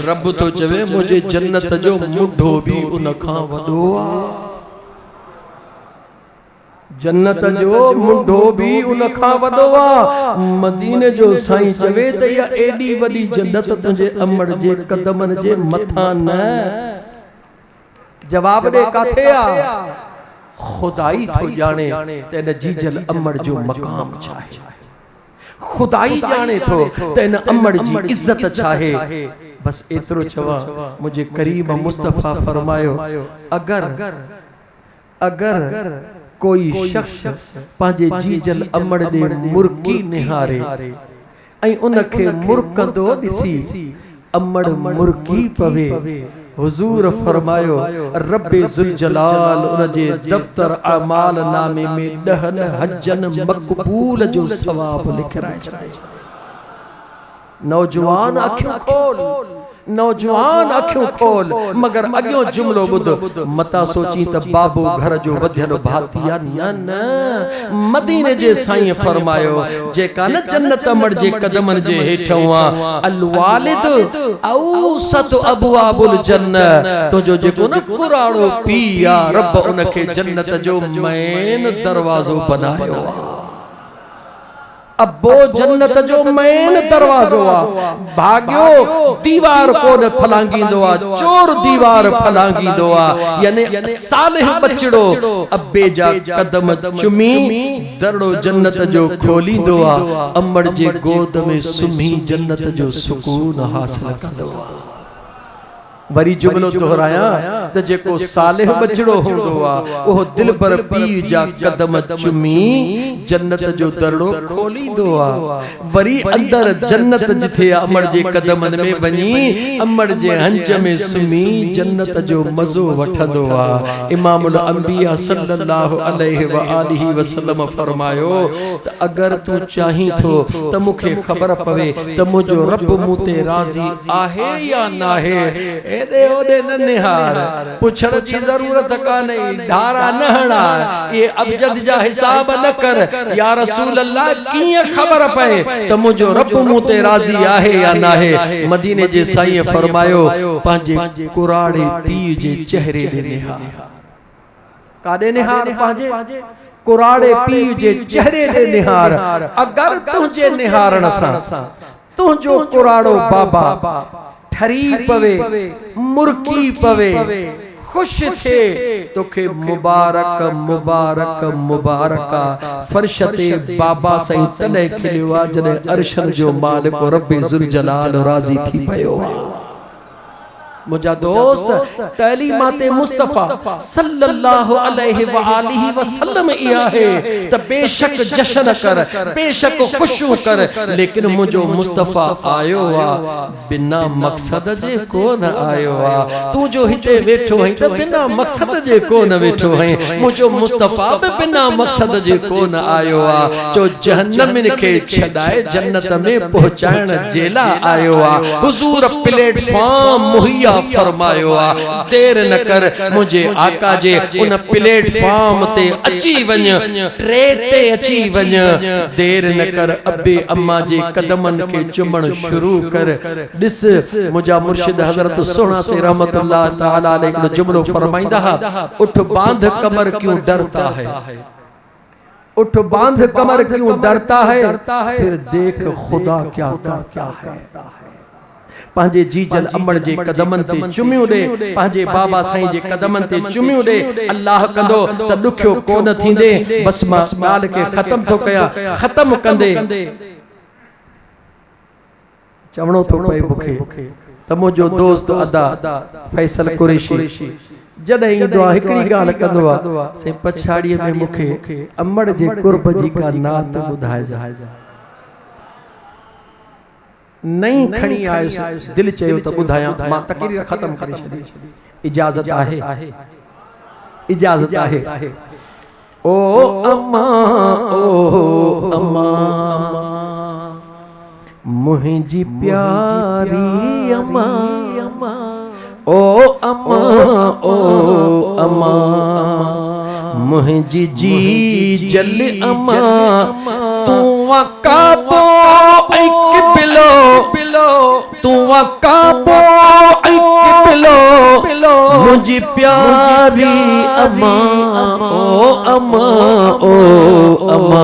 रब तो चवे मुझे जन्नत जो मुंढो भी उन खां वडो आ जन्नत जो मुंढो भी उन खां वडो आ मदीने जो साईं चवे त या एडी वडी जन्नत तुझे अमड़ जे कदमन जे मथा न जवाब दे काथे आ खुदाई तो जाने तेन जीजल अमड़ जो मकाम छाहे खुदाई जाने तो तेन अमड़ जी इज्जत छाहे बस एतरो चवा मुझे करीम मुस्तफा फरमायो अगर कोई शख्स पांजे जीजल अमड़ दे मुर्की निहारे ऐं उन के मुर्कदो दिसी अमड़ मुर्की पवे हुजूर फरमायो रब्बे जुल जलाल उनजे दफ्तर अमाल नामे में 10 हजन मकबूल जो सवाब लिखराए नौजवान अखियों खोल, नौजवान अखियों खोल। मगर अॻियों जुमलो ॿुध, मता सोची त बाबू घर जो वधियल भातिया न। मदीने जे साईं फरमायो जेका न जन्नत अमड़ जे कदमनि जे हेठों आ, अल वालिद औसत अबवाबुल जन्नत, तुंहिंजो जेको न कुराड़ो पी आ, रब उनखे जन्नत जो मेन दरवाज़ो बनायो आ। अबो जन्नत जो मेन दरवाज़ो आ। भाग्यो दीवार को न फलांगींदो आ, चोर दीवार फलांगींदो आ। यानी सालिह बचड़ो अब्बे जा कदम चुमी दरड़ो जन्नत जो खोलींदो आ। अमड़ जे गोद में सुम्ही जन्नत जो सुकून हासिल कंदो आ। वरी जुमलो दोहराया त जेको सालिह बचड़ो हूंदो आ, ओह दिल पर पी जा कदम चुमी जन्नत जो दरड़ो खोलींदो आ। वरी अंदर जन्नत जिथे अमड़ जे कदमनि में वञी अमड़ जे हंज में सुमी जन्नत जो मज़ो वठंदो आ। इमामुल अंबिया सल्लल्लाहु अलैहि व आलिहि वसल्लम फरमायो त अगर तू चाहीं थो त मूंखे ख़बर पवे त मुंहिंजो रब मूं ते राज़ी आहे या नाहे, एदे ओदे न निहार, पुछण जी ज़रूरत कान्हे, ढारा न हणा, ये अबजद जा हिसाब न कर। या रसूल अल्लाह कीअं ख़बर पए त मुंहिंजो रब मूं ते राज़ी आहे या नाहे? मदीने जे साईं फरमायो पंहिंजे कुराड़े पीउ जे चेहरे ॾे निहार। काॾे निहार? पंहिंजे कुराड़े पीउ जे चेहरे ॾे निहार। अगर तुंहिंजे निहारण सां तुंहिंजो कुराड़ो बाबा ठरी पवे, मुर्की पवे, खुश थे, तोखे मुबारक मुबारक मुबारका। फर्श ते बाबा साईं तॾहिं खिलियो आ जॾहिं अर्शन जो मालिक रब्बे ज़ुल जलाल राज़ी थी पियो आ। मुझा दोस्त तैलीमात मुस्तफ़ा सल्लल्लाहु अलैहि व आलिहि वसल्लम इहा है त बेशक जश्न कर, बेशक खुशू कर, लेकिन मुझो मुस्तफ़ा आयो आ बिना मकसद जे कोन आयो आ। तू जो हिते वेठो है त बिना मकसद जे कोन वेठो है, मुझो मुस्तफ़ा भी बिना मकसद जे कोन आयो आ। जो जहन्नम के छडाए जन्नत में पहुंचाइण जेला आयो आ। हुजूर प्लेटफॉर्म मुहैया फरमायो आ। देर न कर, मुझे आका जे उन प्लेटफॉर्म ते अची वञ, ट्रैक ते अची वञ। देर न कर, अब्बे अम्मा जे कदमन के चुमण शुरू कर। दिस मुझा मुर्शिद हजरत सोना से रहमतुल्लाह तआला अलैहि जुमलो फरमाइंदा, उठ बांध कमर क्यों डरता है, उठ बांध कमर क्यों डरता है, फिर देख खुदा क्या करता है। पंहिंजे जीजल अमड़ जे कदमन ते चुमियो दे, पंहिंजे बाबा साईं जे कदमन ते चुमियो दे। अल्लाह कंदो त दुखियो कोन थींदे। बस मां ॻाल्हि खे ख़त्म थो कयां। ख़त्म कंदे चवणो थो पए मूंखे त मुंहिंजो दोस्त अदा फैसल कुरैशी जॾहिं ईंदो आहे हिकिड़ी ॻाल्हि कंदो आहे, साईं पछाड़ीअ में मूंखे अमड़ जे कुर्ब जी का नात ॿुधाइजां। नहीं खणी आयुसि, दिल चयो त ॿुधायां, मां तकरीर ख़त्म करे छॾी। इजाज़त आहे, इजाज़त आहे। ओ अम्मा, ओ अम्मा, मुंहिंजी प्यारी अम्मा, ओ अम्मा, ओ अम्मा, मुंहिंजी जी जल अम्मा, तू काबो तू काबो बिलो, मुझी प्यारी अम्मा, ओ अम्मा, ओ अम्मा,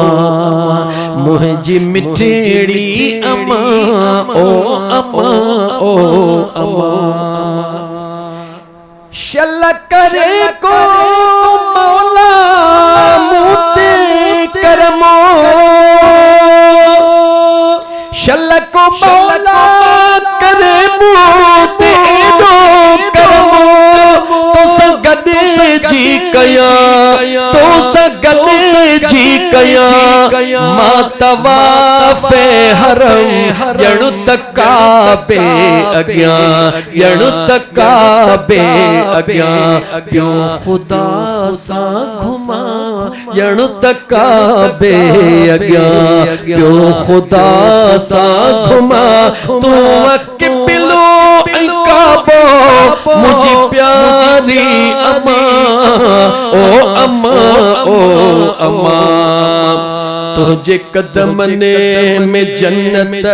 मुझी मिठड़ी अम्मा, ओ अम्मा, ओ अम्मा। शल करे को मौला मुते करमो, शल को मौला करे मुते दो करमो। तो सगदे जी कया, तो सगदे जी कया, मां तवाफ़े हरम जणु तकाबे अग्यां, जणु तकाबे अग्यां, प्यो खुदा सा घुमा जणु तकाबे अग्यां, प्यो खुदा सा खुमा तू किबिलो काबो मुझी प्यारी अम्मा ओ अम्मा ओ अम्मा तुझे कदम ने में जन्नत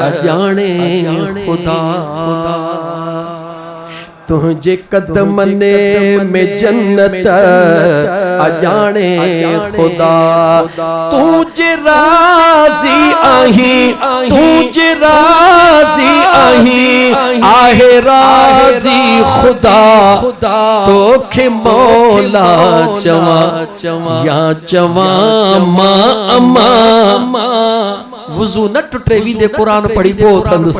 अजाने खुदा तुझे कदम ने में जन्नत अजाने खुदा तुझे राजी आही तुझे राजी आही आहे राजी खुदा तो खे मौला चवा या चवा मां अम्मा वुजू न टुटे वी दे कुरान पढ़ी बहुत हंद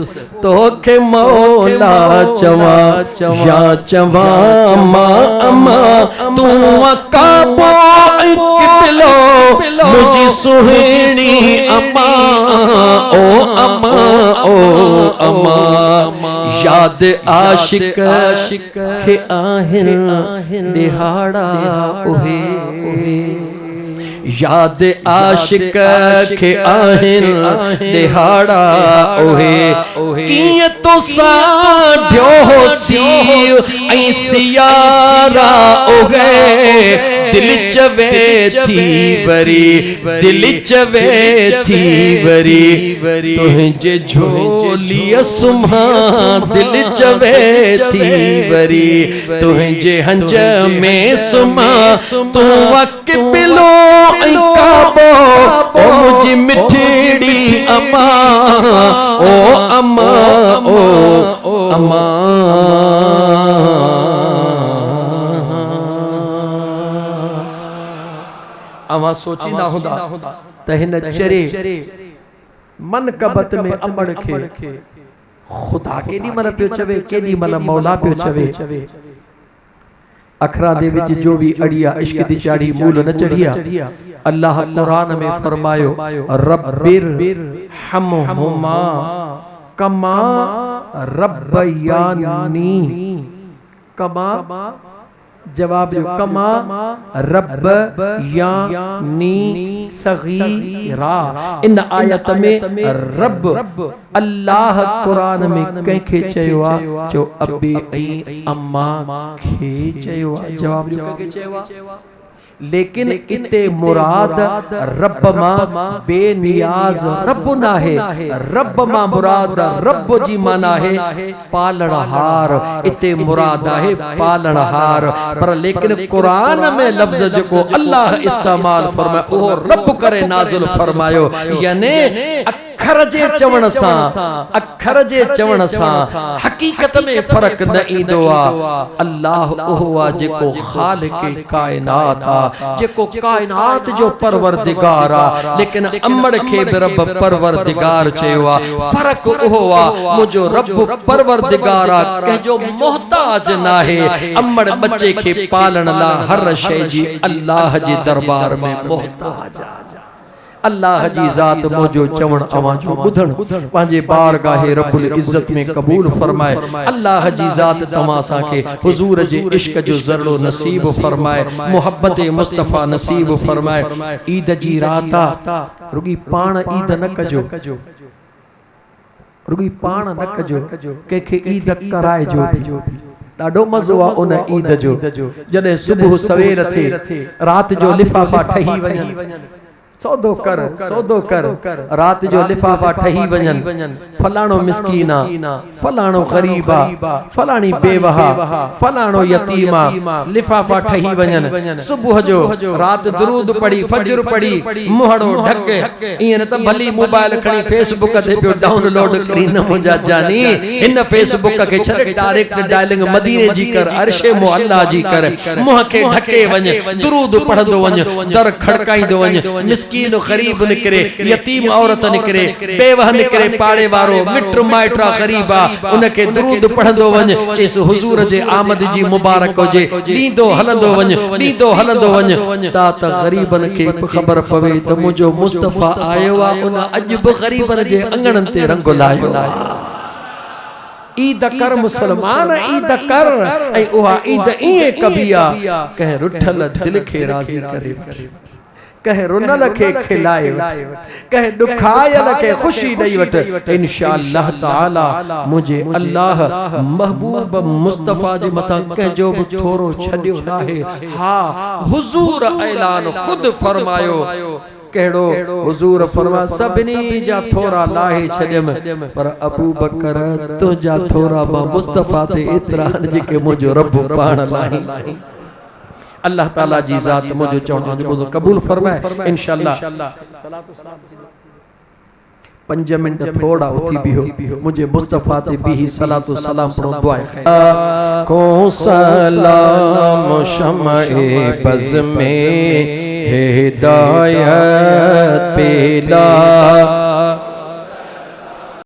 से तो के मौला चवा या चवा मां अम्मा तू काबो किबिलो मुझी सुहेणी अम्मा ओ अम्मा ओ अम्मा याद आशिक के आहिन दिहाड़ा ओहे याद आशिक के आहिन दिहाड़ा ओहे किए तो साढ़ो सी ऐ सियारा ओहे दिल चवे थी बरी दिल चवे थी बरी तुझे झोली सुमा दिल चवे थी बरी तुझे हंज में सुमा तू किबिलो काबो ओ मुझी मिठड़ी अम्मा ओ अम्मा ओ अम्मा अमा सोची ना होदा तहन चरे मन कबत में अमड़ खे खुदा केडी मन पियो चवे केडी मन मौला पियो चवे अखरा दे विच जो भी अड़िया इश्क दी चाड़ी मूल न चढ़िया अल्लाह कुरान में फरमायो रब्बिर हमहुमा कमा रब्बयानी कमा जवाब कमा रब्बयानी सगीरा इन आयत में रब अल्लाह कुरान में कंखे चयो जो अबी ऐं अम्मा खे चयो जवाब जो कंखे चयो लेकिन इते मुराद रब मां बेनियाज रब ना है रब मां मुराद रब जी माना है पालनहार इते मुराद है पालनहार पर लेकिन कुरान में लफ्ज जो अल्लाह इस्तेमाल फरमायो वो रब करे नाज़िल फरमायो यानी अखर जे चवण सा हकीकत में फर्क न ईंदो आ अल्लाह ओहो आ जेको खालिक कायनात आ जेको कायनात जो परवरदिगार आ लेकिन अमड़ खे भी रब परवरदिगार चयो आ फर्क ओहो आ मुजो रब परवरदिगार आ कंहिंजो मोहताज नाहे अमड़ बच्चे खे पालण ला हर शइ जी अल्लाह जे दरबार में मोहताज आ अल्लाह जी जात मोजो चवण अवाजो बुधण पांजे बारगाहे रब्बुल इज्जत में कबूल फरमाए अल्लाह जी जात तमासा के हुजूर जे इश्क जो जरलो नसीब फरमाए मोहब्बत मुस्तफा नसीब फरमाए ईद जी राता रुगी पाण ईद न कजो रुगी पाण न कजो के ईद कराए जो ॾाढो मज़ो आ उन ईद जो जॾहिं सुबुह सवेर थे रात जो लिफाफा ठही वञनि सौदो कर रात जो लिफाफा ठही वञन फलाणो मिस्कीना फलाणो गरीबा फलाणी बेवहा फलाणो यतीमा लिफाफा ठही वञन सुबुह जो रात दरूद पढ़ी फजर पढ़ी मुहड़ो ढक इन त भली मोबाइल खणी फेसबुक ते पियो डाउनलोड करी न मुंजा जानी इन फेसबुक के छॾे डायरेक्ट डायलिंग मदीने जी कर अर्शे मोहल्ला जी कर मुंह के ढके वञ दरूद पढ़दो वञ दर खड़काईंदो वञ मिस्कीन गरीब निकरे यतीम औरत निकरे बेवह निकरे पाड़े वारो मिट माइट्रा गरीबा उनके दरूद पढ़ंदो वञ चेस हुजूर जे आमद जी मुबारक होजे लींदो हलंदो वञ ता त गरीबन के खबर पवे त मुजो मुस्तफा आयो आ उन अजब गरीबन जे अंगणन ते रंग लायो ईद कर मुसलमान ईद कर ऐं उहा ईद इए कबिया कह रुठल दिल के राजी करे कहे रुनल खे खिलाए वठ, कहे दुखायल खे खुशी ॾेई वठ। इंशाअल्लाह ताला मुझे अल्लाह महबूब मुस्तफ़ा जे मथां कंहिंजो बि थोरो छॾियो नाहे। हा हुजूर ऐलान खुद फरमायो, कहिड़ो हुजूर फरमा सभिनी जा थोरा लाहे छॾियम, पर अबू बकर तुंहिंजा थोरा मां मुस्तफ़ा ते एतिरा जेके मुंहिंजो रब पाण लाही। अल्लाह ताला जी ज़ात मुझे चवण कबूल फरमाए इंशाअल्लाह। 5 मिनट थोड़ा उथी भी हो, मुझे मुस्तफ़ा ते भी सलातो सलाम पढ़ो दुआ को सलाम शमए बज़ में हिदायत पेला